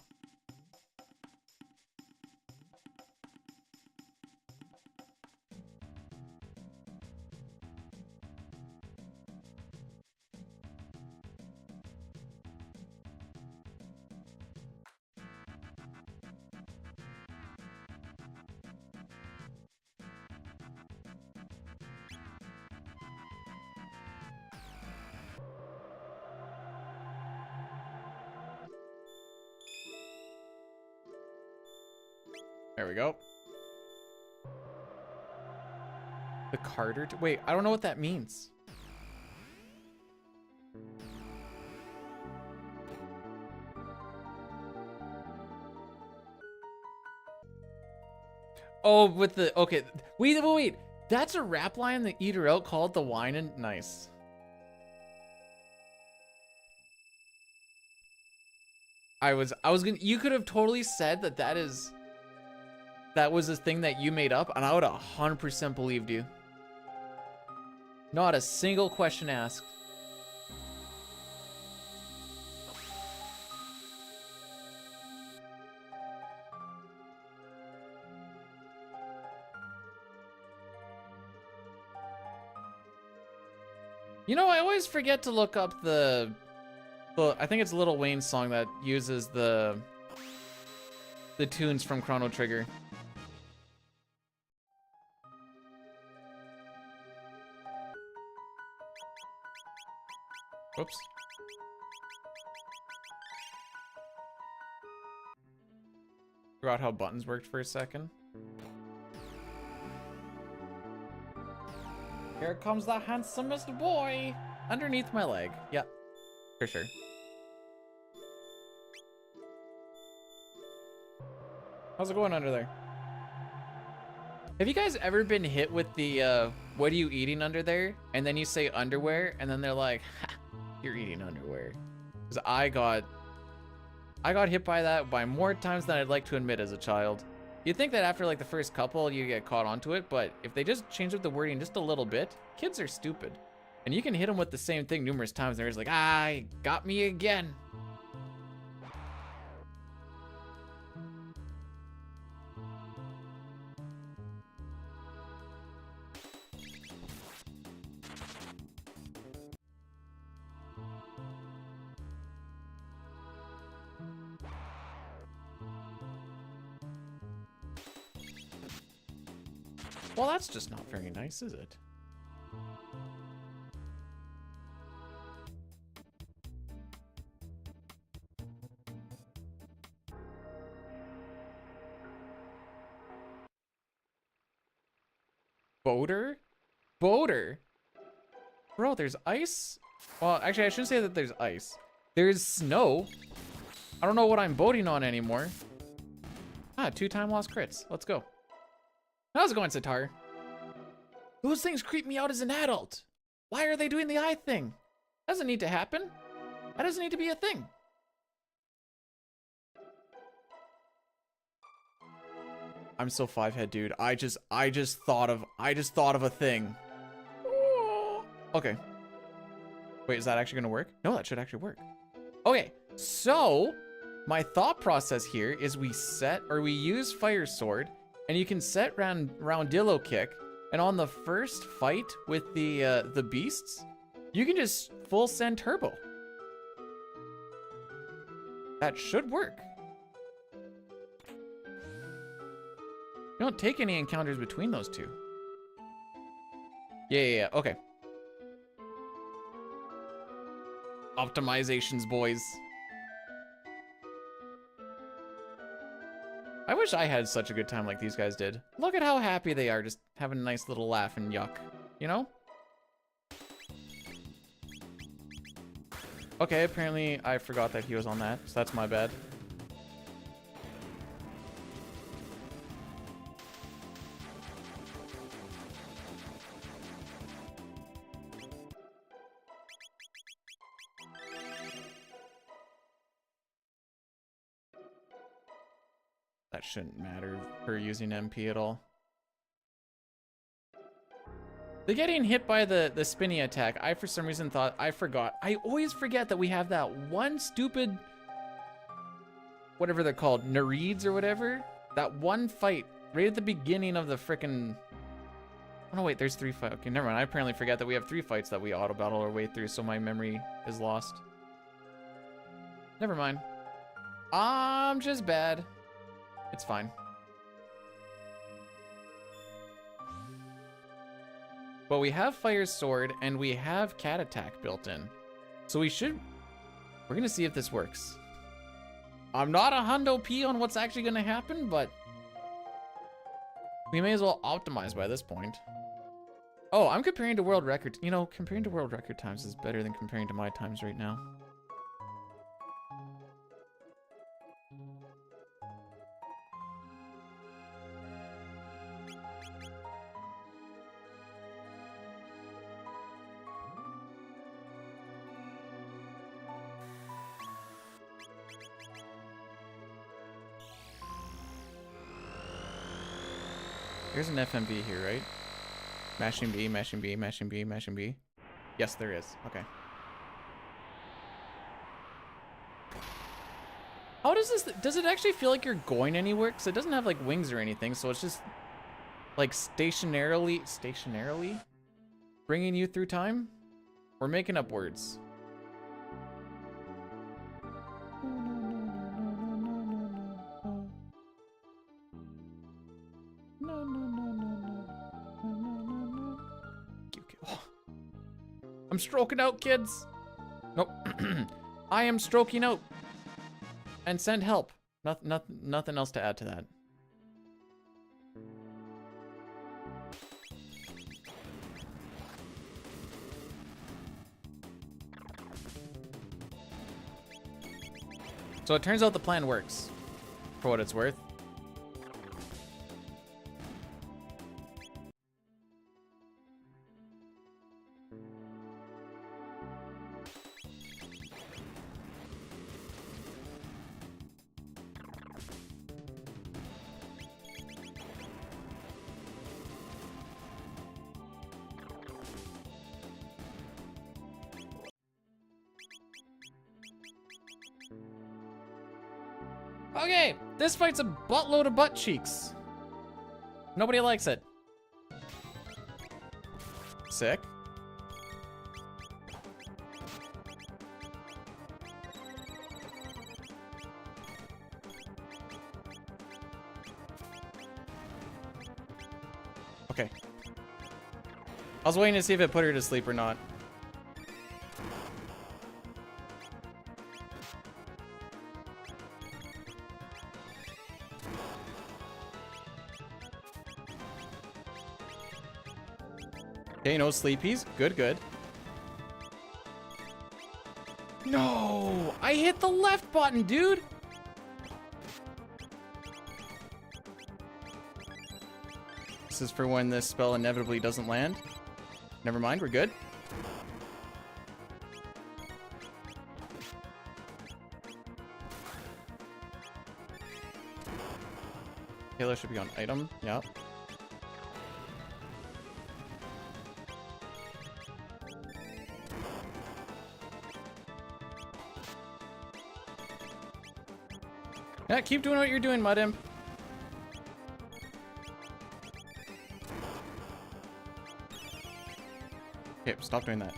There we go. The Carter. Wait, I don't know what that means. Oh, with the okay. Wait. That's a rap line that Eat Her Out called the wine and nice. I was gonna. You could have totally said that was a thing that you made up, and I would 100% believed you. Not a single question asked. You know, I always forget to look up I think it's Lil Wayne's song that uses the tunes from Chrono Trigger. Whoops. Forgot how buttons worked for a second. Here comes the handsomest boy underneath my leg. Yep, for sure. How's it going under there? Have you guys ever been hit with the, what are you eating under there? And then you say underwear, and then they're like, ha, you're eating underwear. Because I got hit by that by more times than I'd like to admit as a child. You'd think that after like the first couple, you get caught onto it, but if they just change up the wording just a little bit, kids are stupid. And you can hit them with the same thing numerous times, and they're just like, ah, he got me again. Well, that's just not very nice, is it? Boater? Boater? Bro, there's ice? Well, actually, I shouldn't say that there's ice. There's snow. I don't know what I'm boating on anymore. Ah, 2 time lost crits. Let's go. How's it going, Sitar? Those things creep me out as an adult. Why are they doing the eye thing? Doesn't need to happen. That doesn't need to be a thing. I'm so 5-head, dude. I just thought of a thing. Okay. Wait, is that actually gonna work? No, that should actually work. Okay, so my thought process here is we use Fire Sword, and you can set Roundillo Kick, and on the first fight with the beasts, you can just full send turbo. That should work. You don't take any encounters between those two. Yeah, okay. Optimizations, boys. I wish I had such a good time like these guys did. Look at how happy they are, just having a nice little laugh and yuck, you know? Okay, apparently I forgot that he was on that, so that's my bad. That shouldn't matter for using MP at all. The getting hit by the spinny attack, I for some reason thought, I forgot. I always forget that we have that one stupid, whatever they're called, Nereids or whatever. That one fight right at the beginning of the frickin'... Oh no, wait, there's 3 fights. Okay, never mind. I apparently forget that we have 3 fights that we auto battle our way through, so my memory is lost. Never mind. I'm just bad. It's fine. But we have Fire Sword and we have Cat Attack built in. So we're gonna see if this works. I'm not a hundo P on what's actually gonna happen, but we may as well optimize by this point. Oh, I'm comparing to world record. You know, comparing to world record times is better than comparing to my times right now. There's an FMV here, right? Mashing B, mashing B, mashing B, mashing B. Yes, there is. Okay. How does this... Does it actually feel like you're going anywhere? Because it doesn't have, like, wings or anything, so it's just, like, stationarily bringing you through time? We're making up words. I'm stroking out, kids. Nope. I am stroking out. And send help. Nothing else to add to that. So it turns out the plan works, for what it's worth. Okay, this fight's a buttload of butt cheeks. Nobody likes it. Sick. Okay. I was waiting to see if it put her to sleep or not. Okay, no sleepies. Good, good. No! I hit the left button, dude! This is for when this spell inevitably doesn't land. Never mind, we're good. Halo should be on item. Yep. Yeah, keep doing what you're doing, Mud Imp. Okay, stop doing that.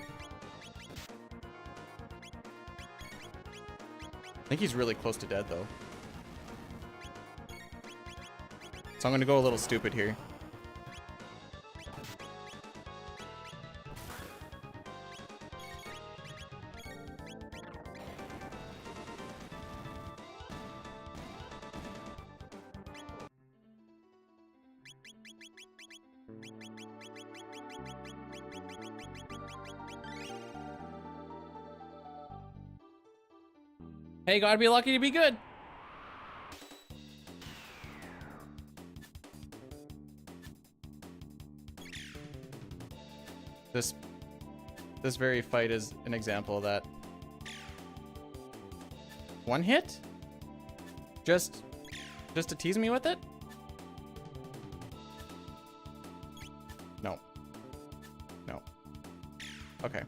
I think he's really close to dead, though. So I'm gonna go a little stupid here. Hey, gotta be lucky to be good. This very fight is an example of that. One hit? Just to tease me with it? No. No. Okay.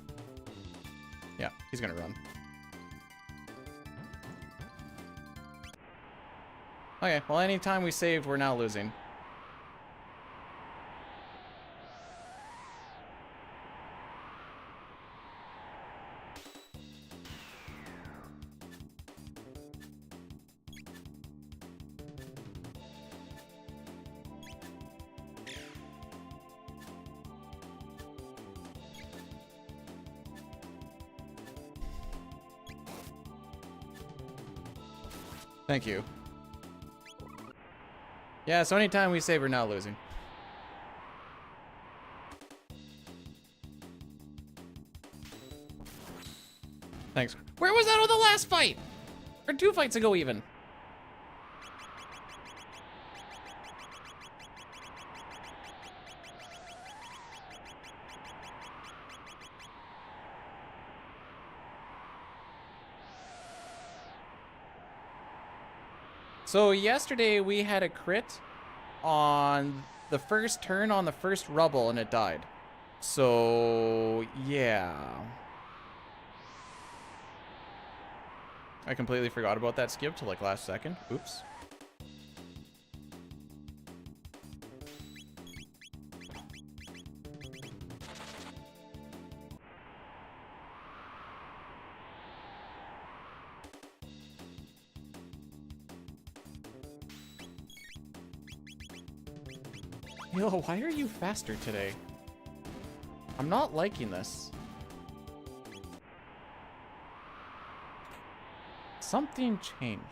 Yeah, he's gonna run. Okay, well, anytime we saved, we're now losing. Thank you. Yeah, so anytime we save, we're now losing. Thanks. Where was that on the last fight? Or 2 fights ago, even? So yesterday we had a crit on the first turn on the first rubble and it died. So yeah. I completely forgot about that skip till like last second. Oops. Yo, why are you faster today? I'm not liking this. Something changed.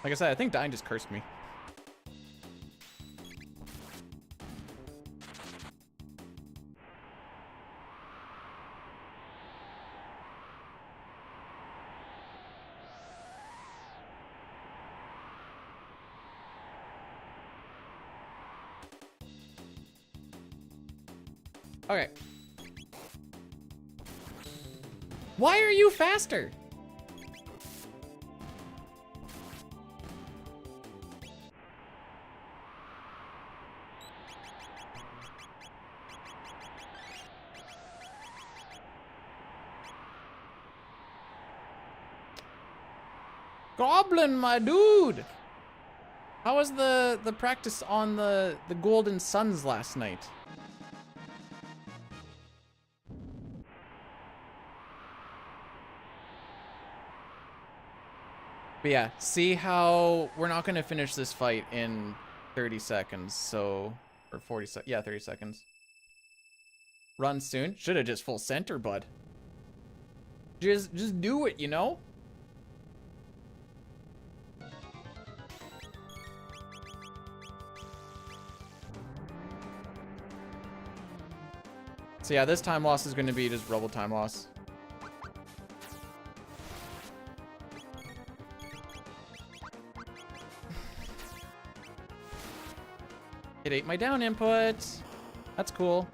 Like I said, I think dying just cursed me. Okay. Why are you faster? Goblin, my dude! How was the practice on the Golden Suns last night? But yeah, see how we're not going to finish this fight in 30 seconds, so... Or 40 seconds. Yeah, 30 seconds. Run soon. Should have just full center, bud. Just do it, you know? So yeah, this time loss is going to be just rubble time loss. It ate my down input. That's cool.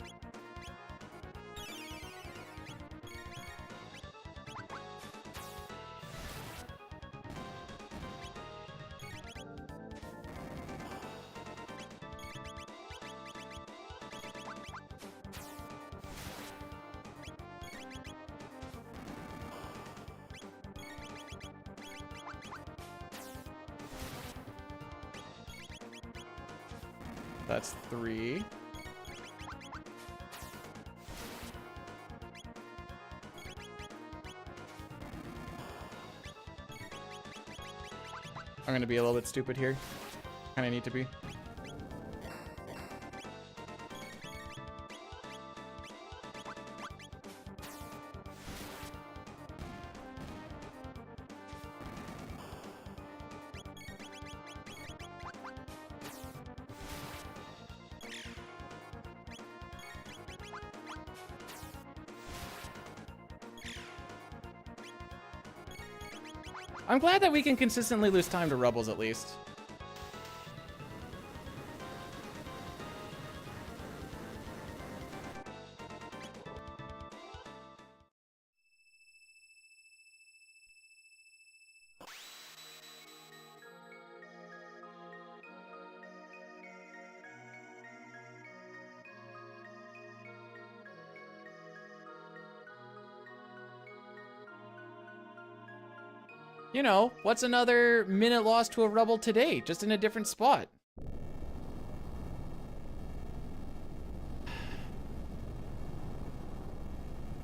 That's 3. I'm gonna be a little bit stupid here. Kinda need to be. I'm glad that we can consistently lose time to Rubbles at least. You know, what's another minute lost to a Rubble today? Just in a different spot.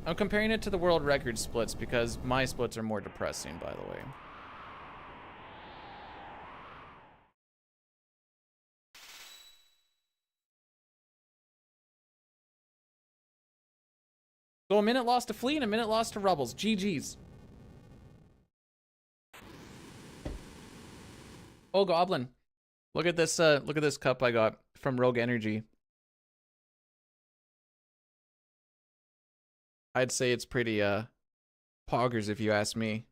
I'm comparing it to the world record splits because my splits are more depressing, by the way. So a minute lost to Flea and a minute lost to Rubbles. GG's. Oh, Goblin. Look at this cup I got from Rogue Energy. I'd say it's pretty poggers if you ask me.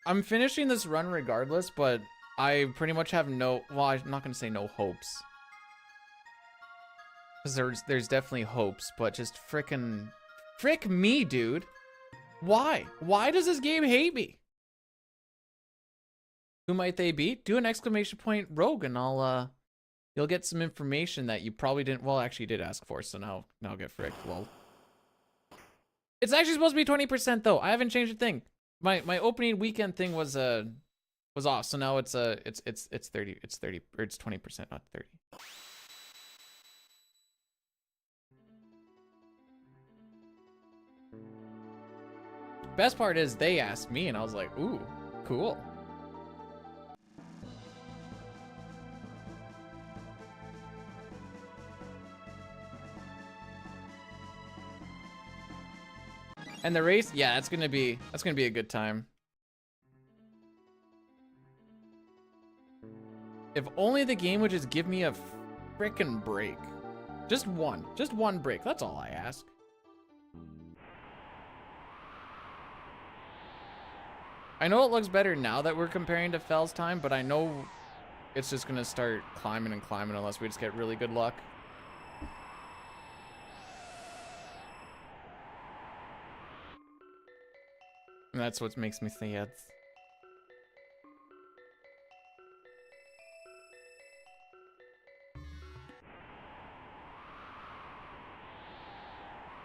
I'm finishing this run regardless, but I pretty much have no, well, I'm not gonna say no hopes. Because there's definitely hopes, but just frick me, dude. Why? Why does this game hate me? Who might they beat? Do an exclamation point Rogue and you'll get some information that you probably didn't, well, actually you did ask for, so now I'll get fricked. Well, it's actually supposed to be 20% though. I haven't changed a thing. My opening weekend thing was off, so now it's 30, or it's 20%, not 30. Best part is they asked me and I was like, ooh, cool. And the race, yeah, that's gonna be a good time. If only the game would just give me a frickin' break. Just one break, that's all I ask. I know it looks better now that we're comparing to Fell's time, but I know it's just gonna start climbing and climbing unless we just get really good luck. And that's what makes me say yes.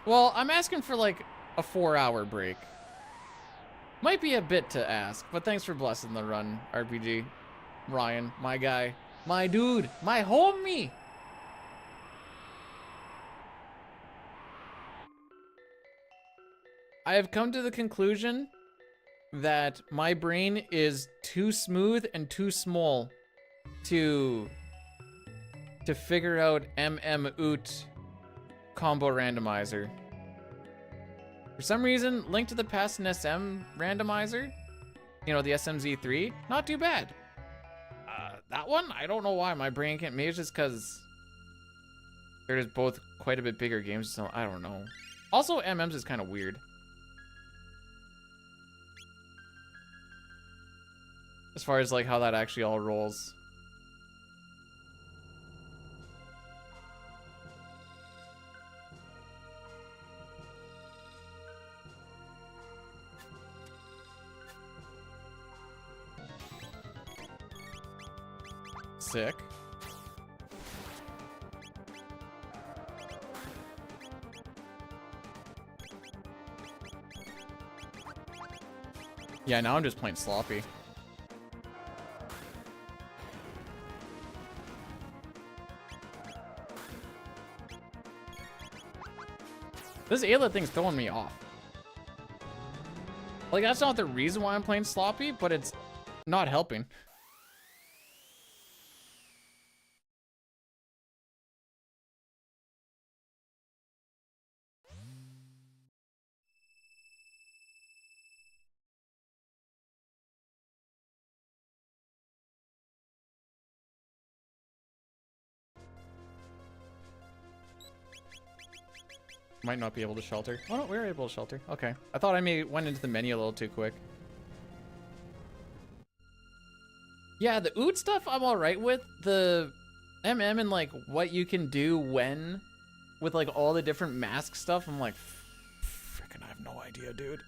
Well, I'm asking for like a 4-hour break. Might be a bit to ask, but thanks for blessing the run, RPG. Ryan, my guy, my dude, my homie. I have come to the conclusion that my brain is too smooth and too small to figure out oot combo randomizer. For some reason, Link to the Past and SM randomizer, you know, the SMZ3, not too bad. That one, I don't know why my brain can't, maybe it's just because they're just both quite a bit bigger games, so I don't know. Also, MMs is kind of weird. as far as like how that actually all rolls. Sick. Yeah, now I'm just playing sloppy. This Ayla thing's throwing me off. Like, that's not the reason why I'm playing sloppy, but it's not helping. Might not be able to shelter. Oh no, we were able to shelter. Okay. I thought I maybe went into the menu a little too quick. Yeah, the oot stuff I'm alright with. The MM and like what you can do when with like all the different mask stuff, I'm like, frickin' I have no idea, dude.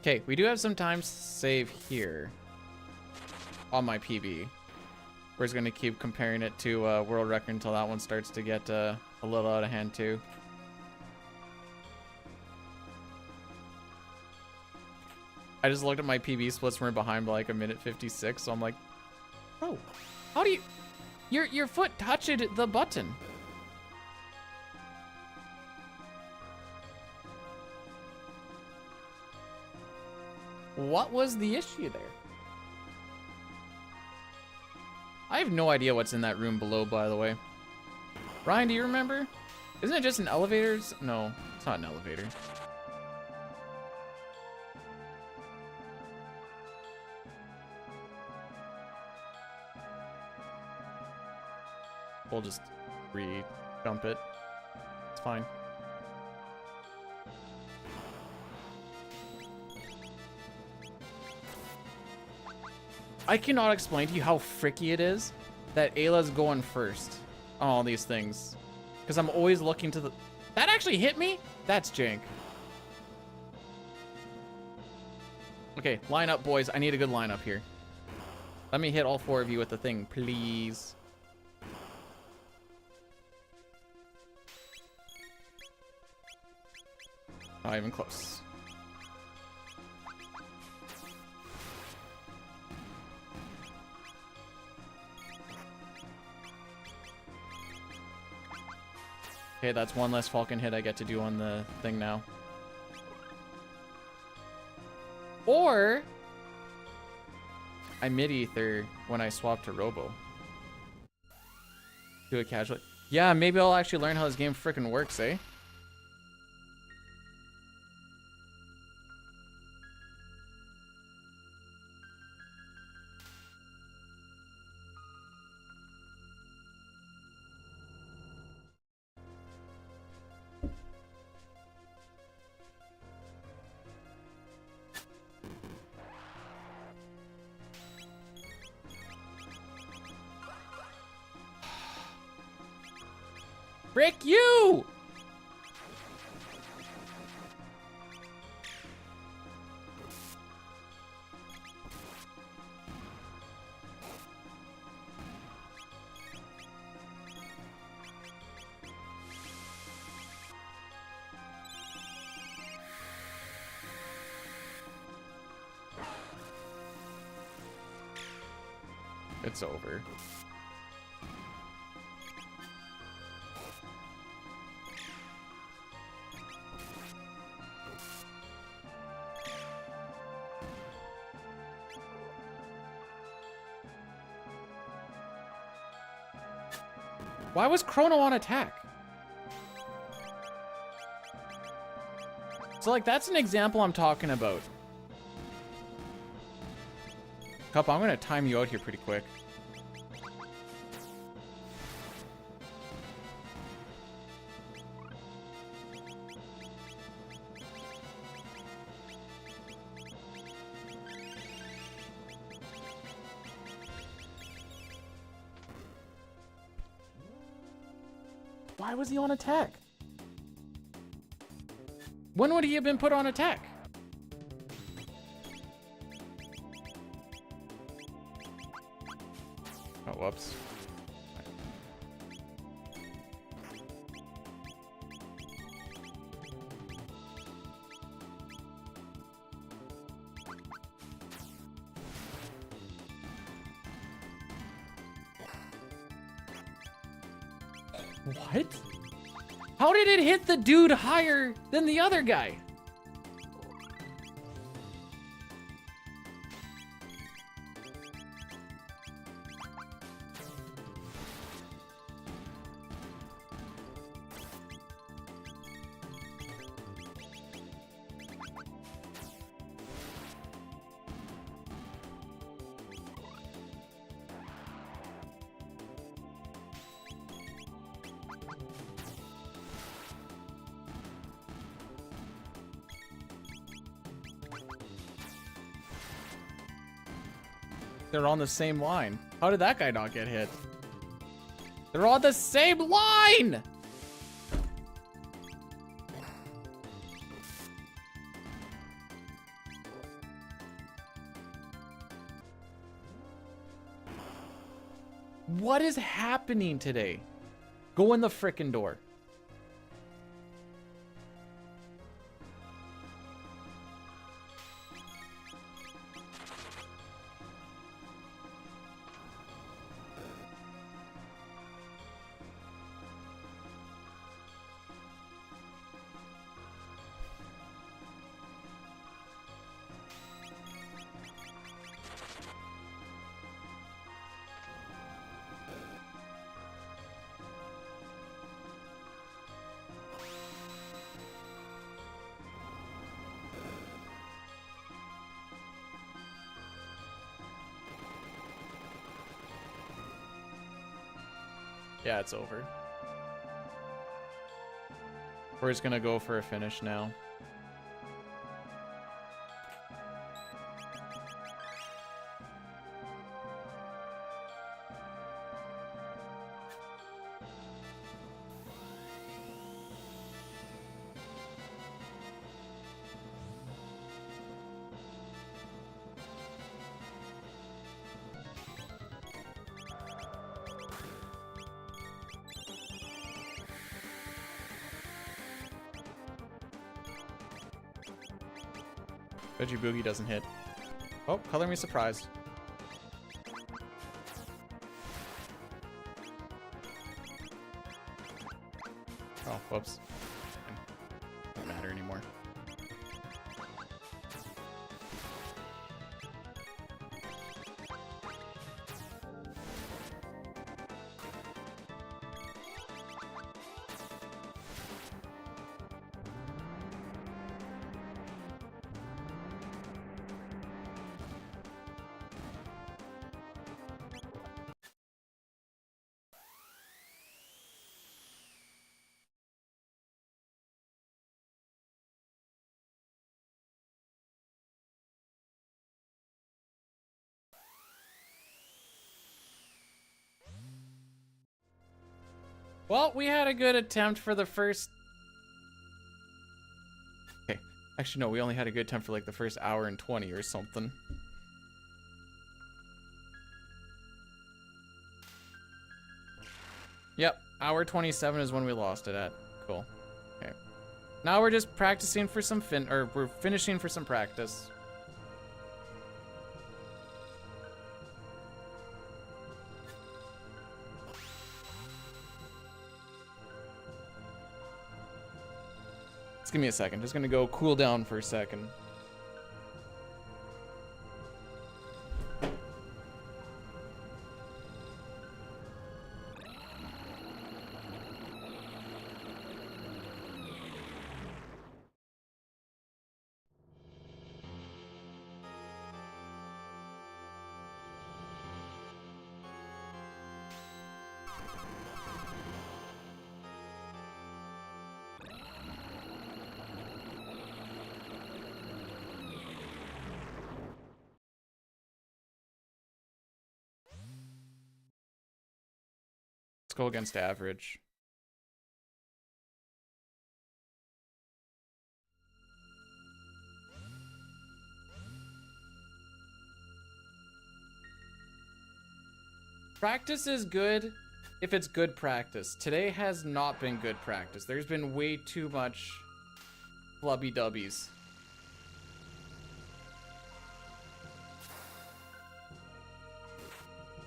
Okay, we do have some time save here on my PB. We're just gonna keep comparing it to world record until that one starts to get a little out of hand too. I just looked at my PB splits and we're behind by like a minute 56, so I'm like, oh, how do you, your foot touched the button. What was the issue there? I have no idea what's in that room below, by the way. Ryan, do you remember? Isn't it just an elevator? No, it's not an elevator. We'll just re-jump it. It's fine. I cannot explain to you how fricky it is that Ayla's going first on all these things. Because I'm always looking to the... That actually hit me? That's jank. Okay, line up, boys. I need a good lineup here. Let me hit all four of you with the thing, please. Not even close. Okay, that's one less Falcon hit I get to do on the thing now. Or I mid-ether when I swap to Robo. Do it casually. Yeah, maybe I'll actually learn how this game frickin' works, eh? Frick you! It's over. Why was Chrono on attack? So like that's an example I'm talking about. Cup, I'm gonna time you out here pretty quick. Why was he on attack? When would he have been put on attack? Oh, whoops. What? How did it hit the dude higher than the other guy? They're on the same line. How did that guy not get hit? They're on the same line! What is happening today? Go in the frickin' door. Yeah, it's over. We're just gonna go for a finish now. Veggie Boogie doesn't hit. Oh, color me surprised. Oh, whoops. Doesn't matter anymore. Well, we had a good attempt for the first... Okay. Actually, no, we only had a good attempt for like the first hour and 20 or something. Yep, hour 27 is when we lost it at. Cool. Okay. Now we're just practicing for some we're finishing for some practice. Just give me a second. Just gonna go cool down for a second. Let's go against average. Practice is good if it's good practice. Today has not been good practice. There's been way too much flubby dubbies.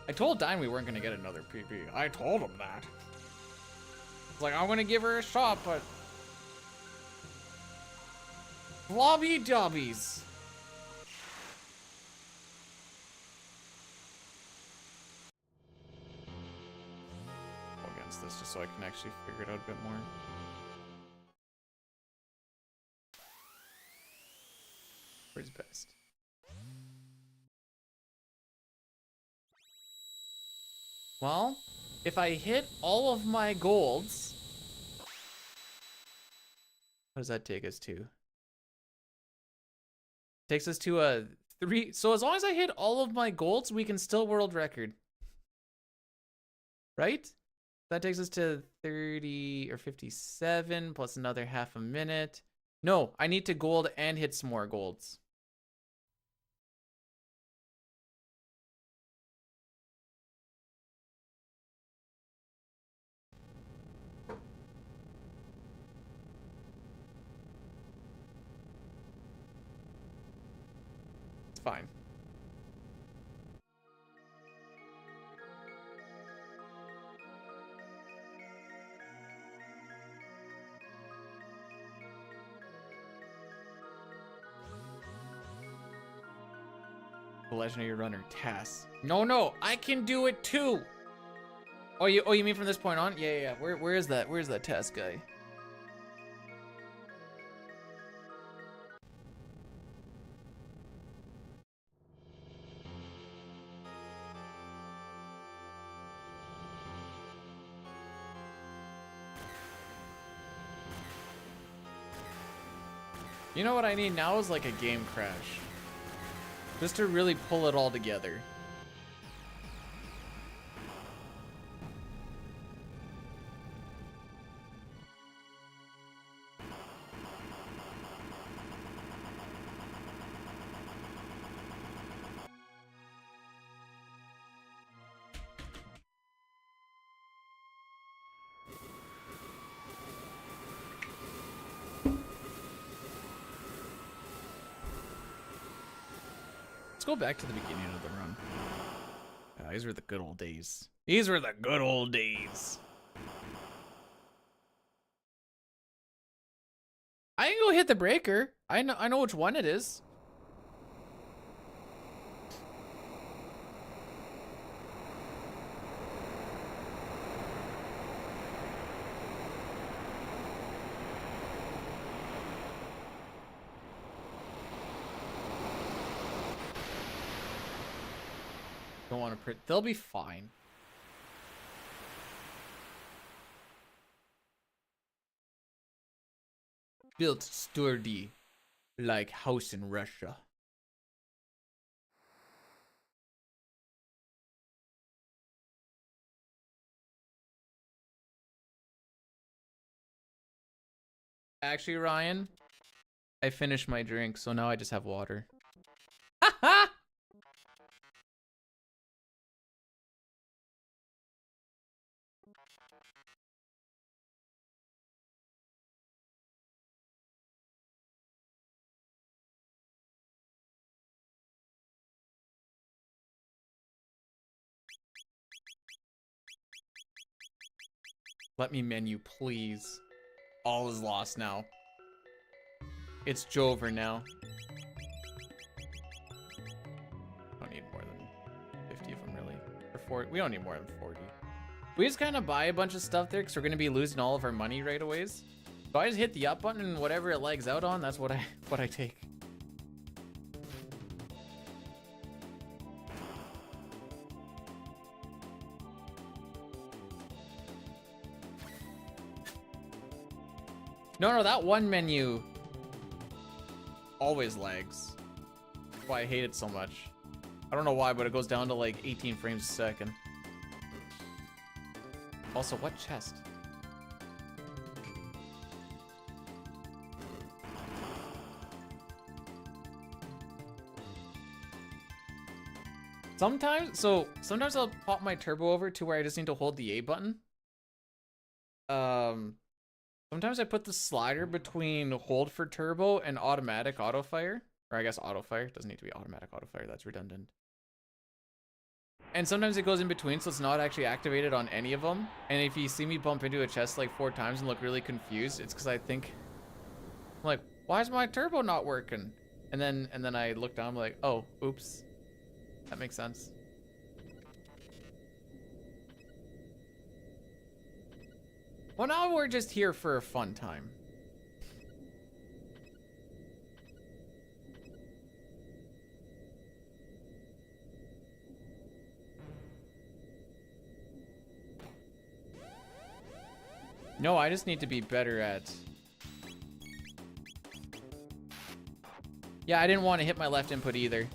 I told Dine we weren't gonna get another PP. I told him that. It's like, I'm gonna give her a shot, but flubby dubbies. This just so I can actually figure it out a bit more. Where's best? Well, if I hit all of my golds, what does that take us to? Takes us to a 3. So as long as I hit all of my golds, we can still world record. Right? That takes us to 30 or 57 plus another half a minute. No, I need to gold and hit some more golds. It's fine. Legendary runner Tass. No, I can do it too. Oh, you mean from this point on? Yeah. Where is that? Where's that Tass guy? You know what I need now is like a game crash. Just to really pull it all together. Let's go back to the beginning of the run. These were the good old days. These were the good old days. I can go hit the breaker. I know which one it is. Don't want to print. They'll be fine. Built sturdy, like house in Russia. Actually, Ryan, I finished my drink, so now I just have water. Ha! Let me menu, please. All is lost now. It's Jover now. Don't need more than 50 of them, really. Or 40. We don't need more than 40. We just kind of buy a bunch of stuff there because we're going to be losing all of our money right away. So I just hit the up button and whatever it lags out on, that's what I take. No, that one menu always lags. That's why I hate it so much. I don't know why, but it goes down to like 18 frames a second. Also, what chest? Sometimes I'll pop my turbo over to where I just need to hold the A button. Sometimes I put the slider between hold for turbo and automatic auto fire. Or I guess auto fire. It doesn't need to be automatic auto fire. That's redundant. And sometimes it goes in between, so it's not actually activated on any of them. And if you see me bump into a chest like 4 times and look really confused, it's because I think, I'm like, why is my turbo not working? And then I look down, I'm like, oh, oops. That makes sense. Well, now we're just here for a fun time. No, I just need to be better at... Yeah, I didn't want to hit my left input either.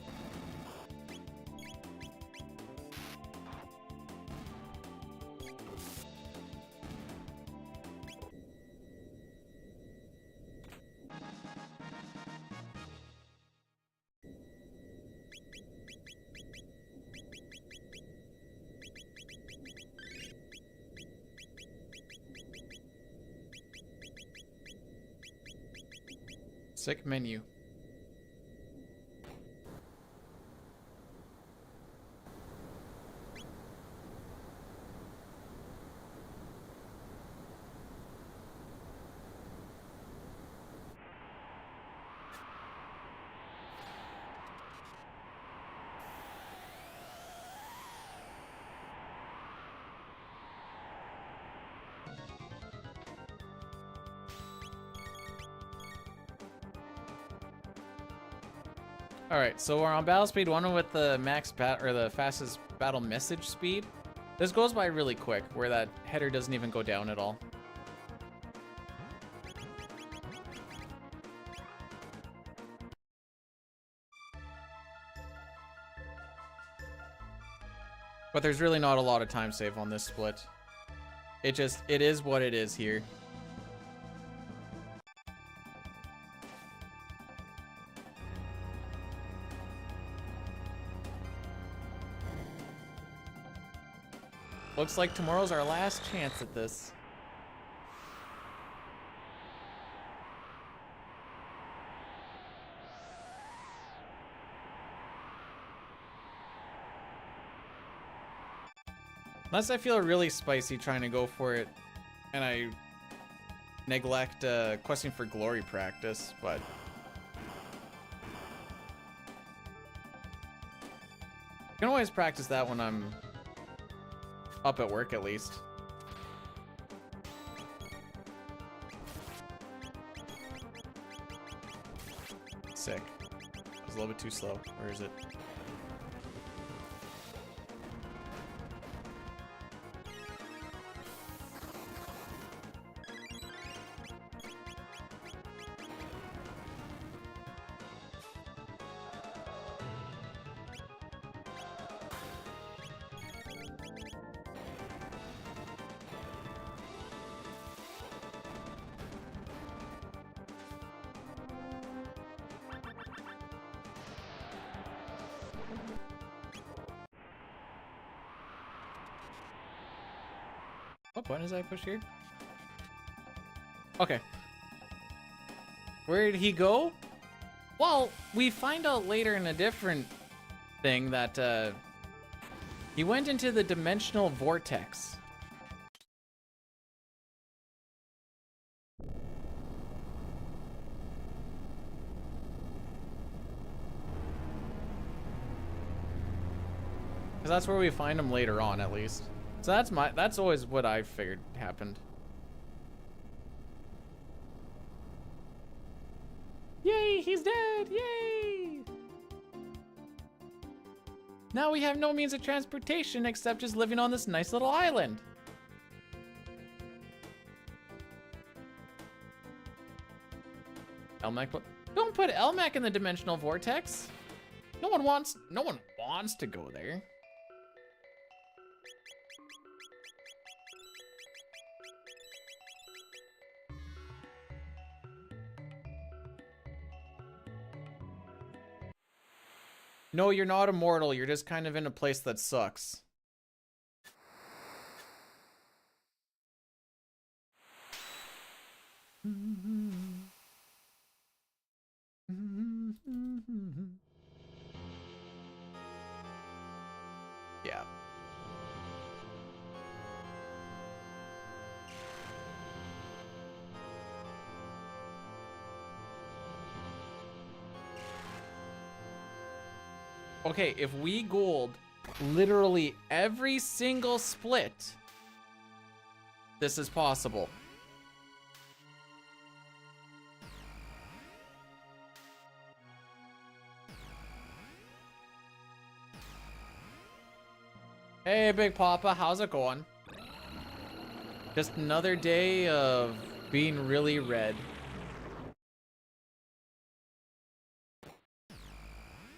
Sick menu. Alright, so we're on battle speed 1 with the the fastest battle message speed. This goes by really quick, where that header doesn't even go down at all. But there's really not a lot of time save on this split. It is what it is here. Looks like tomorrow's our last chance at this. Unless I feel really spicy trying to go for it and I neglect questing for glory practice, but I can always practice that when I'm up at work, at least. Sick. It was a little bit too slow. Where is it? What button did I push here? Okay. Where did he go? Well, we find out later in a different thing that he went into the dimensional vortex. Because that's where we find him later on, at least. So that's always what I figured happened. Yay, he's dead! Yay! Now we have no means of transportation except just living on this nice little island. Elmac, don't put Elmac in the dimensional vortex. No one wants to go there. No, you're not immortal. You're just kind of in a place that sucks. Yeah. Okay, if we gold literally every single split, this is possible. Hey, Big Papa, how's it going? Just another day of being really red.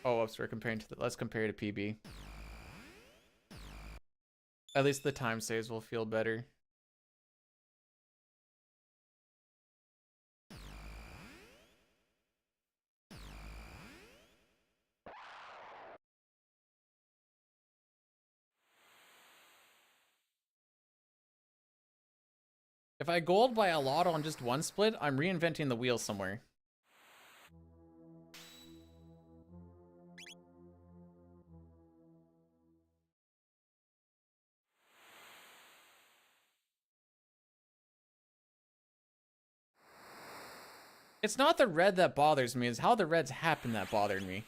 Oh, oops, we're comparing to let's compare to PB. At least the time saves will feel better. If I gold by a lot on just one split, I'm reinventing the wheel somewhere. It's not the red that bothers me, it's how the reds happen that bothered me.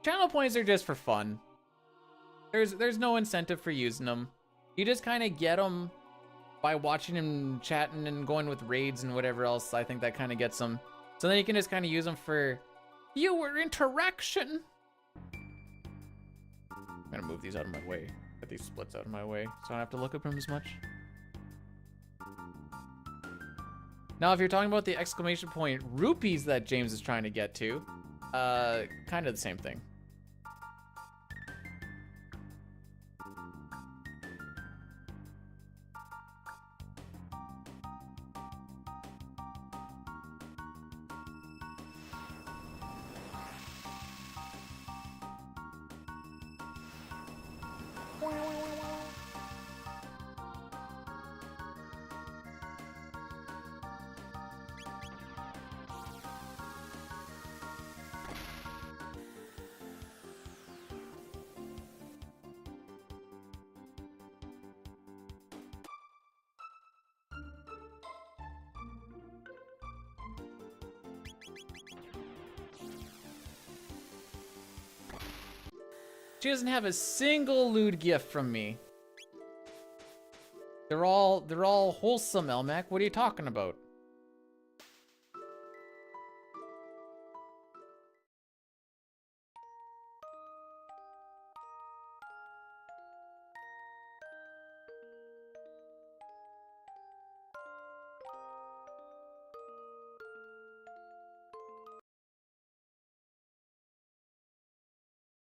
Channel points are just for fun. There's no incentive for using them. You just kind of get them by watching him chatting and going with raids and whatever else. I think that kind of gets them. So then you can just kind of use them for viewer interaction. I'm gonna move these out of my way. Get these splits out of my way so I don't have to look at them as much. Now, if you're talking about the exclamation point rupees that James is trying to get to, kind of the same thing. She doesn't have a single lewd gift from me. They're all wholesome, Elmac. What are you talking about?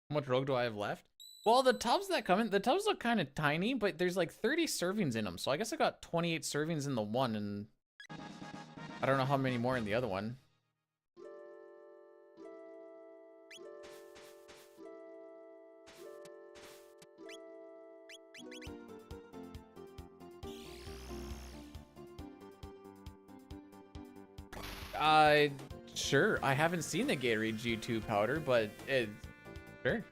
How much rogue do I have left? Well, the tubs that come in, the tubs look kind of tiny, but there's like 30 servings in them. So I guess I got 28 servings in the one, and I don't know how many more in the other one. Sure. I haven't seen the Gatorade G2 powder, but sure.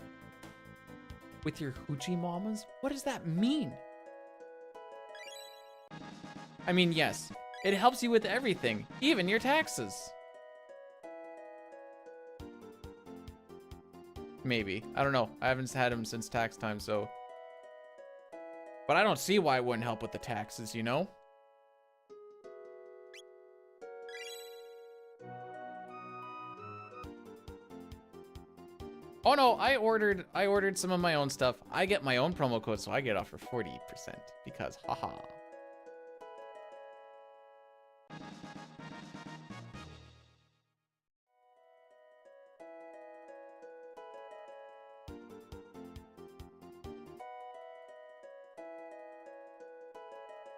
With your hoochie mamas? What does that mean? I mean, yes, it helps you with everything, even your taxes. Maybe. I don't know. I haven't had them since tax time, so. But I don't see why it wouldn't help with the taxes, you know? Oh no, I ordered some of my own stuff. I get my own promo code, so I get off for 40% because haha.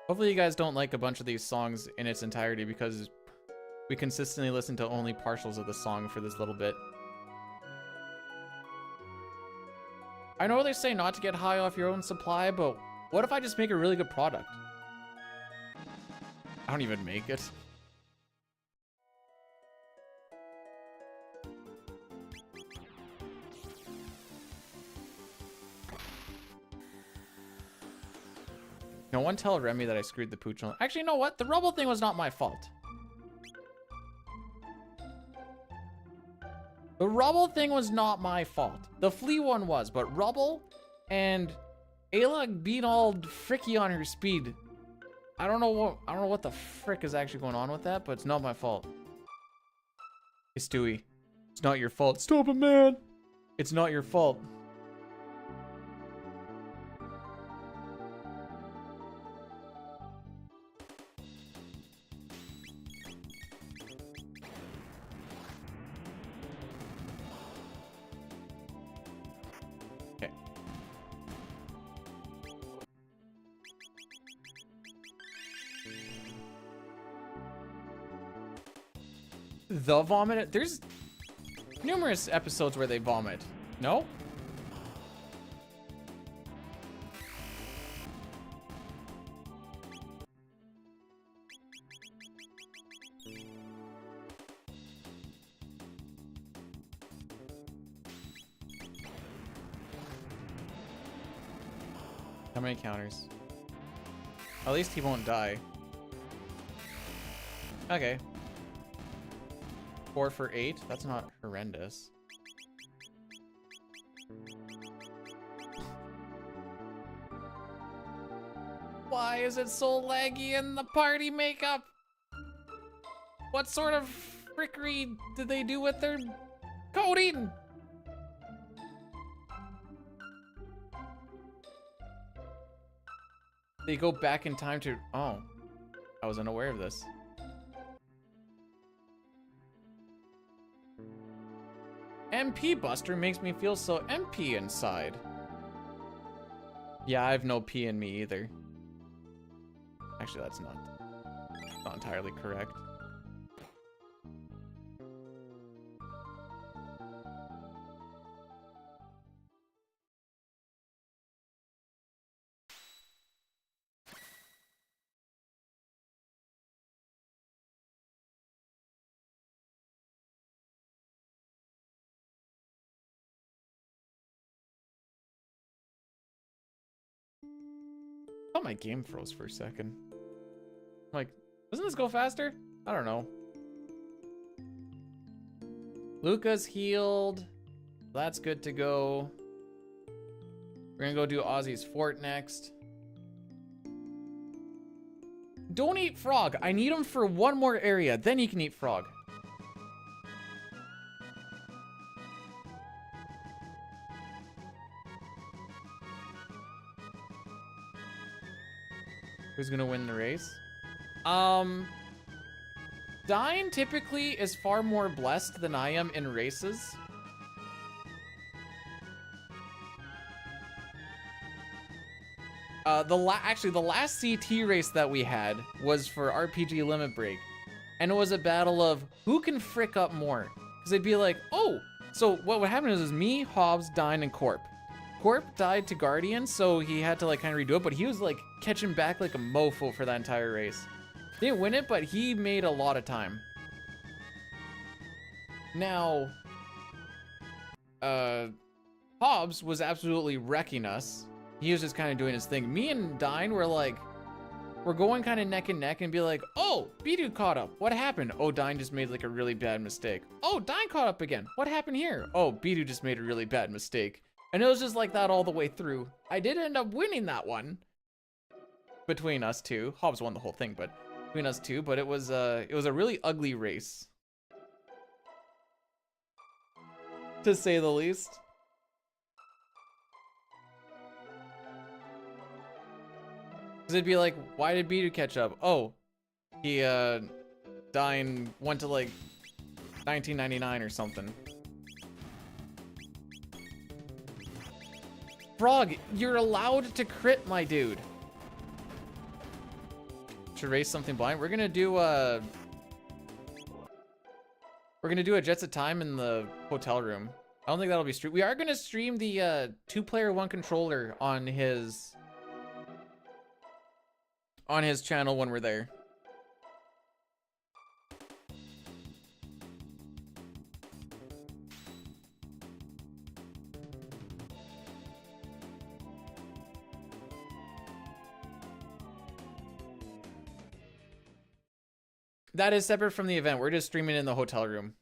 Hopefully you guys don't like a bunch of these songs in its entirety because we consistently listen to only partials of the song for this little bit. I know they say not to get high off your own supply, but what if I just make a really good product? I don't even make it. No one tell Remy that I screwed the pooch on. Actually, you know what? The rubble thing was not my fault. The rubble thing was not my fault. The flea one was, but rubble and Ayla being all fricky on her speed. I don't know what the frick is actually going on with that, but it's not my fault. Hey Stewie, it's not your fault. Stop it, man. It's not your fault. The vomit? There's numerous episodes where they vomit. No? How many counters? At least he won't die. Okay. 4 for 8? That's not horrendous. Why is it so laggy in the party makeup? What sort of frickery did they do with their coding? They go back in time to... Oh, I was unaware of this. MP Buster makes me feel so MP inside. Yeah, I have no P in me either. Actually, that's not entirely correct. Oh, my game froze for a second. I'm like, doesn't this go faster? I don't know. Luca's healed. That's good to go. We're gonna go do Ozzy's fort next. Don't eat frog. I need him for one more area. Then he can eat frog. Who's gonna win the race? Dine typically is far more blessed than I am in races. Actually, the last CT race that we had was for RPG Limit Break. And it was a battle of who can frick up more. Because they'd be like, oh, so what would happen is me, Hobbs, Dine, and Corp. Corp died to Guardian, so he had to like kind of redo it, but he was like catching back like a mofo for that entire race. Didn't win it, but he made a lot of time. Now, Hobbs was absolutely wrecking us. He was just kind of doing his thing. Me and Dine were like, we're going kind of neck and neck and be like, oh, Bidu caught up. What happened? Oh, Dine just made like a really bad mistake. Oh, Dine caught up again. What happened here? Oh, Bidu just made a really bad mistake. And it was just like that all the way through. I did end up winning that one between us two. Hobbs won the whole thing, but between us two. But it was a really ugly race, to say the least. Because it'd be like, why did B2 catch up? Oh, he dying went to like 1999 or something. Frog, you're allowed to crit, my dude. To raise something blind. We're gonna do a Jets of Time in the hotel room. I don't think that'll be streamed. We are gonna stream the 2-player 1 controller on his channel when we're there. That is separate from the event. We're just streaming in the hotel room.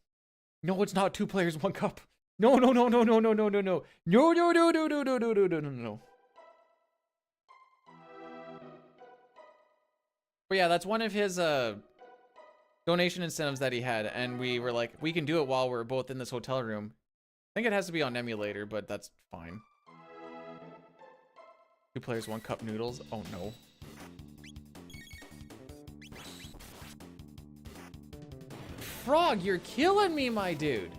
No, it's not 2 players, 1 cup. No, no, no, no, no, no, no, no, no. No, no, no, no, no, no, no, no, no, no, no. But yeah, that's one of his donation incentives that he had, and we were like, we can do it while we're both in this hotel room. I think it has to be on emulator, but that's fine. 2 players, 1 cup noodles. Oh no. Frog, you're killing me, my dude.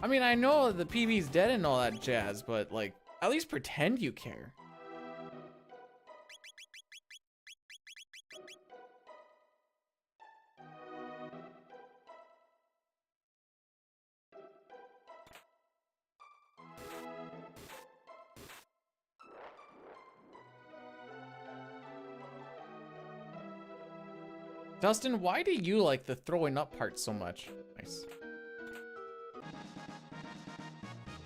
I mean, I know the PB's dead and all that jazz, but like, at least pretend you care. Dustin, why do you like the throwing up part so much? Nice.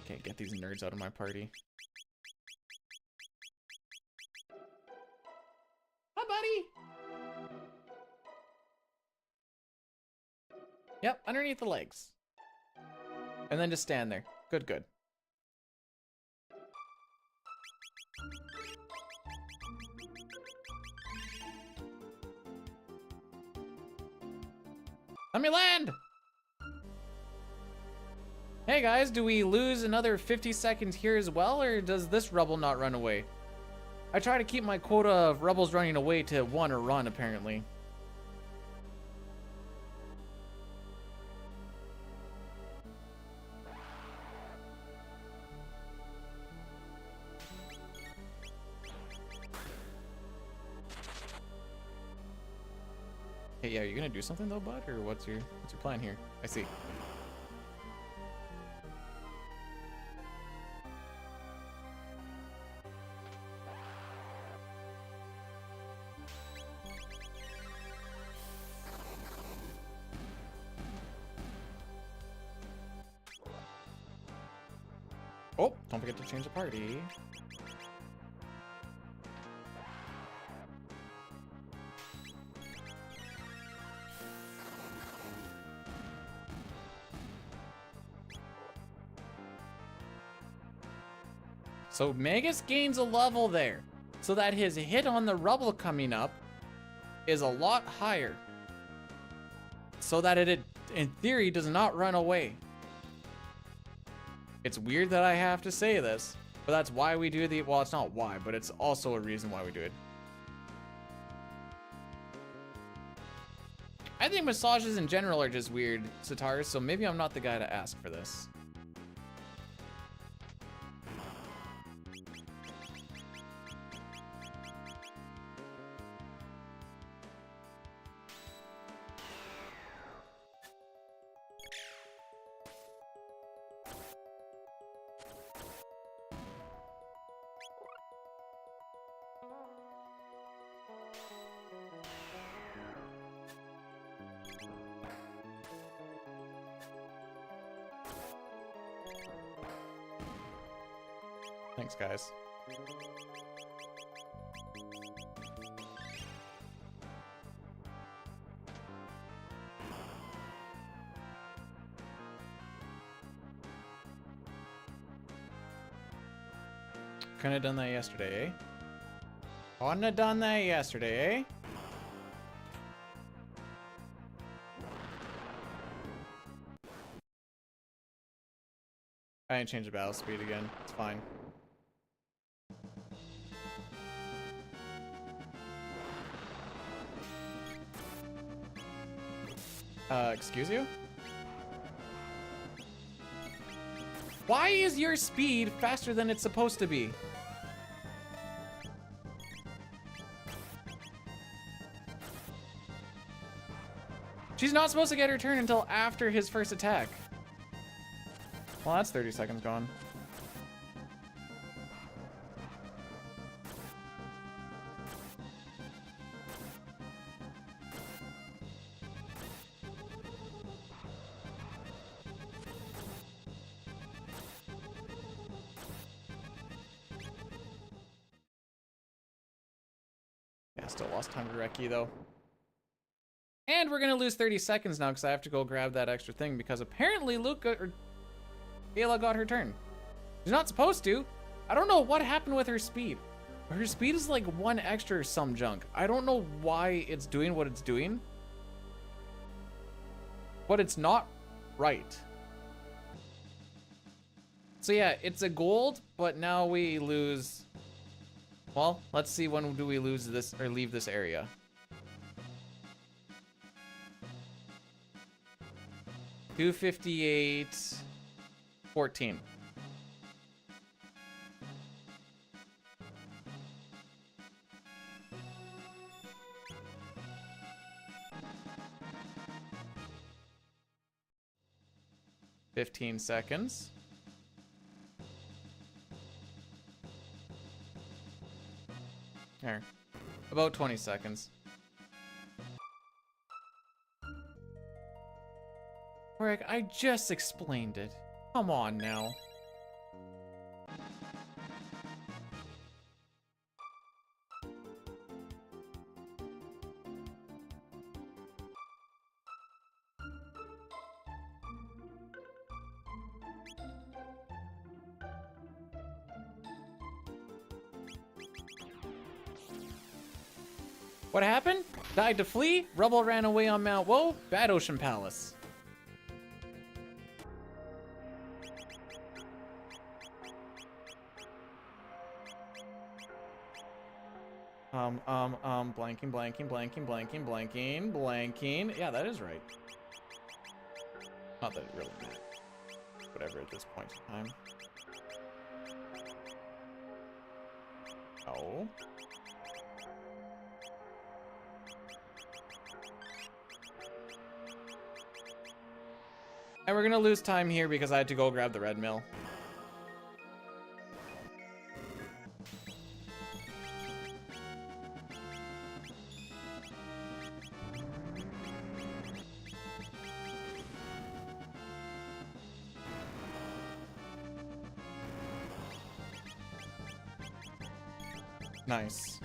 Can't get these nerds out of my party. Hi, buddy. Yep, underneath the legs. And then just stand there. Good, good. Let me land! Hey guys, do we lose another 50 seconds here as well, or does this rubble not run away? I try to keep my quota of rebels running away to 1 or run, apparently. Hey, yeah, are you gonna do something though, bud, or what's your plan here? I see. Oh, don't forget to change the party. So Magus gains a level there, so that his hit on the rubble coming up is a lot higher, so that it, in theory, does not run away. It's weird that I have to say this, but that's why we do the, well, it's not why, but it's also a reason why we do it. I think massages in general are just weird, Sitar, so maybe I'm not the guy to ask for this. Thanks, guys. Couldn't have done that yesterday, eh? Couldn't have done that yesterday, eh? I didn't change the battle speed again. It's fine. Excuse you? Why is your speed faster than it's supposed to be? She's not supposed to get her turn until after his first attack. Well, that's 30 seconds gone. Yeah, still lost time to Reki though. And we're gonna lose 30 seconds now because I have to go grab that extra thing because apparently Ayla got her turn. She's not supposed to. I don't know what happened with her speed. Her speed is like 1 extra or some junk. I don't know why it's doing what it's doing. But it's not right. So yeah, it's a gold, but now we lose. Well, let's see, when do we lose this or leave this area? $258.14. $15 seconds. There. About 20 seconds. Rick, I just explained it. Come on now. What happened? Died to flee? Rubble ran away on Mount Woe? Bad Ocean Palace. Blanking. Yeah, that is right. Not that it really matters. Whatever at this point in time. Oh. And we're gonna lose time here because I had to go grab the red mill. Nice.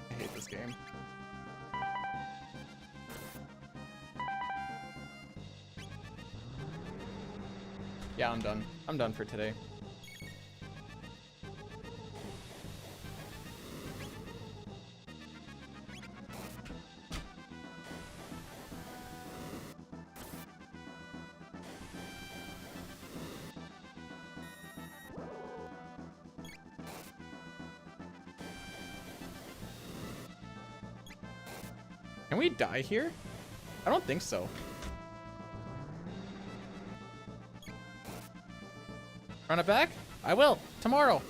I hate this game. Yeah, I'm done. I'm done for today. Can we die here? I don't think so. Run it back? I will. Tomorrow.